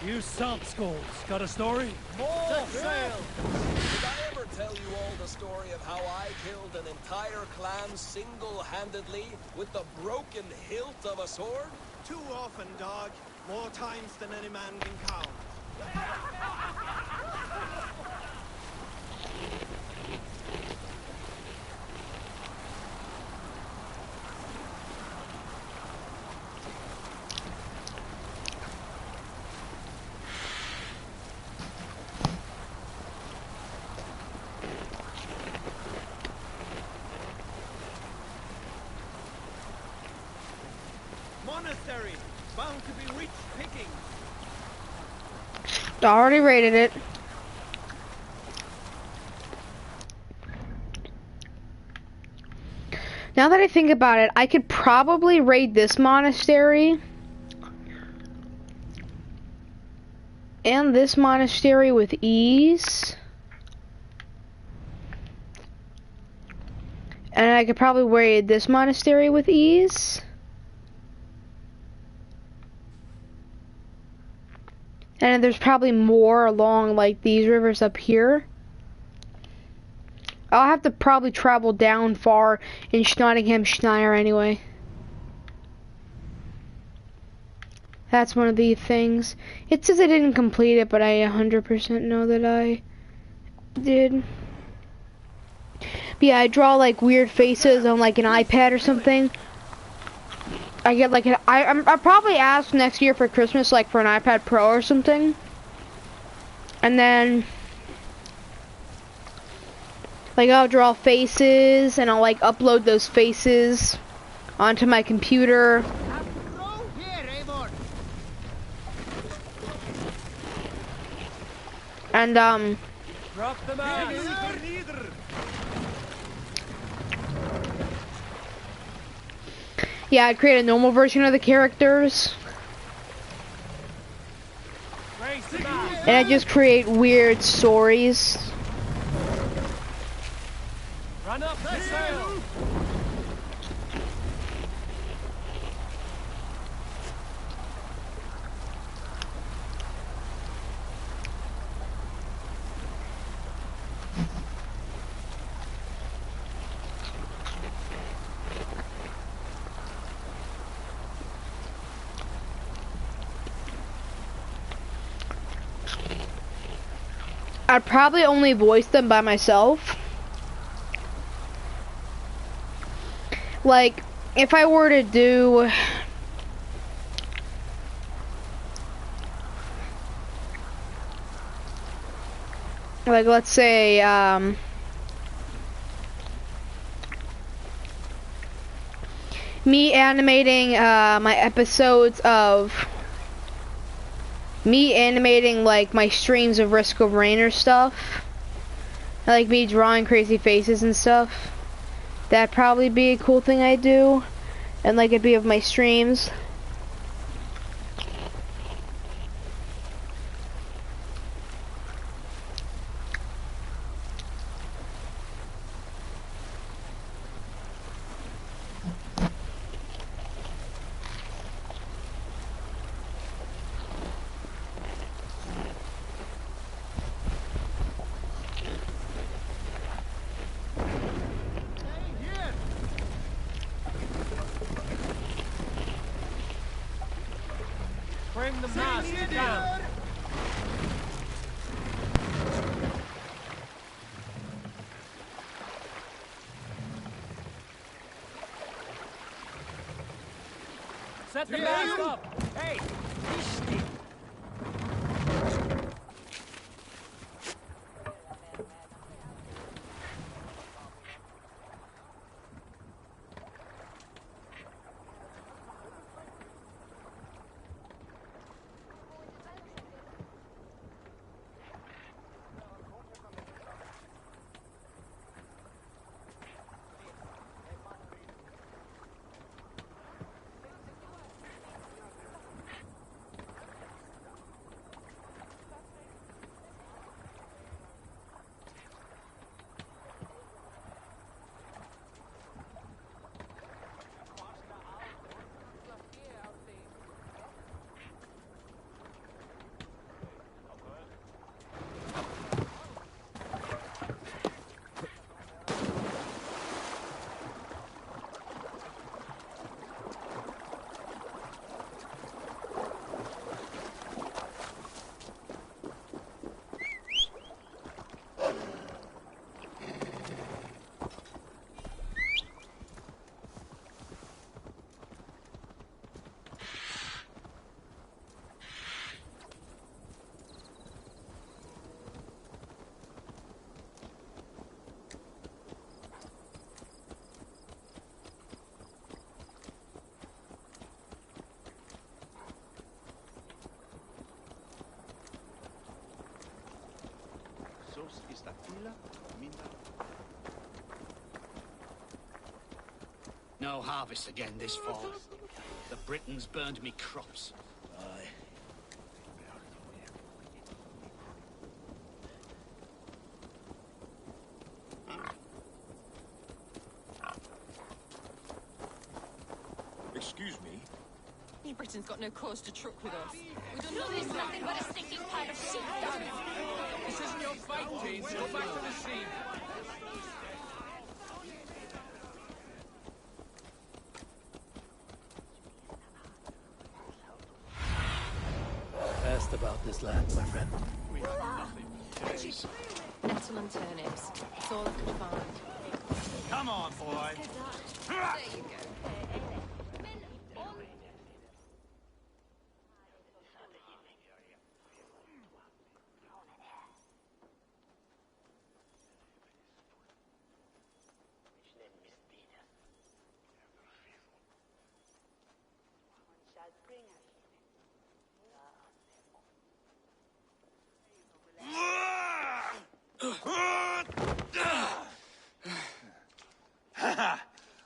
You salt skulls, got a story? More sail! Did I ever tell you all the story of how I killed an entire clan single-handedly with the broken hilt of a sword? Too often, dog. More times than any man can count. Monastery, bound to be rich pickings. I already rated it. Now that I think about it, I could probably raid this monastery and this monastery with ease. And I could probably raid this monastery with ease. And there's probably more along like these rivers up here. I'll have to probably travel down far in Nottinghamshire anyway. That's one of the things. It says I didn't complete it, but I 100% know that I did. But yeah, I draw like weird faces on like an iPad or something. I get like I'll probably ask next year for Christmas like for an iPad Pro or something. And then like I'll draw faces and I'll like upload those faces onto my computer. And Drop them out. yeah, I'd create a normal version of the characters. And I just create weird stories. Run up that sail. I'd probably only voice them by myself. Like, if I were to do... like, let's say, me animating, my episodes of... me animating, like, my streams of Risk of Rain or stuff. Like, me drawing crazy faces and stuff. That'd probably be a cool thing I do. And, like, it'd be of my streams. Bring the mast down. Set the mast up. Hey, No harvest again this fall. The Britons burned me crops. Aye. Excuse me? You Britain's got no cause to truck with us. We don't This is nothing but a stinking pile of sheepdog. This isn't your fight, James. Go back to the sea. Asked about this land, my friend. We have nothing. Nettle and turnips. That's all I could find. Come on, boy. There you go.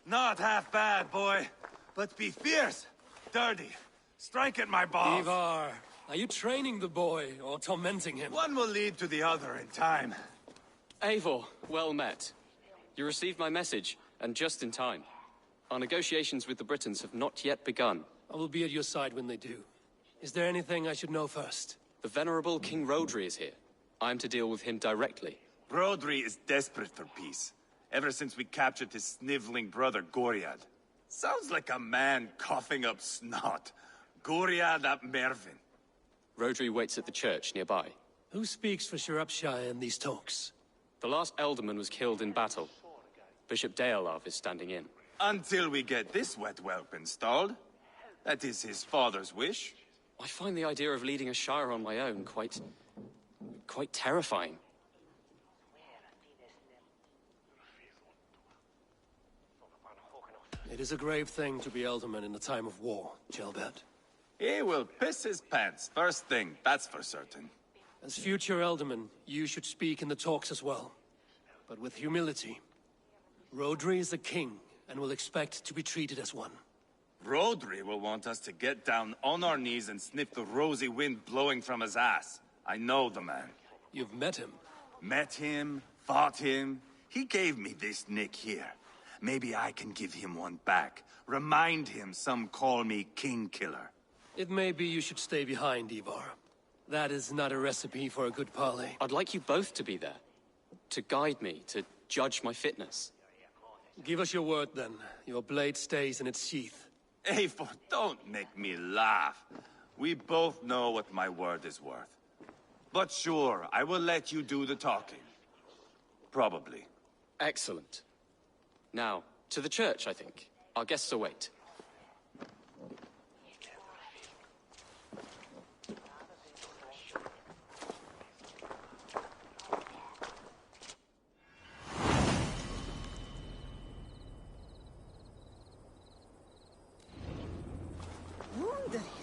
Not half bad, boy. But be fierce, dirty. Strike at my balls. Ivar, are you training the boy or tormenting him? One will lead to the other in time. Eivor, well met. You received my message, and just in time. Our negotiations with the Britons have not yet begun. I will be at your side when they do. Is there anything I should know first? The venerable King Rodri is here. I am to deal with him directly. Rodri is desperate for peace. Ever since we captured his sniveling brother, Goriad. Sounds like a man coughing up snot. Goriad ap Mervin. Rodri waits at the church nearby. Who speaks for Shropshire in these talks? The last alderman was killed in battle. Bishop Deolav is standing in. Until we get this wet whelp installed. That is his father's wish. I find the idea of leading a shire on my own quite terrifying. It is a grave thing to be alderman in a time of war, Gelbert. He will piss his pants, first thing, that's for certain. As future alderman, you should speak in the talks as well. But with humility. Rodri is the king, and will expect to be treated as one. Rodri will want us to get down on our knees and sniff the rosy wind blowing from his ass. I know the man. You've met him? Met him, fought him. He gave me this nick here. Maybe I can give him one back. Remind him some call me King Killer. It may be you should stay behind, Ivar. That is not a recipe for a good parley. I'd like you both to be there. To guide me, to judge my fitness. Give us your word, then. Your blade stays in its sheath. Eivor, don't make me laugh. We both know what my word is worth. But sure, I will let you do the talking. Probably. Excellent. Now, to the church, I think. Our guests await.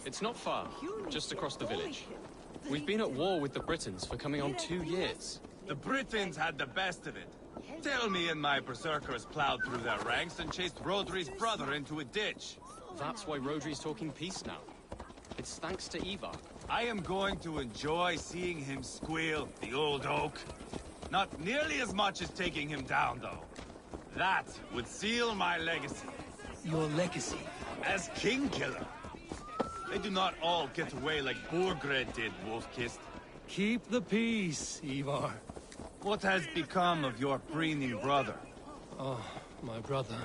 It's not far, just across the village. We've been at war with the Britons for coming on 2 years. The Britons had the best of it. Tell me and my berserkers plowed through their ranks and chased Rodri's brother into a ditch. That's why Rodri's talking peace now. It's thanks to Ivar. I am going to enjoy seeing him squeal, the old oak. Not nearly as much as taking him down, though. That would seal my legacy. Your legacy? As King Killer. They do not all get away like Borgred did, Wolf-Kissed. Keep the peace, Ivar. What has become of your preening brother? Oh, my brother.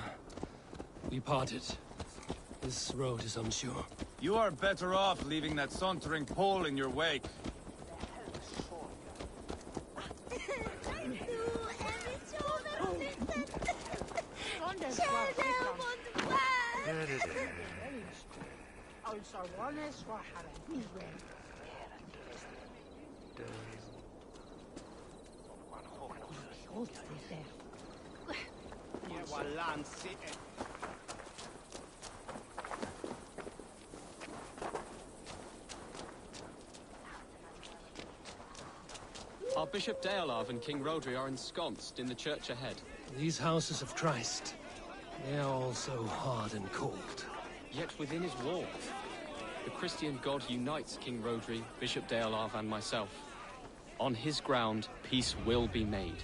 We parted. This road is unsure. You are better off leaving that sauntering Pole in your wake. Our Bishop Deolav and King Rodri are ensconced in the church ahead. These houses of Christ. They are all so hard and cold. Yet within his walls, the Christian God unites King Rodri, Bishop Deolarv, and myself. On his ground, peace will be made.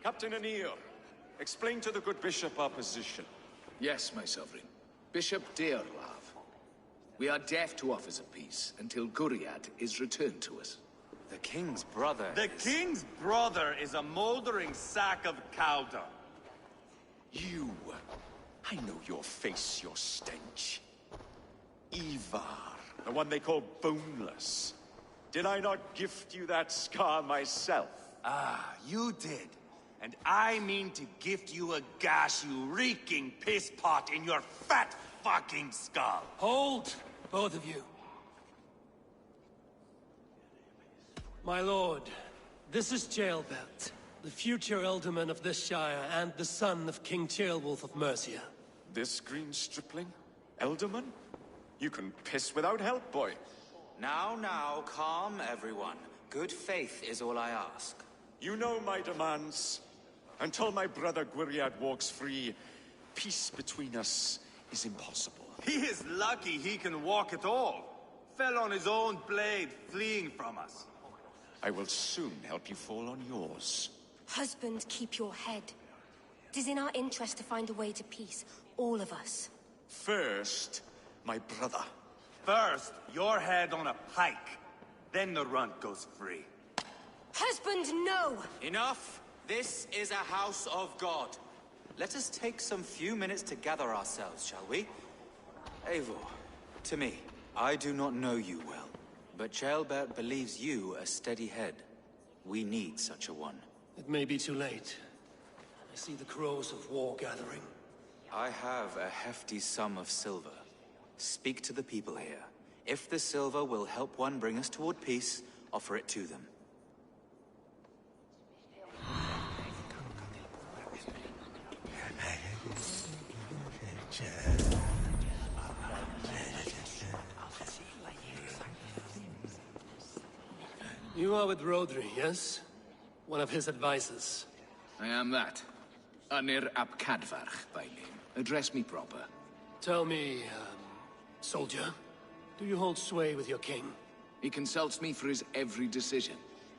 Captain Anir, explain to the good bishop our position. Yes, my sovereign. Bishop Deorlav. We are deaf to offers of peace until Guriad is returned to us. The king's brother. The king's brother is a moldering sack of cow dung. You. I know your face, your stench. Ivar, the one they call Boneless. Did I not gift you that scar myself? Ah, you did. And I mean to gift you a gash, you reeking piss pot in your fat fucking skull. Hold, both of you. My lord, this is Jailbelt, the future alderman of this shire and the son of King Ceolwulf of Mercia. This green stripling? Elderman? You can piss without help, boy. Now, calm everyone. Good faith is all I ask. You know my demands. Until my brother Gwiriad walks free, peace between us is impossible. He is lucky he can walk at all. Fell on his own blade, fleeing from us. I will soon help you fall on yours. Husband, keep your head. It is in our interest to find a way to peace, all of us. First, my brother. First, your head on a pike. Then the runt goes free. Husband, no! Enough! This is a house of God. Let us take some few minutes to gather ourselves, shall we? Eivor, to me, I do not know you well, but Ceolbert believes you a steady head. We need such a one. It may be too late. I see the crows of war gathering. I have a hefty sum of silver. Speak to the people here. If the silver will help one bring us toward peace, offer it to them. You are with Rodri, yes? One of his advisors. I am that. Anir ap Cadfarch by name. Address me proper. Tell me, soldier, do you hold sway with your king? He consults me for his every decision.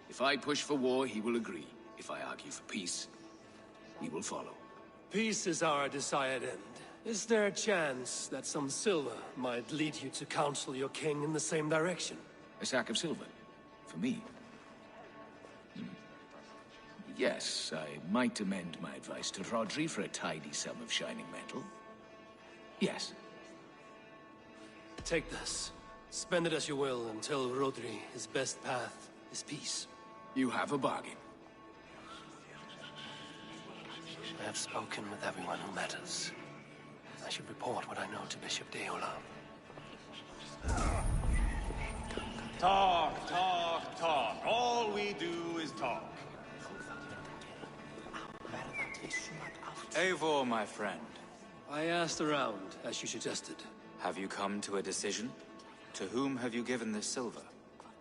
If I push for war, he will agree. If I argue for peace, he will follow. Peace is our desired end. Is there a chance that some silver might lead you to counsel your king in the same direction? A sack of silver? For me? Yes, I might amend my advice to Rodri for a tidy sum of shining metal. Yes. Take this. Spend it as you will until Rodri, his best path is peace. You have a bargain. I have spoken with everyone who matters. I should report what I know to Bishop Deolarv. Talk, talk, talk. All we do is talk. Eivor, my friend. I asked around, as you suggested. Have you come to a decision? To whom have you given this silver?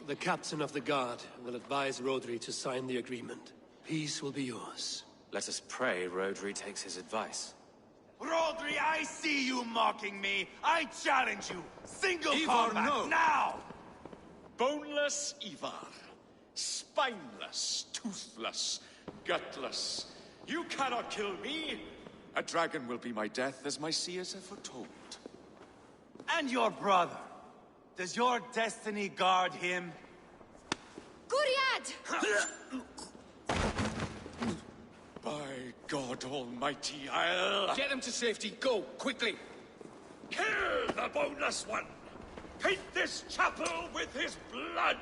The captain of the guard will advise Rodri to sign the agreement. Peace will be yours. Let us pray Rodri takes his advice. Rodri, I see you mocking me. I challenge you. Single Ivar, combat, no. now! Boneless Ivar. Spineless, toothless, gutless. You cannot kill me. A dragon will be my death, as my seers have foretold. And your brother. Does your destiny guard him? Guriad! By God Almighty, I'll... Get him to safety. Go, quickly. Kill the boneless one! Paint this chapel with his blood!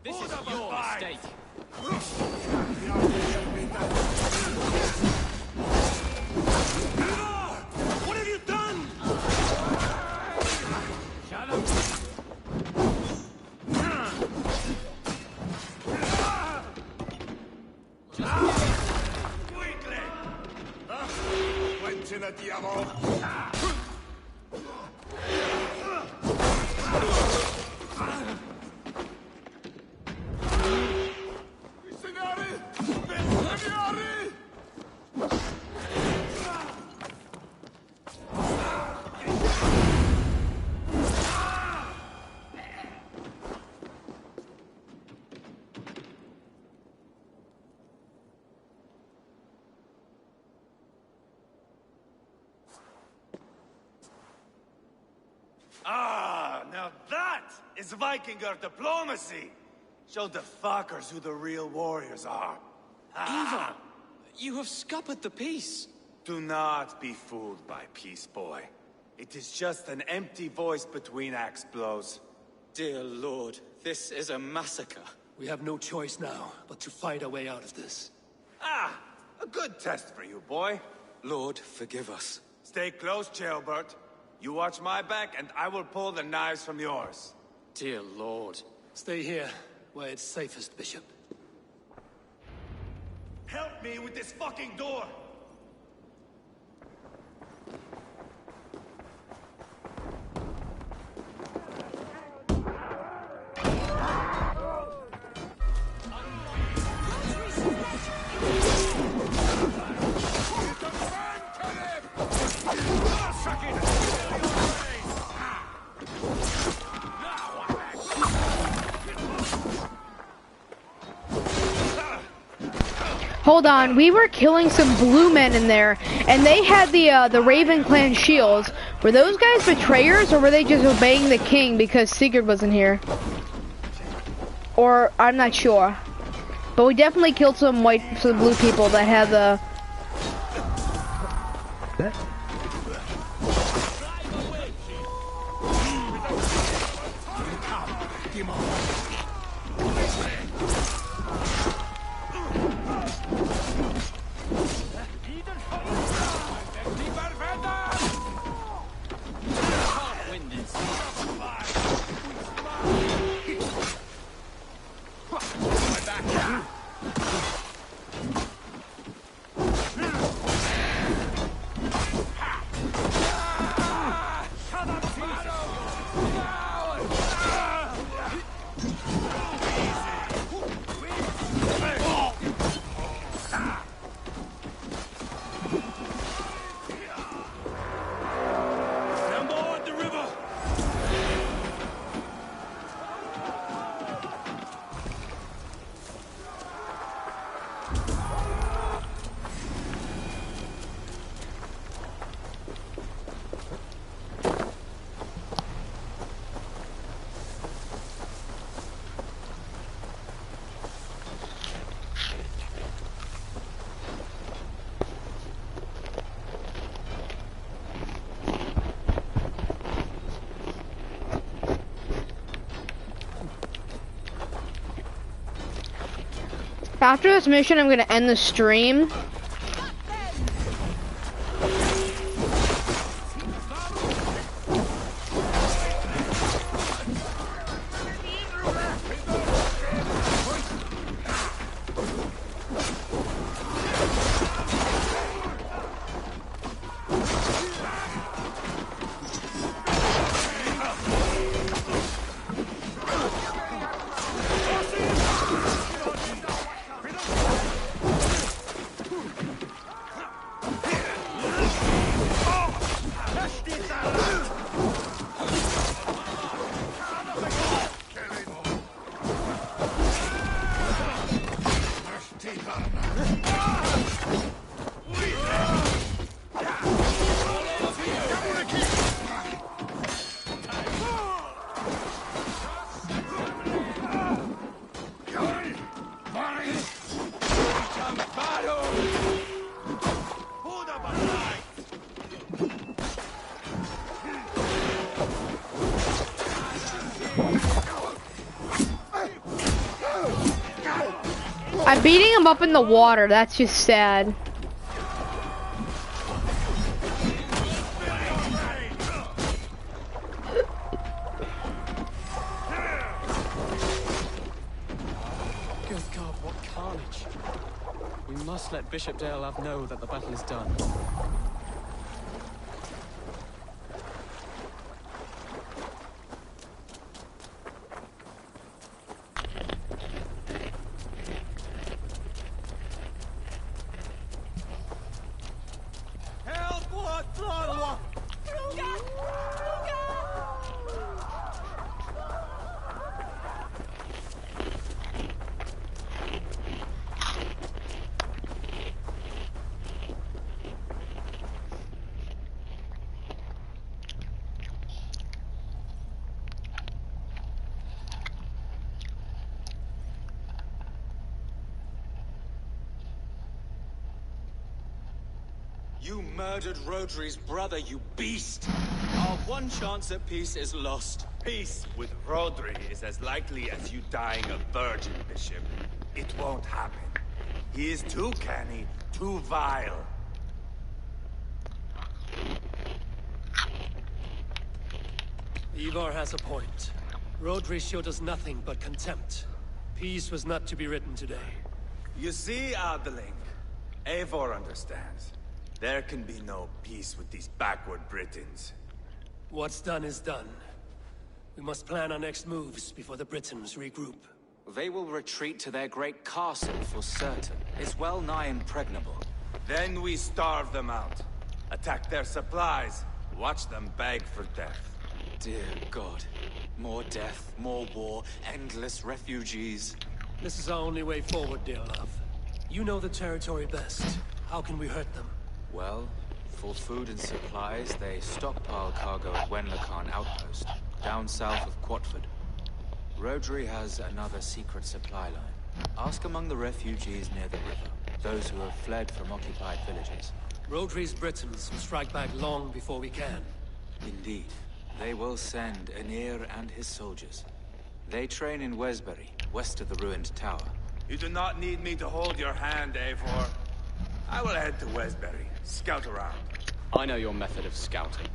This is your mistake. What have you done? Shut up. Ah, now that is Vikinger diplomacy! Show the fuckers who the real warriors are. Ivar, you have scuppered the peace. Do not be fooled by peace, boy. It is just an empty voice between axe blows. Dear Lord, this is a massacre. We have no choice now, but to fight our way out of this. Ah, a good test for you, boy. Lord, forgive us. Stay close, Jailbert. You watch my back, and I will pull the knives from yours. Dear Lord. Stay here, where it's safest, Bishop. Help me with this fucking door! Hold on, we were killing some blue men in there, and they had the Raven Clan shields. Were those guys betrayers, or were they just obeying the king because Sigurd wasn't here? Or, I'm not sure. But we definitely killed some blue people that had the... After this mission, I'm gonna end the stream. I'm beating him up in the water, that's just sad. Good God, what carnage. We must let Bishop Deolav know that the battle is done. You murdered Rodri's brother, you beast! Our one chance at peace is lost. Peace with Rodri is as likely as you dying a virgin, Bishop. It won't happen. He is too canny, too vile. Ivar has a point. Rodri showed us nothing but contempt. Peace was not to be written today. You see, Adeling, Eivor understands. There can be no peace with these backward Britons. What's done is done. We must plan our next moves before the Britons regroup. They will retreat to their great castle for certain. It's well nigh impregnable. Then we starve them out. Attack their supplies. Watch them beg for death. Dear God. More death, more war, endless refugees. This is our only way forward, Deolav. You know the territory best. How can we hurt them? Well, for food and supplies, they stockpile cargo at Wenlacan Outpost, down south of Quatford. Rodri has another secret supply line. Ask among the refugees near the river, those who have fled from occupied villages. Rodri's Britons will strike back long before we can. Indeed. They will send Anir and his soldiers. They train in Wesbury, west of the ruined tower. You do not need me to hold your hand, Eivor. I will head to Wesbury, scout around. I know your method of scouting.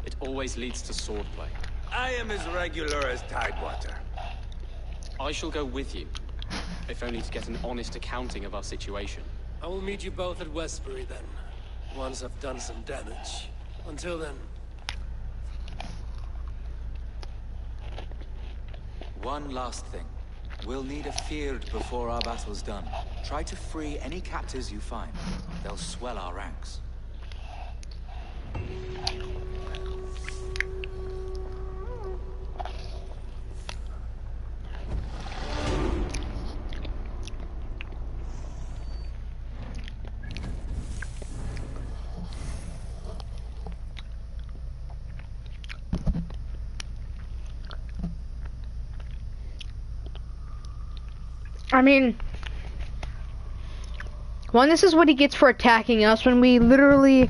It always leads to swordplay. I am as regular as Tidewater. I shall go with you, if only to get an honest accounting of our situation. I will meet you both at Westbury then, once I've done some damage. Until then... One last thing. We'll need a Fyrd before our battle's done. Try to free any captives you find. They'll swell our ranks. I mean, one, this is what he gets for attacking us when we literally,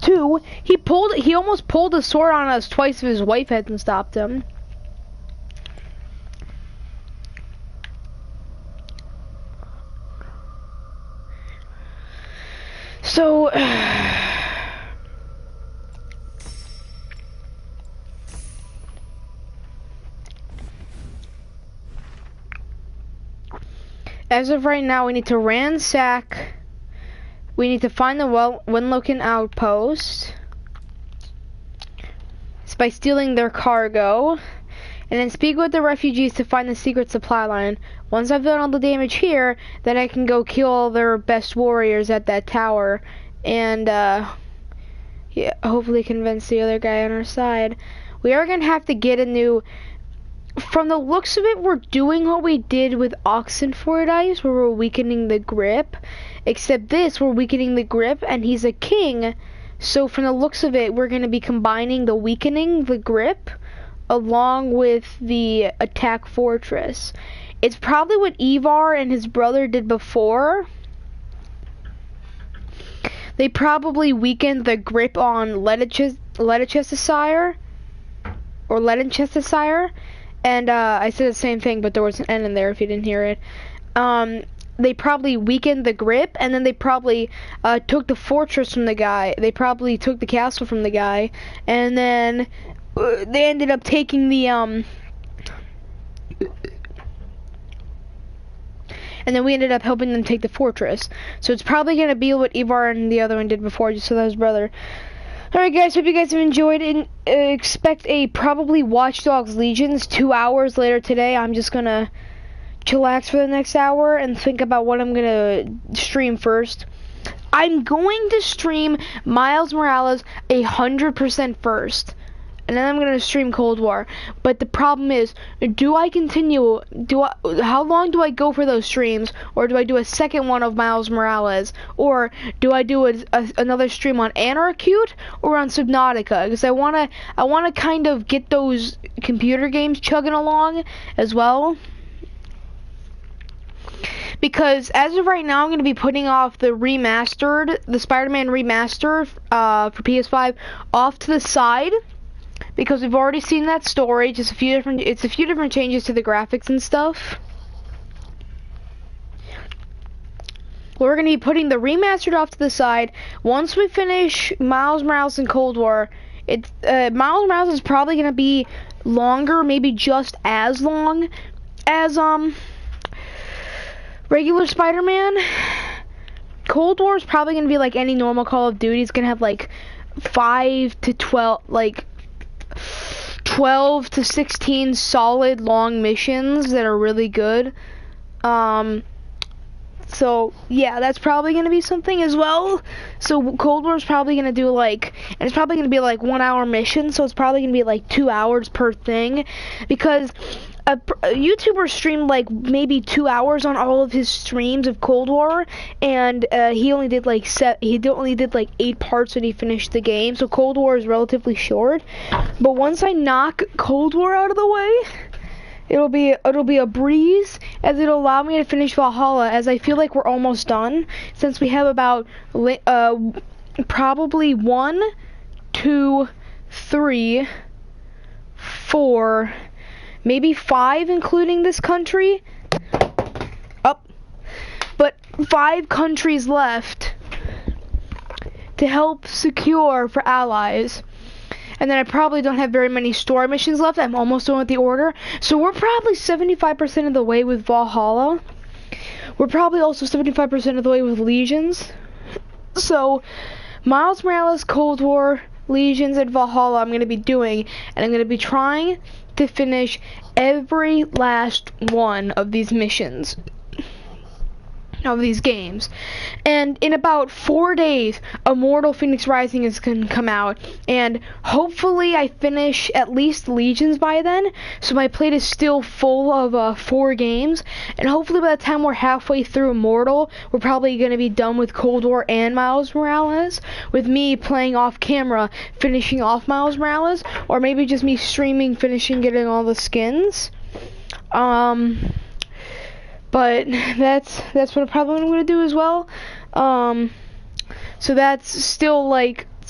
two, he almost pulled a sword on us twice if his wife hadn't stopped him. So, as of right now, we need to ransack. We need to find the Wenloken outpost. It's by stealing their cargo. And then speak with the refugees to find the secret supply line. Once I've done all the damage here, then I can go kill all their best warriors at that tower. And, yeah, hopefully convince the other guy on our side. We are going to have to get a new... From the looks of it, we're doing what we did with Oxenford Ice, where we're weakening the grip. Except this, we're weakening the grip, and he's a king. So from the looks of it, we're going to be combining the weakening the grip along with the attack fortress. It's probably what Ivar and his brother did before. They probably weakened the grip on Ledicesire. Or Ledicesire. And I said the same thing, but there was an N in there if you didn't hear it. They probably weakened the grip, and then they probably took the fortress from the guy. They probably took the castle from the guy, and then they ended up taking the and then we ended up helping them take the fortress. So it's probably going to be what Ivar and the other one did before, just so that his brother. Alright guys, hope you guys have enjoyed it. Expect a probably Watch Dogs Legions 2 hours later today. I'm just going to chillax for the next hour and think about what I'm going to stream first. I'm going to stream Miles Morales 100% first. And then I'm going to stream Cold War. But the problem is, do I continue, how long do I go for those streams? Or do I do a second one of Miles Morales? Or do I do another stream on Anarchute or on Subnautica? Because I want to kind of get those computer games chugging along as well. Because as of right now, I'm going to be putting off the Spider-Man remastered for PS5 off to the side. Because we've already seen that story, it's a few different changes to the graphics and stuff. We're going to be putting the remastered off to the side. Once we finish Miles Morales and Cold War, Miles Morales is probably going to be longer, maybe just as long as regular Spider-Man. Cold War is probably going to be like any normal Call of Duty. It's going to have like 12 to 16 solid long missions that are really good. So yeah, that's probably going to be something as well. So Cold War is probably going to do and it's probably going to be like 1 hour mission, so it's probably going to be like 2 hours per thing, because a YouTuber streamed like maybe 2 hours on all of his streams of Cold War, and he only did like 8 parts when he finished the game. So Cold War is relatively short. But once I knock Cold War out of the way, it'll be a breeze, as it'll allow me to finish Valhalla, as I feel like we're almost done, since we have about probably 1, 2, 3, 4. Maybe 5, including this country. But 5 countries left to help secure for allies. And then I probably don't have very many story missions left. I'm almost done with the order. So we're probably 75% of the way with Valhalla. We're probably also 75% of the way with Legions. So Miles Morales, Cold War, Legions, and Valhalla I'm going to be doing. And I'm going to be trying to finish every last one of these missions, of these games. And in about 4 days, Immortal Phoenix Rising is going to come out, and hopefully I finish at least Legions by then, so my plate is still full of 4 games, and hopefully by the time we're halfway through Immortal, we're probably going to be done with Cold War and Miles Morales, with me playing off camera, finishing off Miles Morales, or maybe just me streaming, finishing getting all the skins. But that's what I'm probably going to do as well. So that's still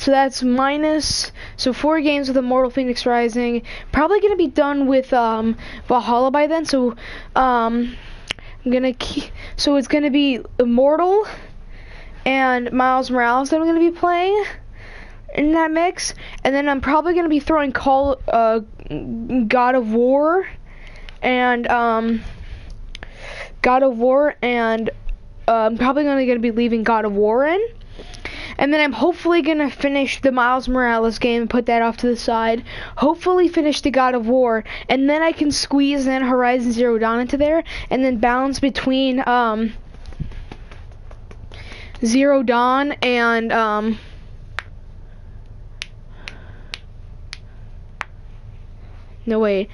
that's minus, so 4 games with Immortal Phoenix Rising. Probably going to be done with Valhalla by then. So so it's going to be Immortal and Miles Morales that I'm going to be playing in that mix. And then I'm probably going to be throwing God of War and I'm probably going to be leaving God of War in. And then I'm hopefully going to finish the Miles Morales game and put that off to the side. Hopefully finish the God of War. And then I can squeeze in Horizon Zero Dawn into there. And then balance between Zero Dawn and no, wait.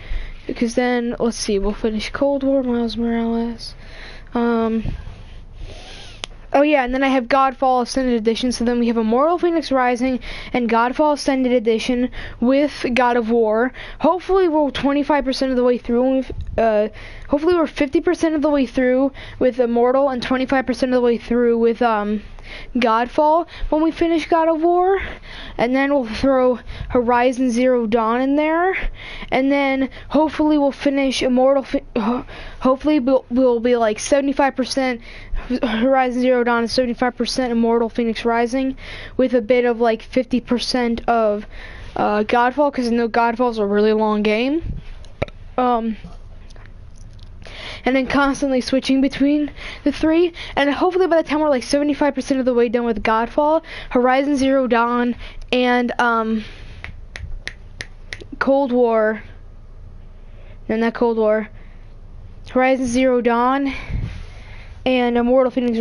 Because then, let's see, we'll finish Cold War, Miles Morales. Oh yeah, and then I have Godfall Ascended Edition, so then we have Immortal Phoenix Rising and Godfall Ascended Edition with God of War. Hopefully we're 25% of the way through. Hopefully we're 50% of the way through with Immortal and 25% of the way through with Godfall when we finish God of War. And then we'll throw Horizon Zero Dawn in there. And then hopefully we'll finish hopefully we'll be like 75% Horizon Zero Dawn and 75% Immortal Phoenix Rising, with a bit of like 50% of Godfall, because I know Godfall's a really long game. and then constantly switching between the three. And hopefully by the time we're like 75% of the way done with Godfall, Horizon Zero Dawn, and Cold War. No, not Cold War. Horizon Zero Dawn and Immortal Phoenix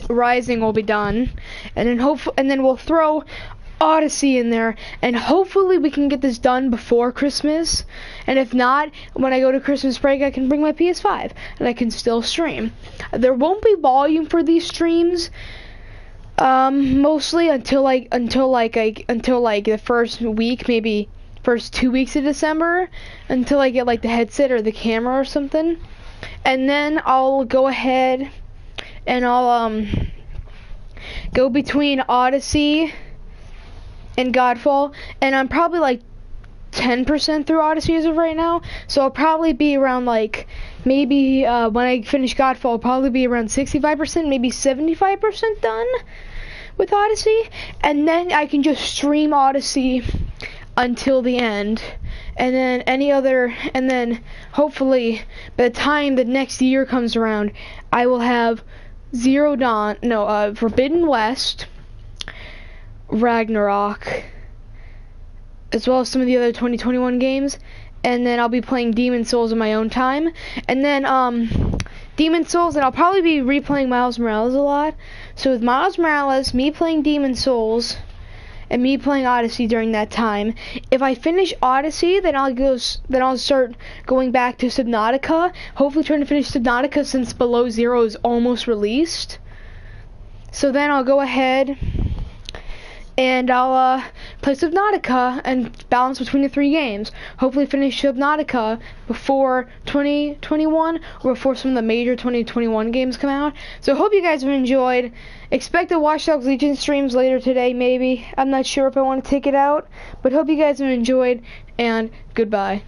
Rising will be done, and then we'll throw Odyssey in there, and hopefully we can get this done before Christmas. And if not, when I go to Christmas break, I can bring my PS5 and I can still stream. There won't be volume for these streams, mostly until the first week, maybe first 2 weeks of December, until I get like the headset or the camera or something. And then I'll go ahead and I'll go between Odyssey and Godfall, and I'm probably like 10% through Odyssey as of right now, so I'll probably be around like, maybe when I finish Godfall, I'll probably be around 65%, maybe 75% done with Odyssey, and then I can just stream Odyssey until the end, and then hopefully by the time the next year comes around, I will have Forbidden West, Ragnarok, as well as some of the other 2021 games, and then I'll be playing Demon Souls in my own time, and then Demon Souls, and I'll probably be replaying Miles Morales a lot. So with Miles Morales, me playing Demon Souls, and me playing Odyssey during that time. If I finish Odyssey, then I'll start going back to Subnautica. Hopefully trying to finish Subnautica since Below Zero is almost released. So then I'll go ahead and I'll play Subnautica and balance between the three games. Hopefully finish Subnautica before 2021 or before some of the major 2021 games come out. So hope you guys have enjoyed. Expect the Watch Dogs Legion streams later today, maybe. I'm not sure if I want to take it out, but hope you guys have enjoyed, and goodbye.